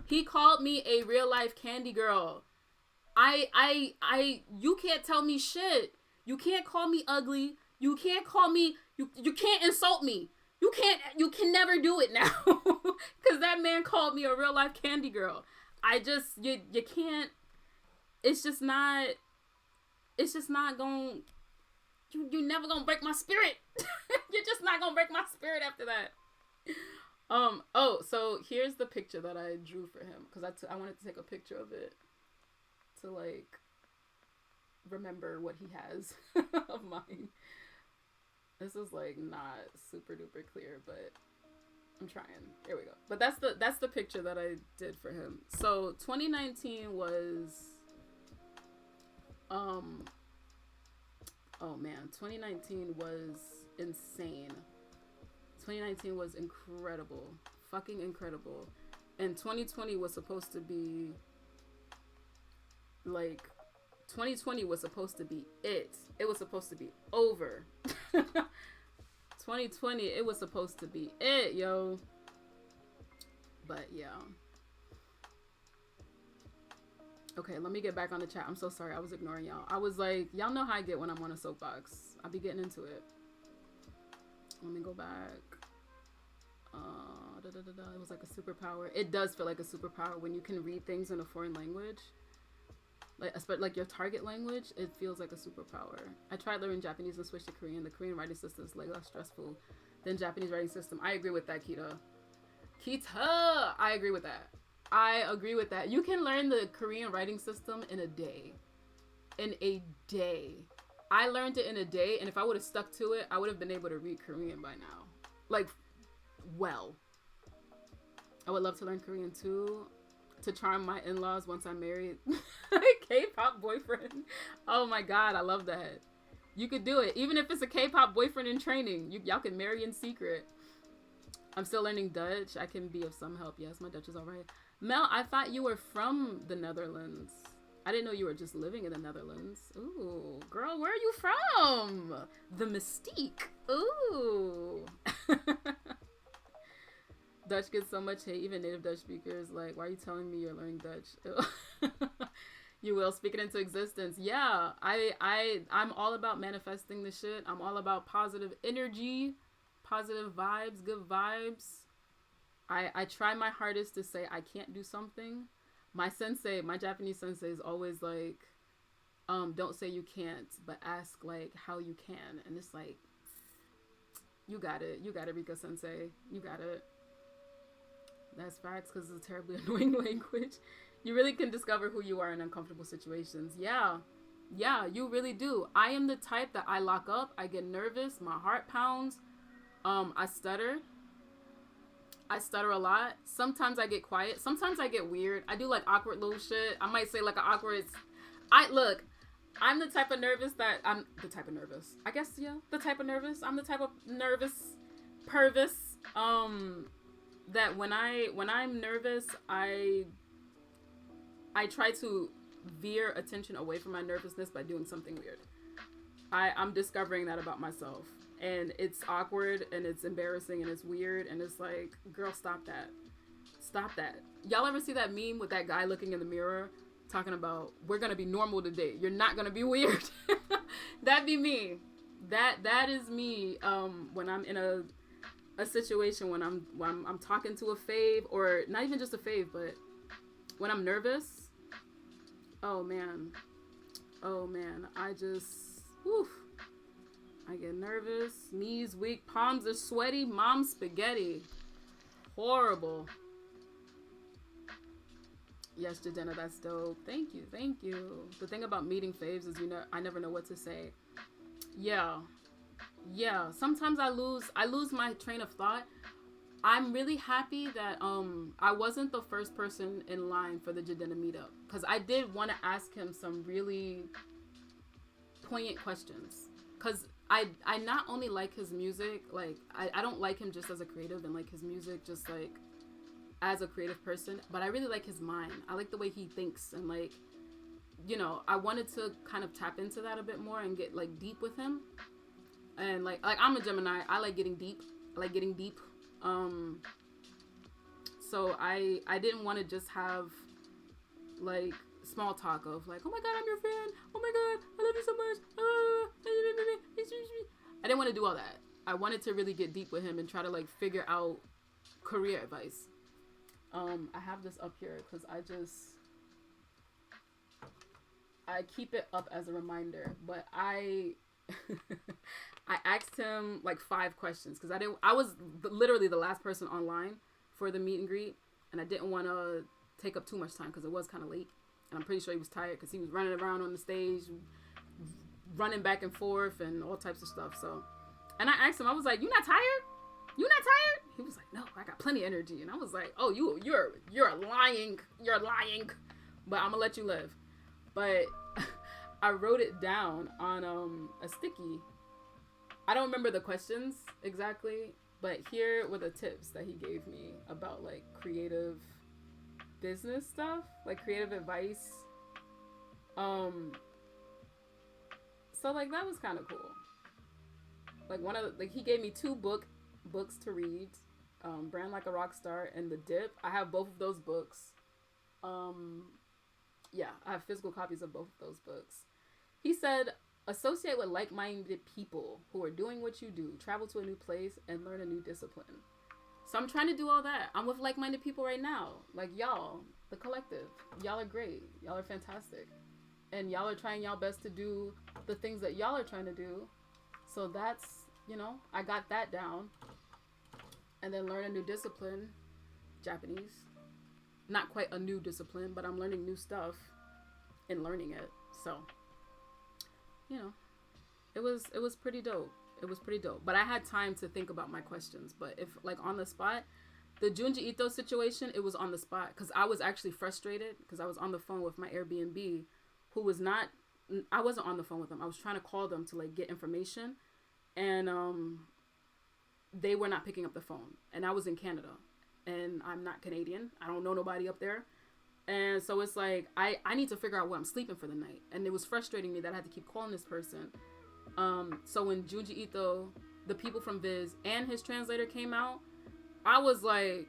He called me a real life candy girl. You can't tell me shit. You can't call me ugly. You can't call me, you can't insult me. You can never do it now. Cause that man called me a real life candy girl. You can't, it's just not going, you're never gonna break my spirit. You're just not gonna break my spirit after that. Oh, so here's the picture that I drew for him, because I wanted to take a picture of it to like remember what he has of mine. This is like not super duper clear, but I'm trying. There we go. But that's the picture that I did for him. So 2019 was oh man, 2019 was insane. 2019 was incredible. Fucking incredible. And 2020 was supposed to be like, 2020 was supposed to be it. It was supposed to be over. 2020, it was supposed to be it, yo. But yeah. Okay, let me get back on the chat. I'm so sorry. I was ignoring y'all. I was like, y'all know how I get when I'm on a soapbox. I be getting into it. Let me go back. It was like a superpower. It does feel like a superpower when you can read things in a foreign language. Like your target language, it feels like a superpower. I tried learning Japanese and switched to Korean. The Korean writing system is like less stressful than Japanese writing system. I agree with that, Kita. I agree with that. I agree with that. You can learn the Korean writing system in a day. In a day. I learned it in a day, and if I would have stuck to it, I would have been able to read Korean by now. Like, well. I would love to learn Korean too, to charm my in-laws once I'm married. K-pop boyfriend. Oh my god, I love that. You could do it. Even if it's a K-pop boyfriend in training, y'all can marry in secret. I'm still learning Dutch. I can be of some help. Yes, my Dutch is alright. Mel, I thought you were from the Netherlands. I didn't know you were just living in the Netherlands. Ooh, girl, where are you from? The mystique. Ooh. Dutch gets so much hate. Even native Dutch speakers like, why are you telling me you're learning Dutch? You will speak it into existence. Yeah, I'm all about manifesting the shit. I'm all about positive energy, positive vibes, good vibes. I try my hardest to say I can't do something. My sensei, my Japanese sensei is always like, don't say you can't, but ask like how you can. And it's like, you got it, Rika sensei. You got it. That's facts, because it's a terribly annoying language. You really can discover who you are in uncomfortable situations. Yeah, you really do. I am the type that I lock up. I get nervous. My heart pounds. I stutter. I stutter a lot. Sometimes I get quiet. Sometimes I get weird. I do like awkward little shit. I might say like an awkward... I'm the type of nervous that... I'm the type of nervous. I guess, yeah. The type of nervous. I'm the type of nervous pervis. That when I'm nervous, I try to veer attention away from my nervousness by doing something weird. I'm discovering that about myself. And it's awkward, and it's embarrassing, and it's weird, and it's like, girl, stop that. Stop that. Y'all ever see that meme with that guy looking in the mirror talking about, we're gonna be normal today. You're not gonna be weird. That'd be me. That is me when I'm in a situation when I'm talking to a fave, or not even just a fave, but when I'm nervous. Oh man, I just, whew, I get nervous, knees weak, palms are sweaty, mom spaghetti. Horrible. Yes, Jadena, that's dope. Thank you. The thing about meeting faves is, I never know what to say. Yeah, sometimes I lose my train of thought. I'm really happy that I wasn't the first person in line for the Jadena meetup, because I did want to ask him some really poignant questions, because I not only like his music, like I don't like him just as a creative and like his music just like as a creative person, but I really like his mind. I like the way he thinks, and like, I wanted to kind of tap into that a bit more and get like deep with him. And like I'm a Gemini. I like getting deep. So I didn't want to just have like small talk of like, oh my god, I'm your fan. Oh my god, I love you so much. I didn't want to do all that. I wanted to really get deep with him and try to like figure out career advice. I have this up here because I keep it up as a reminder, but I asked him like 5 questions because I was literally the last person online for the meet and greet, and I didn't want to take up too much time because it was kind of late, and I'm pretty sure he was tired because he was running around on the stage, running back and forth and all types of stuff. So, and I asked him, I was like, "You not tired? You not tired?" He was like, "No, I got plenty of energy." And I was like, "Oh, you're lying. You're lying." But I'm gonna let you live. But I wrote it down on a sticky. I don't remember the questions exactly, but here were the tips that he gave me about like creative business stuff, like creative advice. So like that was kind of cool. Like he gave me 2 books to read, Brand Like a Rock Star and The Dip. I have both of those books. Yeah, I have physical copies of both of those books. He said, associate with like-minded people who are doing what you do, travel to a new place, and learn a new discipline. So I'm trying to do all that. I'm with like-minded people right now. Like y'all, the collective. Y'all are great. Y'all are fantastic. And y'all are trying y'all best to do the things that y'all are trying to do. So that's, I got that down. And then learn a new discipline, Japanese. not quite a new discipline, but I'm learning new stuff and learning it. So, you know, it was pretty dope. It was pretty dope. But I had time to think about my questions. But if like on the spot, the Junji Ito situation, it was on the spot because I was actually frustrated because I was on the phone with my Airbnb, who was not. I wasn't on the phone with them. I was trying to call them to like get information, and they were not picking up the phone. And I was in Canada, and I'm not Canadian. I don't know nobody up there. And so it's like, I need to figure out where I'm sleeping for the night. And it was frustrating me that I had to keep calling this person. So when Junji Ito, the people from Viz, and his translator came out, I was like,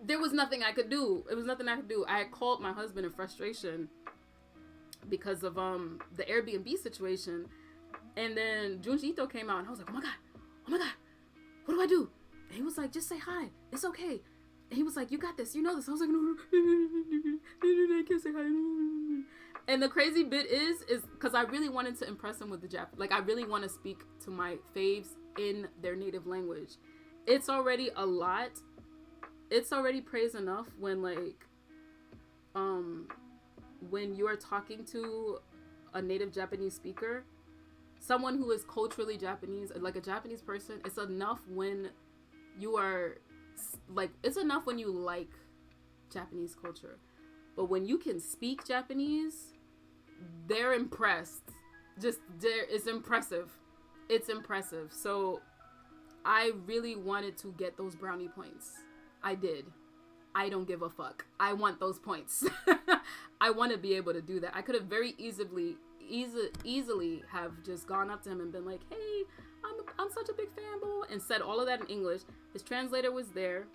there was nothing I could do. It was nothing I could do. I had called my husband in frustration because of the Airbnb situation. And then Junji Ito came out, and I was like, oh my God, what do I do? And he was like, just say hi. It's okay. And he was like, you got this. You know this. I was like, no, I can't say hi. And the crazy bit is because I really wanted to impress him with the Japanese. Like, I really want to speak to my faves in their native language. It's already a lot. It's already praise enough when, like, when you're talking to a native Japanese speaker, someone who is culturally Japanese, like a Japanese person. It's enough when you are, like, it's enough when you like Japanese culture. But when you can speak Japanese, they're impressed. It's impressive. It's impressive. So I really wanted to get those brownie points. I did. I don't give a fuck. I want those points. I want to be able to do that. I could have very easily have just gone up to him and been like, hey, I'm such a big fanboy, and said all of that in English. His translator was there.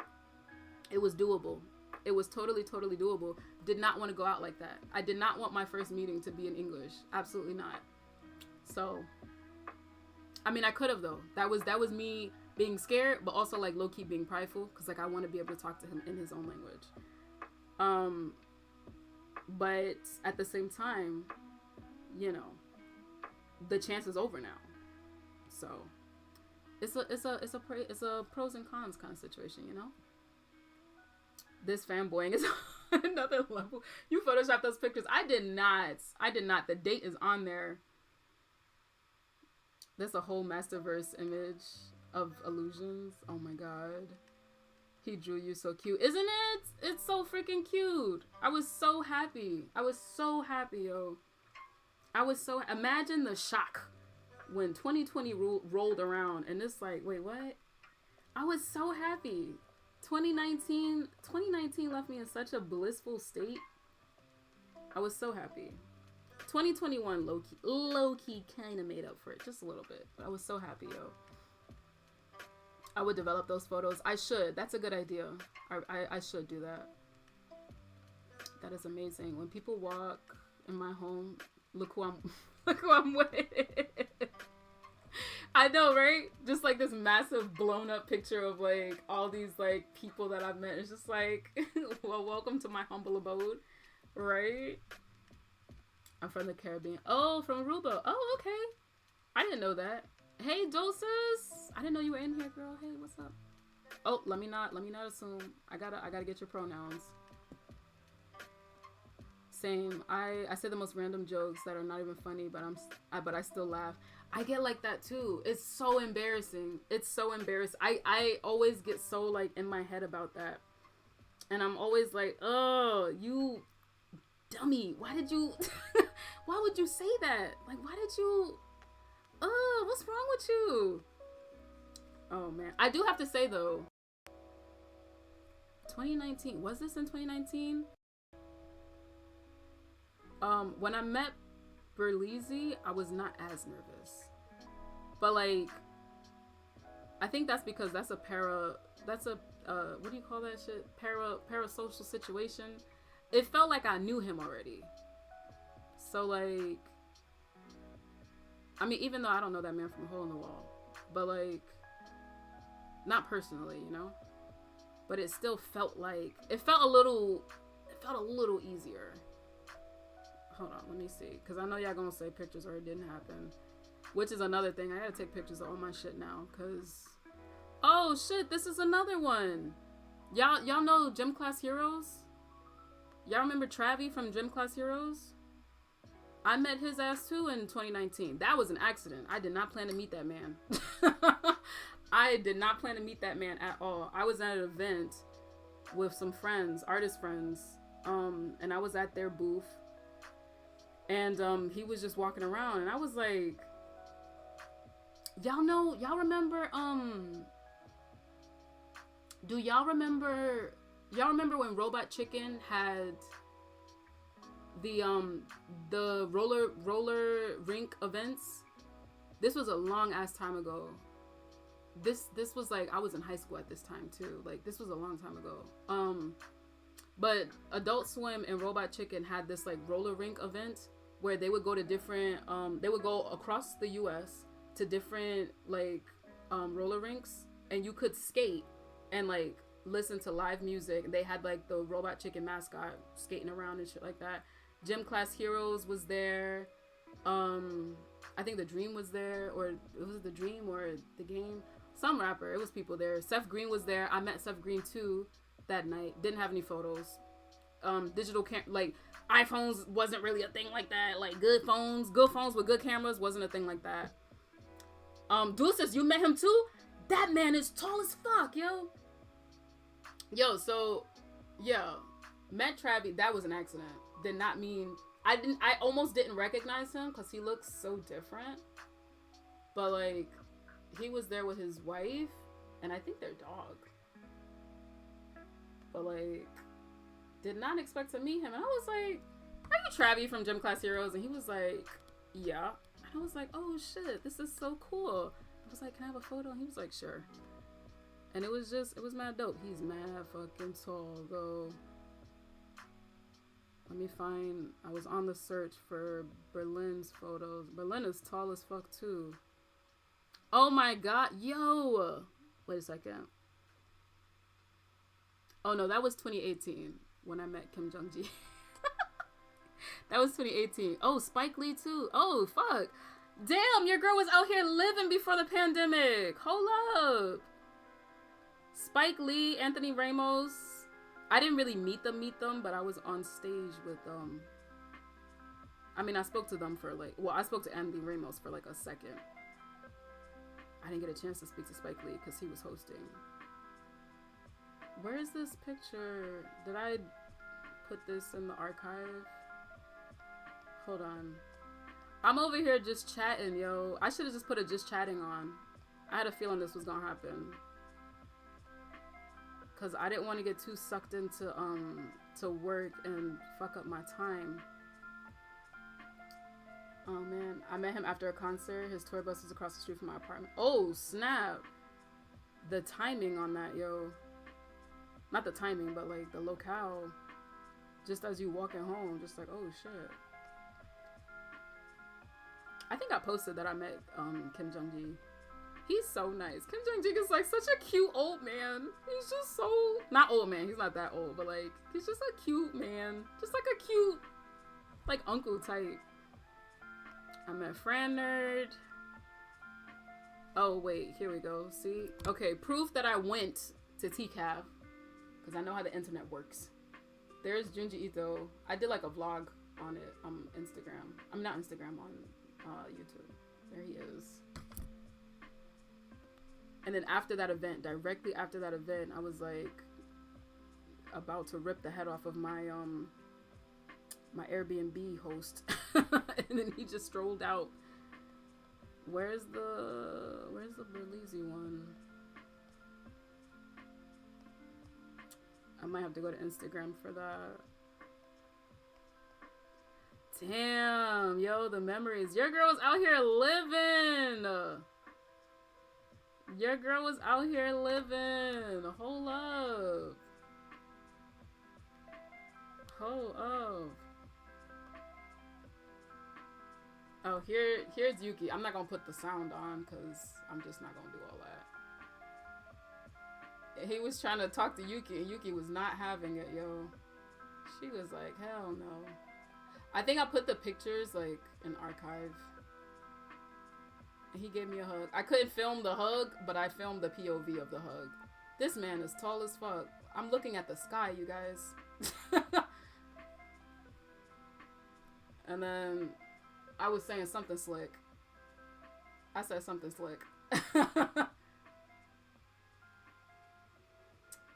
It was doable. It was totally doable. Did not want to go out like that. I did not want my first meeting to be in English. Absolutely not. So, I mean, I could have though. That was me being scared, but also like low key being prideful, because like I want to be able to talk to him in his own language. But at the same time, you know, the chance is over now. So it's a pros and cons kind of situation, you know. This fanboying is another level. You photoshopped those pictures. I did not. The date is on there. There's a whole Masterverse image of illusions. Oh my god. He drew you so cute. Isn't it? It's so freaking cute. I was so happy. Yo. Imagine the shock when 2020 rolled around and it's like, wait, what? I was so happy. 2019 left me in such a blissful state. I was so happy. 2021 low key kind of made up for it just a little bit. I was so happy, yo. I would develop those photos. I should. That's a good idea. I should do that. That is amazing. When people walk in my home, look who I'm with. I know, right? Just like this massive blown up picture of like all these like people that I've met. It's just like, well, welcome to my humble abode, right? I'm from the Caribbean. Oh, from Aruba. Oh, okay. I didn't know that. Hey, Doses. I didn't know you were in here, girl. Hey, what's up? Oh, let me not assume. I gotta get your pronouns. Same. I say the most random jokes that are not even funny, but I still laugh. I get like that too. It's so embarrassing. I always get so like in my head about that. And I'm always like, oh, you dummy. Why would you say that? Like, why did you, what's wrong with you? Oh man. I do have to say though, 2019, was this in 2019? When I met Berlizzi, I was not as nervous. But like, I think that's because that's a what do you call that shit? Parasocial situation. It felt like I knew him already. So like, I mean, even though I don't know that man from a hole in the wall, but like, not personally, you know? But it still felt like, it felt a little easier. Hold on, let me see. Because I know y'all gonna say pictures or it didn't happen. Which is another thing. I gotta take pictures of all my shit now. Because Oh shit, this is another one. Y'all know Gym Class Heroes? Y'all remember Travi from Gym Class Heroes? I met his ass too in 2019. That was an accident. I did not plan to meet that man. I did not plan to meet that man at all. I was at an event with some friends, artist friends, and I was at their booth, and he was just walking around, and I was like, y'all remember, do y'all remember when Robot Chicken had the roller rink events? This was a long ass time ago. This was like, I was in high school at this time too. Like, this was a long time ago. But Adult Swim and Robot Chicken had this like roller rink event where they would go to different they would go across the US to different like roller rinks, and you could skate and like listen to live music. They had like the Robot Chicken mascot skating around and shit like that. Gym Class Heroes was there. I think the Dream was there, or it was the Dream or the Game. Some rapper. It was people there. Seth Green was there. I met Seth Green too that night. Didn't have any photos. Digital like iPhones wasn't really a thing like that. Like good phones with good cameras wasn't a thing like that. Deuces, you met him too? That man is tall as fuck, yo. So yeah, met Travi. That was an accident. Did not mean I almost didn't recognize him because he looks so different. But like, he was there with his wife and I think their dog. But like, did not expect to meet him. And I was like, are you Travi from Gym Class Heroes? And he was like, yeah. And I was like, oh shit, this is so cool. I was like, can I have a photo? And he was like, sure. And it was mad dope. He's mad fucking tall, though. Let me find, I was on the search for Berlin's photos. Berlin is tall as fuck too. Oh my god, yo! Wait a second. Oh no, that was 2018 when I met Kim Jong-ji. That was 2018. Oh, Spike Lee too. Oh, fuck. Damn, your girl was out here living before the pandemic. Hold up. Spike Lee, Anthony Ramos. I didn't really meet them, but I was on stage with them. I mean, I spoke to them for like, well, I spoke to Anthony Ramos for like a second. I didn't get a chance to speak to Spike Lee because he was hosting. Where is this picture? Did I put this in the archive? Hold on. I'm over here just chatting, yo. I should have just put a just chatting on. I had a feeling this was gonna happen. Cause I didn't want to get too sucked into to work and fuck up my time. Oh man, I met him after a concert. His tour bus was across the street from my apartment. Oh snap! The timing on that, yo. Not the timing, but like the locale. Just as you walking home, just like, oh shit. I think I posted that I met Kim Jong-ji. He's so nice. Kim Jong-ji is like such a cute old man. He's just so, not old man, he's not that old, but like, he's just a cute man. Just like a cute, like uncle type. I met Fran Nerd. Oh wait, here we go. See? Okay, proof that I went to TCAF. Because I know how the internet works. There's Junji Ito. I did like a vlog on it on Instagram. I'm not Instagram, on YouTube. There he is. And then after that event, directly after that event, I was like about to rip the head off of my my Airbnb host. And then he just strolled out. Where's the Berlizzi one? I might have to go to Instagram for that. Damn, yo, the memories. Your girl was out here living. Your girl was out here living. Hold up. Hold up. Oh, here's Yuki. I'm not gonna put the sound on because I'm just not gonna do all that. He was trying to talk to Yuki and Yuki was not having it, yo. She was like, hell no. I think I put the pictures like in archive. He gave me a hug. I couldn't film the hug, but I filmed the POV of the hug. This man is tall as fuck. I'm looking at the sky, you guys. And then I was saying something slick. I said something slick.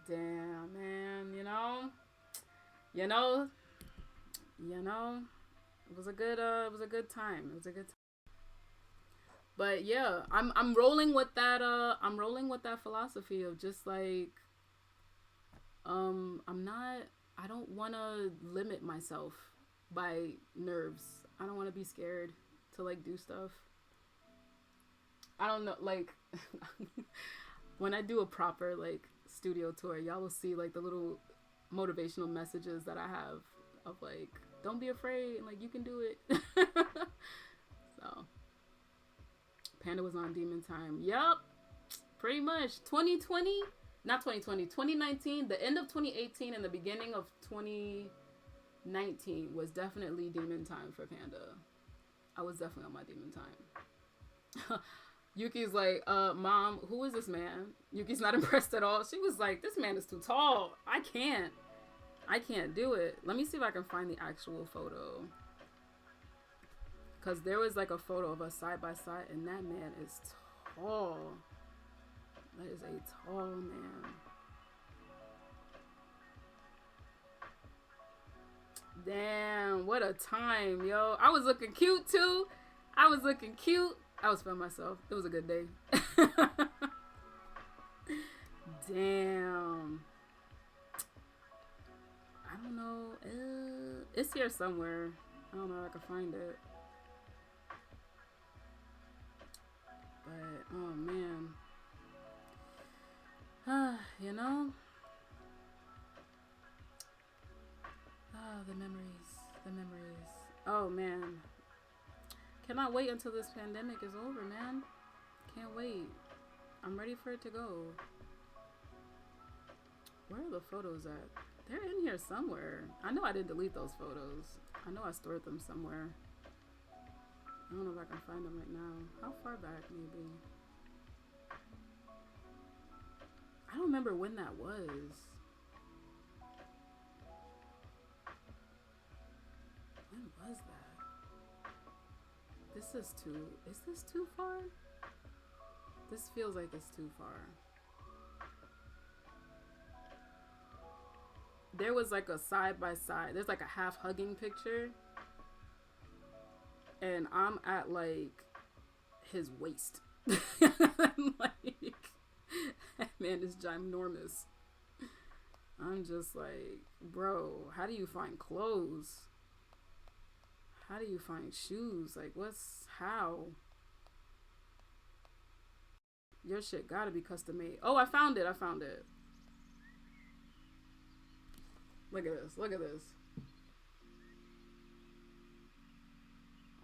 Damn, man, you know, it was a good time. It was a good time. But yeah, I'm rolling with that. I'm rolling with that philosophy of just like, I don't want to limit myself by nerves. I don't want to be scared to like do stuff. I don't know, like when I do a proper like studio tour, y'all will see like the little motivational messages that I have of like, don't be afraid, like you can do it. So Panda was on Demon Time. Yup, pretty much 2020, not 2020, 2019, the end of 2018 and the beginning of 2019 was definitely Demon Time for Panda. I was definitely on my Demon Time. Yuki's like, Mom, who is this man? Yuki's not impressed at all. She was like, this man is too tall. I can't do it. Let me see if I can find the actual photo. Because there was like a photo of us side by side, and that man is tall. That is a tall man. Damn, what a time, yo. I was looking cute too. I was feeling myself. It was a good day. Damn. I don't know. It's here somewhere. I don't know if I can find it. But, oh man. You know? Oh, the memories. Oh man. Cannot wait until this pandemic is over, man. Can't wait. I'm ready for it to go. Where are the photos at? They're in here somewhere. I know I didn't delete those photos. I know I stored them somewhere. I don't know if I can find them right now. How far back, maybe? I don't remember when that was. When was that? Is this too far? This feels like it's too far. There was like a side by side. There's like a half hugging picture. And I'm at like his waist. Like, that man is ginormous. I'm just like, bro, how do you find clothes? How do you find shoes? Like, how? Your shit gotta be custom made. Oh, I found it. Look at this.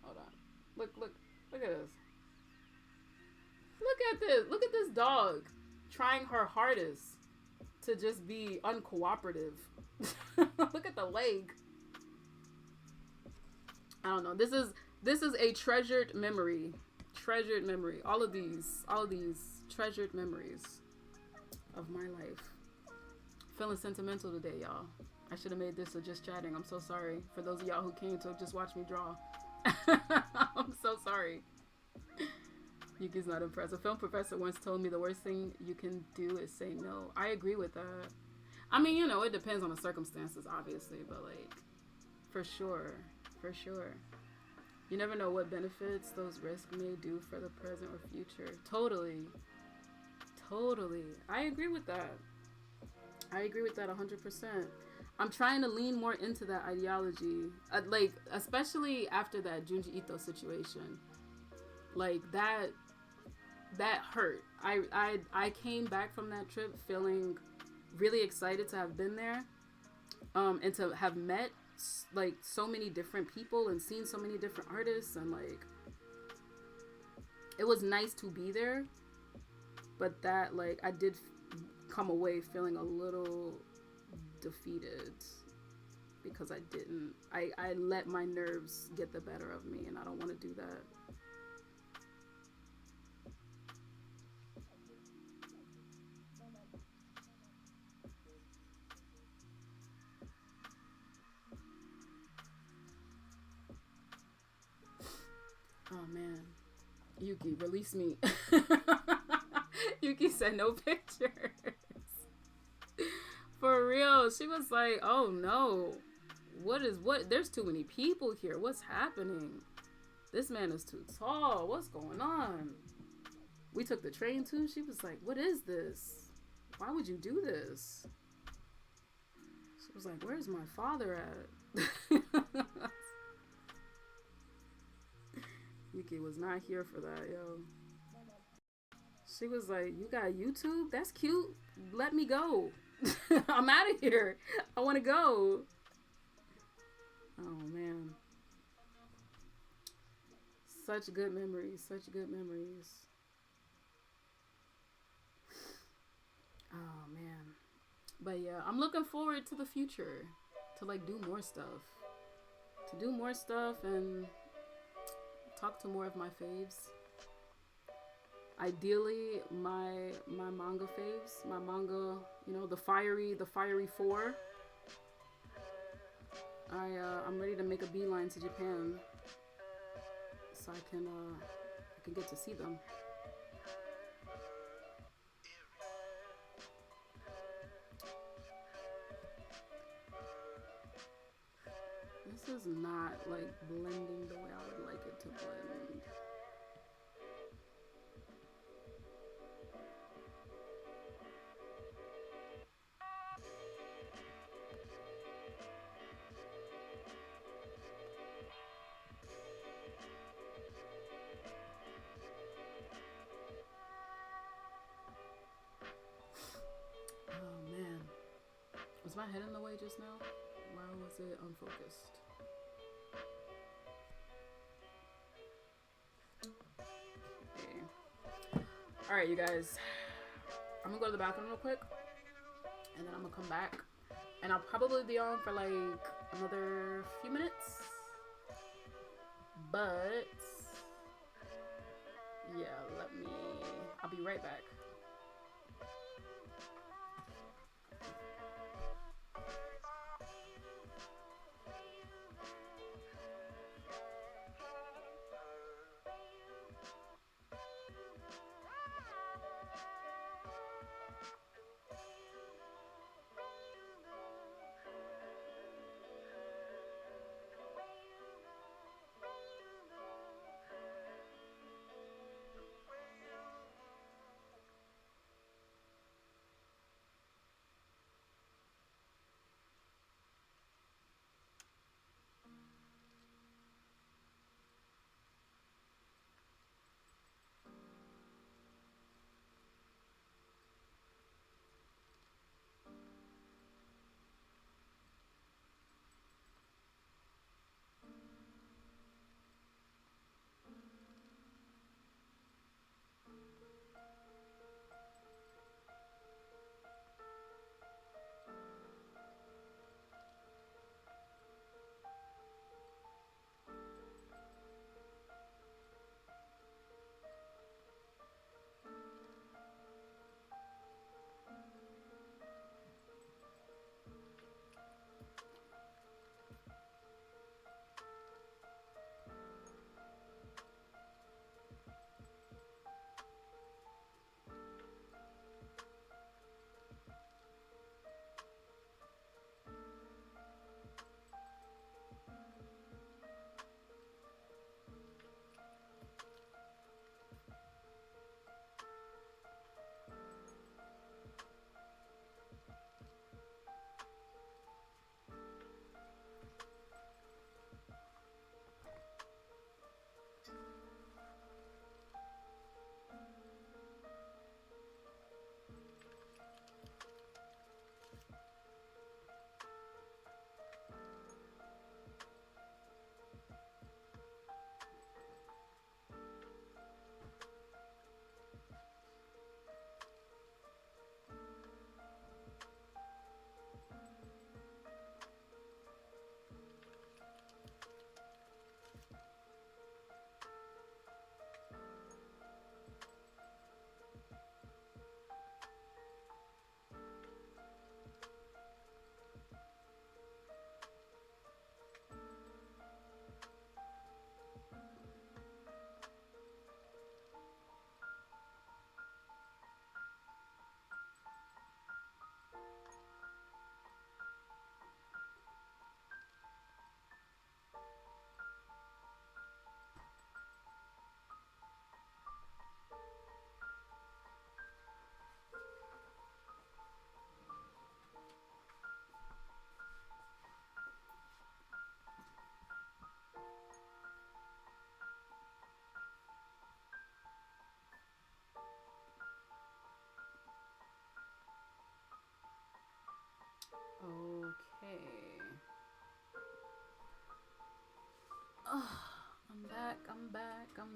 Hold on. Look at this. Look at this dog trying her hardest to just be uncooperative. Look at the leg. I don't know. This is a treasured memory. All of these treasured memories of my life. Feeling sentimental today, y'all. I should have made this a just chatting. I'm so sorry for those of y'all who came to just watch me draw. I'm so sorry. Yuki's not impressed. A film professor once told me the worst thing you can do is say no. I agree with that. I mean, you know, it depends on the circumstances, obviously, but like, for sure. You never know what benefits those risks may do for the present or future. Totally. I agree with that. 100%. I'm trying to lean more into that ideology, like especially after that Junji Ito situation. Like that hurt. I came back from that trip feeling really excited to have been there, and to have met like so many different people and seen so many different artists, and like it was nice to be there. But that, like, I did come away feeling a little defeated because I let my nerves get the better of me, and I don't want to do that. man. Yuki, release me. Yuki said no pictures. For real. She was like, oh no. What? There's too many people here. What's happening? This man is too tall. What's going on? We took the train too. She was like, what is this? Why would you do this? She was like, where's my father at? Yuki was not here for that, yo. She was like, you got YouTube? That's cute. Let me go. I'm out of here. I want to go. Oh, man. Such good memories. Such good memories. Oh, man. But yeah, I'm looking forward to the future. To like do more stuff. To do more stuff and talk to more of my faves. Ideally, my manga faves. My manga, you know, the fiery 4. I'm ready to make a beeline to Japan so I can get to see them. This is not like blending the way I would like it to blend. Oh man, was my head in the way just now? Why was it unfocused? Okay. Alright, you guys. I'm gonna go to the bathroom real quick. And then I'm gonna come back. And I'll probably be on for like another few minutes. But yeah, I'll be right back.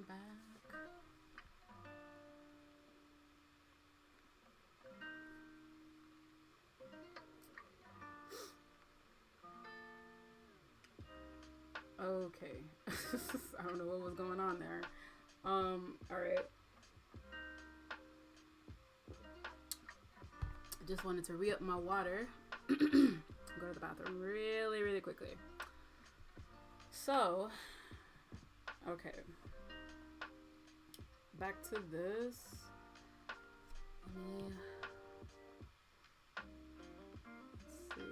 I'm back. Okay. I don't know what was going on there. All right. I just wanted to re-up my water. Go to the bathroom really, really quickly. So, okay. Back to this. Let's see.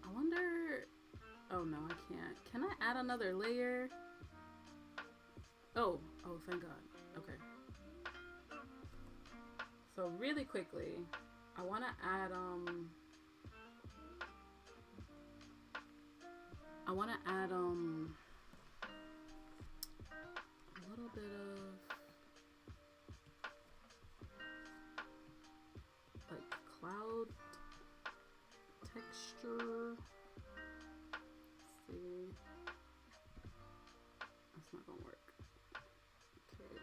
I wonder. Oh no, I can't. Can I add another layer? Oh, thank God. Okay. So really quickly, I want to add a little bit of like cloud texture. Let's see. That's not gonna work. Okay.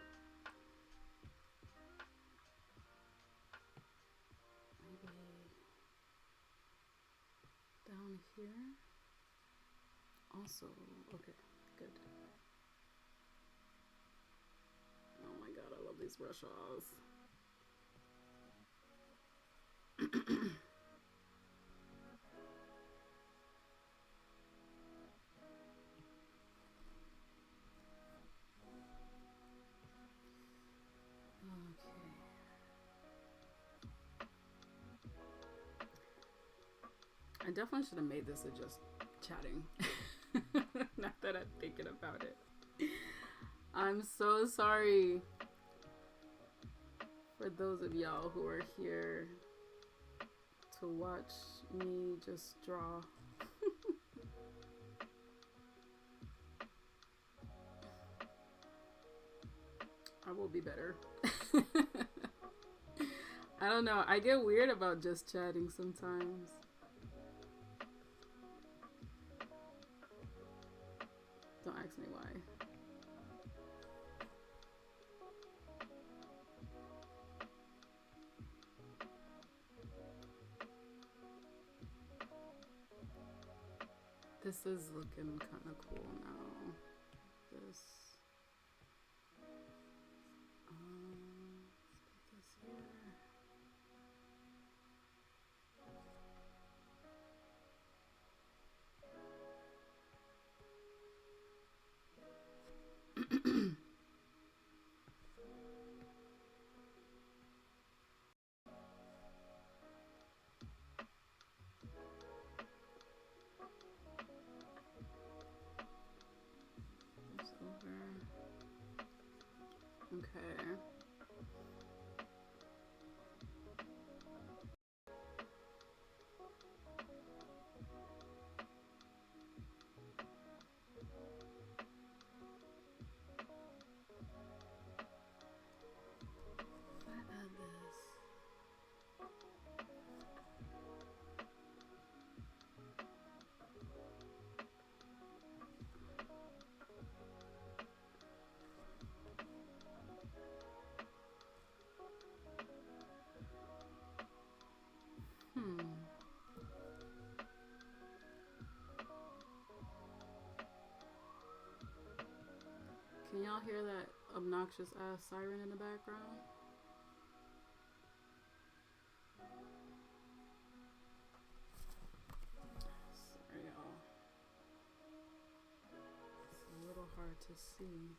Maybe down here. Also, okay, good. Oh my God, I love these brush offs. I definitely should have made this a just chatting. Not that I'm thinking about it. I'm so sorry for those of y'all who are here to watch me just draw. I will be better. I don't know. I get weird about just chatting sometimes. Don't ask me why. This is looking kind of cool now. This. Let's put this here. Okay. If I add this. Can y'all hear that obnoxious ass siren in the background? Sorry, y'all. It's a little hard to see.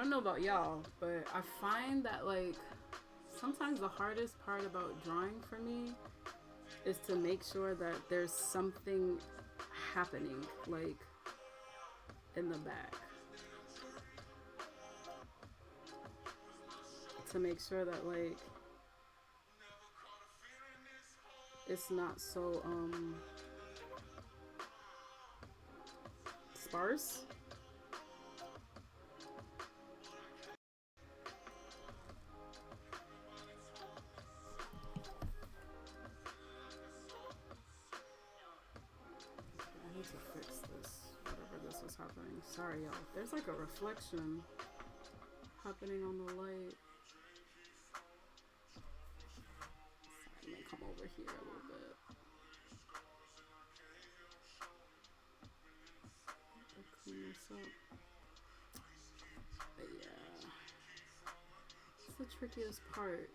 don't know about y'all, but I find that like sometimes the hardest part about drawing for me is to make sure that there's something happening like in the back. To make sure that like it's not so sparse. I need to fix this, whatever this is happening. Sorry y'all, there's like a reflection happening on the light. Sorry, let me come over here a little bit. Clean this up. But yeah, it's the trickiest part.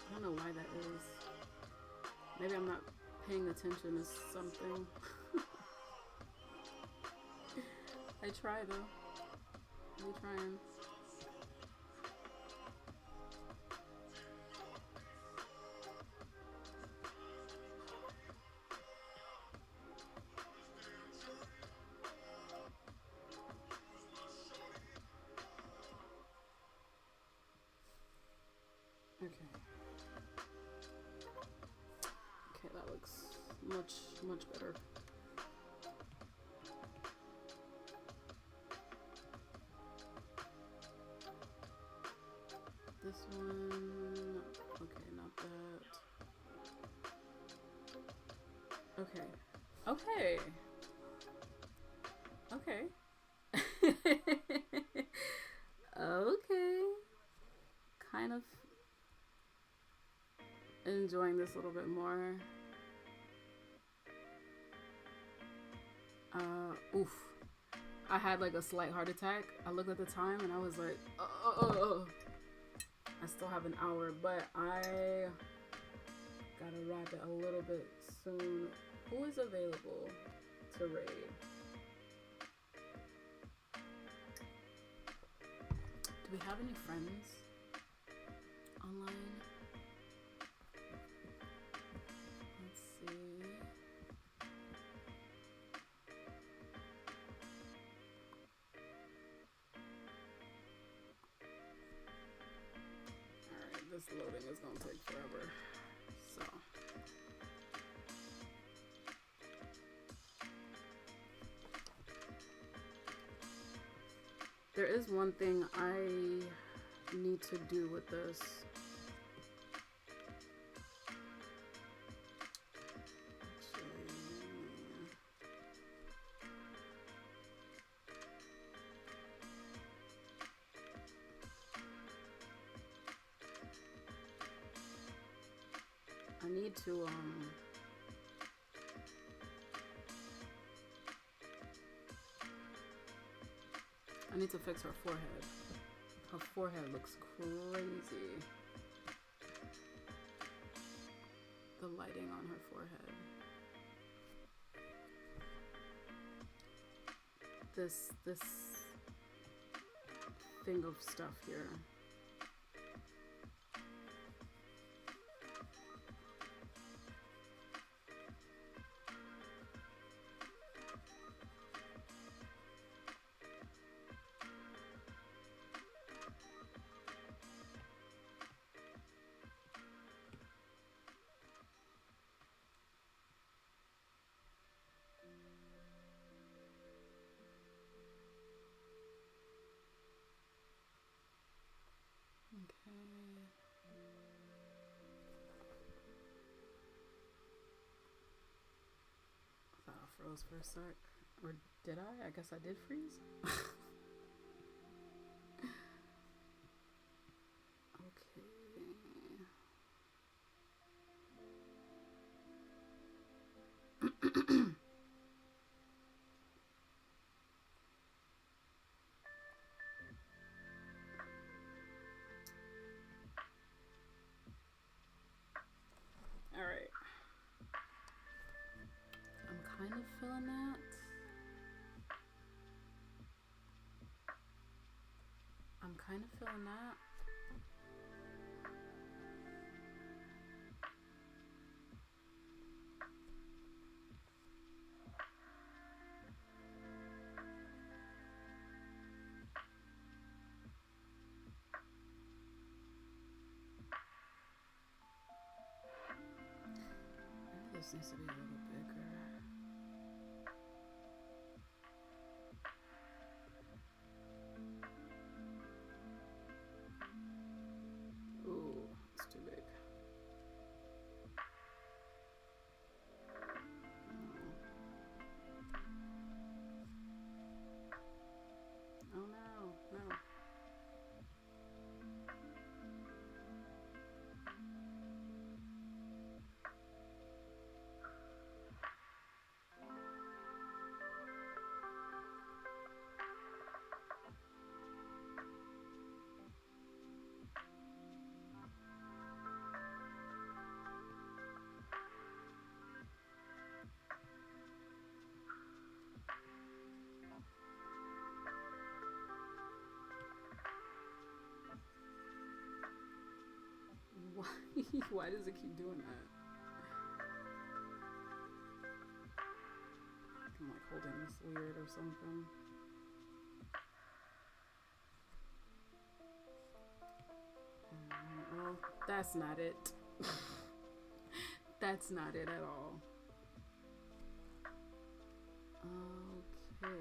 I don't know why that is. Maybe I'm not paying attention to something. I try though. I'm trying. Okay. Okay, that looks much better. This one, okay, not that. Okay. Okay. Kind of enjoying this a little bit more. Oof. I had like a slight heart attack. I looked at the time and I was like, I still have an hour, but I gotta wrap it a little bit soon. Who is available to raid? Do we have any friends online? Let's see. Alright, this loading is gonna take forever. So. There is one thing I need to do with this. I need to I need to fix her forehead. Her forehead looks crazy. The lighting on her forehead. This thing of stuff here. I thought I froze for a sec. Or did I? I guess I did freeze. Alright. feeling that. I'm kind of feeling that. Maybe this needs to be a little bigger. Why does it keep doing that? I'm like holding this weird or something. Well, that's not it. That's not it at all. Okay.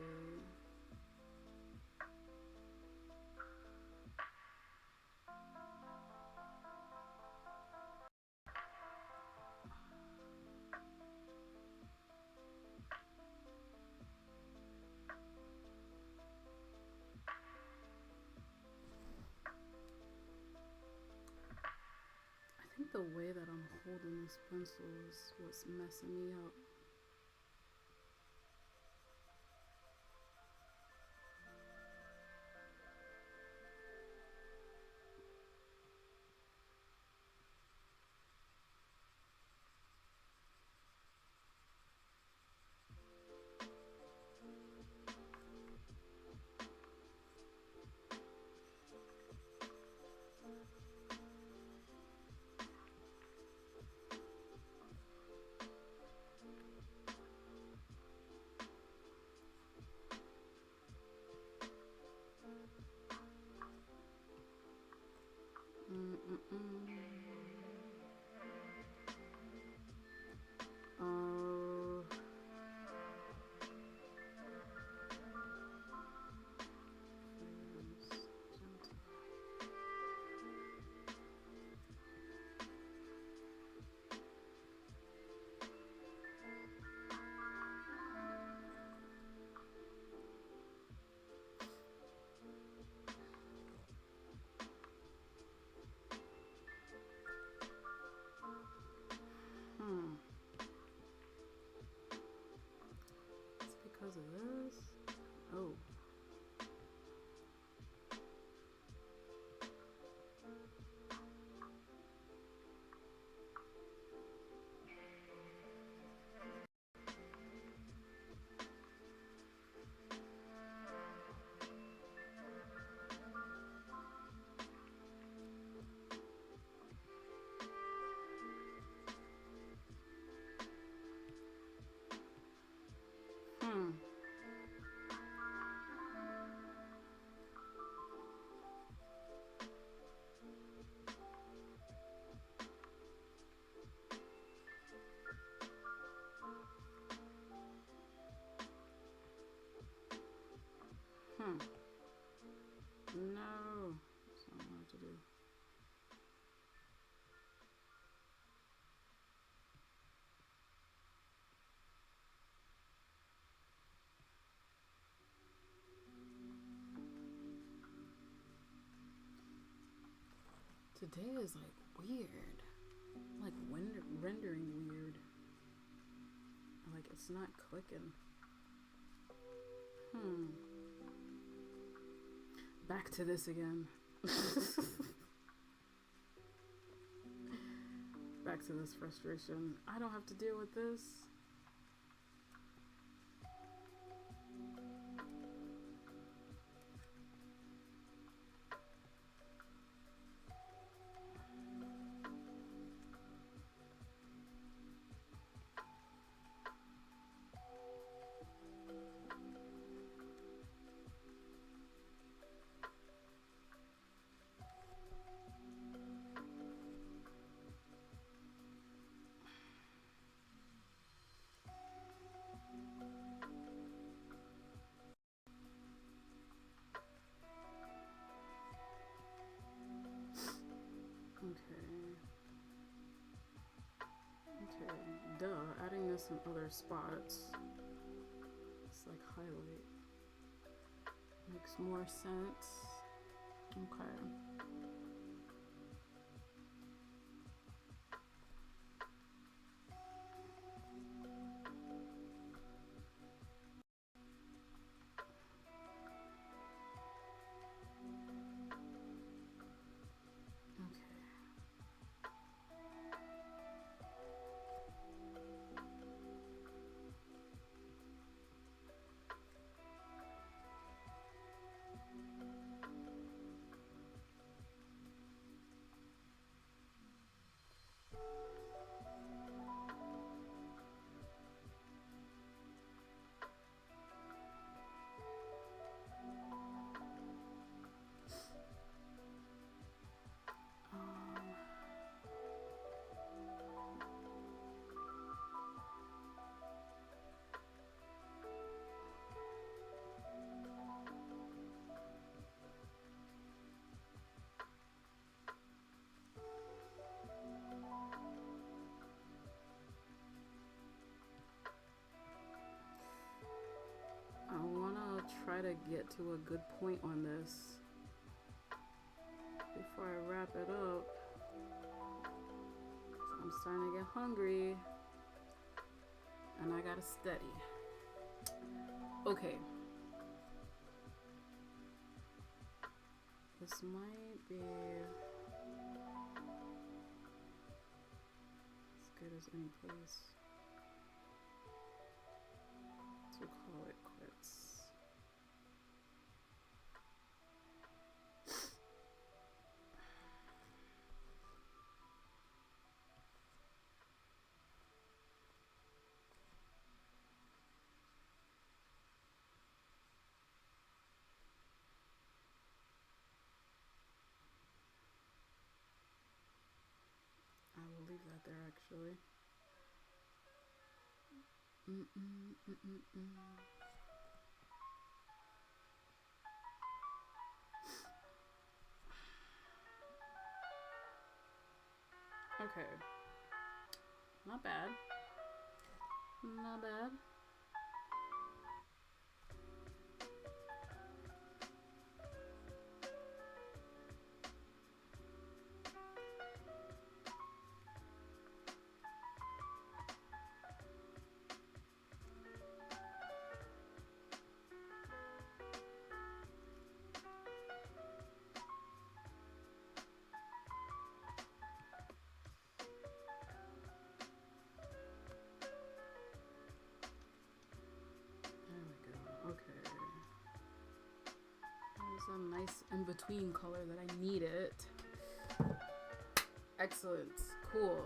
I think the way that I'm holding this pencil is what's messing me up. It's because of this? Oh. No. That's not what I have to do. Today is like weird. Like rendering weird. Like it's not clicking. Back to this again. Back to this frustration. I don't have to deal with this. duh, adding this in other spots. It's like highlight. Makes more sense. Okay. I wanna try to get to a good point on this before I wrap it up. I'm starting to get hungry and I gotta study. Okay. This might be as good as any place to call it quits. I will leave that there actually. Okay. Not bad. Not bad. A nice in-between color that I need it. Excellent. Cool.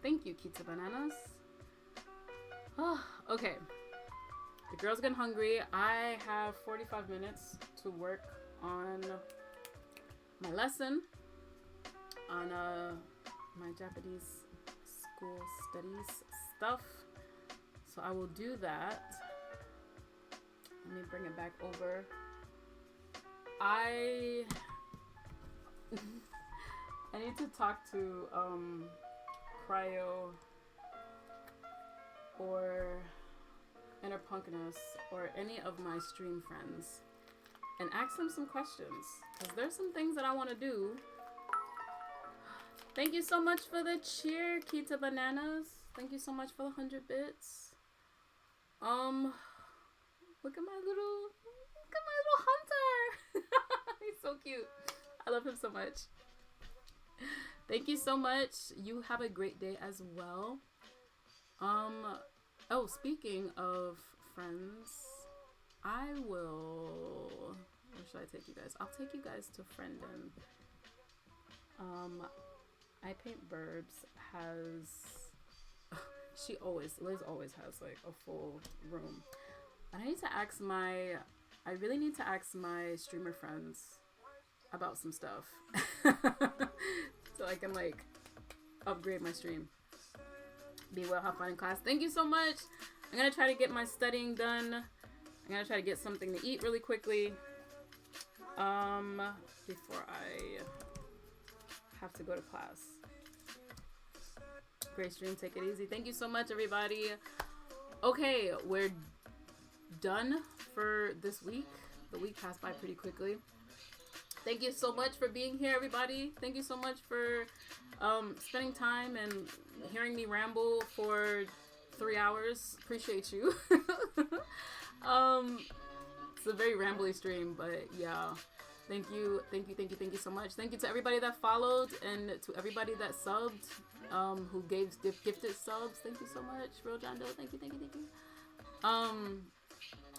Thank you, Kita Bananas. Oh, okay. The girl's getting hungry. I have 45 minutes to work on my lesson on my Japanese school studies stuff. So I will do that. Let me bring it back over. I need to talk to Cryo or Inner Punkness or any of my stream friends and ask them some questions, because there's some things that I want to do. Thank you so much for the cheer, Kita Bananas. Thank you so much for the 100 bits. Look at my little hunter. He's so cute. I love him so much. Thank you so much. You have a great day as well. Oh, speaking of friends, I will, where should I take you guys? I'll take you guys to Frienden. I Paint Burbs has, Liz always has like a full room. And I really need to ask my streamer friends about some stuff so I can like upgrade my stream. Be well, have fun in class. Thank you so much. I'm gonna try to get my studying done. I'm gonna try to get something to eat really quickly before I have to go to class. Great stream. Take it easy. Thank you so much, everybody. Okay, we're done for this week. The week passed by pretty quickly. Thank you so much for being here, everybody. Thank you so much for spending time and hearing me ramble for 3 hours. Appreciate you. It's a very rambly stream, but yeah. Thank you so much. Thank you to everybody that followed and to everybody that subbed, who gifted subs. Thank you so much, Real John Doe. Thank you.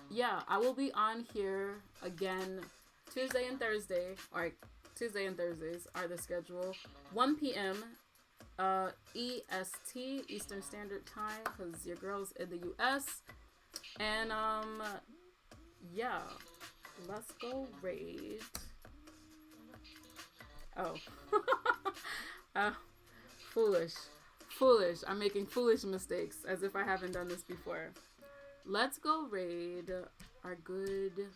Yeah, I will be on here again Tuesday and Thursday. Alright, Tuesday and Thursdays are the schedule. 1 p.m. EST, Eastern Standard Time, because your girl's in the US. And yeah, let's go raid. Oh. Foolish. I'm making foolish mistakes, as if I haven't done this before. Let's go raid our good,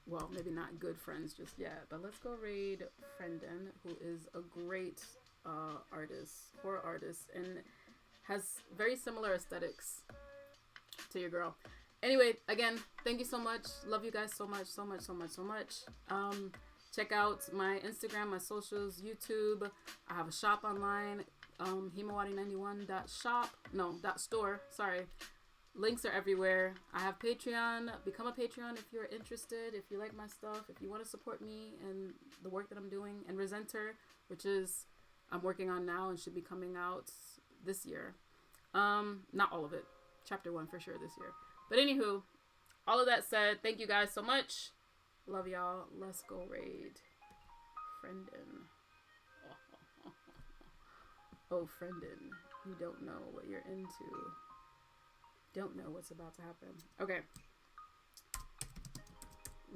well, maybe not good friends just yet, but let's go raid Friendin, who is a great artist, horror artist, and has very similar aesthetics to your girl. Anyway, again, thank you so much. Love you guys so much. Check out my Instagram, my socials, YouTube. I have a shop online, himawari91.store. Sorry. Links are everywhere. I have Patreon. Become a Patreon if you're interested, if you like my stuff, if you want to support me and the work that I'm doing. And Resenter, which is I'm working on now and should be coming out this year. Not all of it. Chapter 1 for sure this year. But anywho, all of that said, thank you guys so much. Love y'all. Let's go raid Friendin. Oh, Friendin, you don't know what you're into. Don't know what's about to happen. Okay.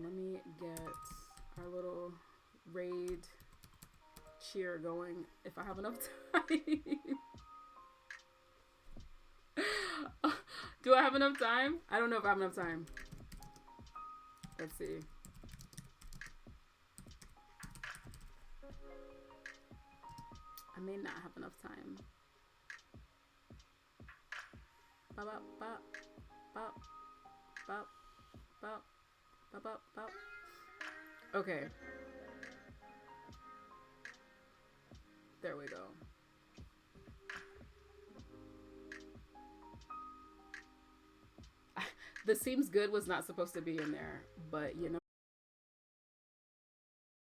Let me get our little raid cheer going if I have enough time. Do I have enough time? I don't know if I have enough time. Let's see. I may not have enough time. Bop, bop, bop, bop, bop, bop, bop, bop. Okay. There we go. The seems good was not supposed to be in there, but you know.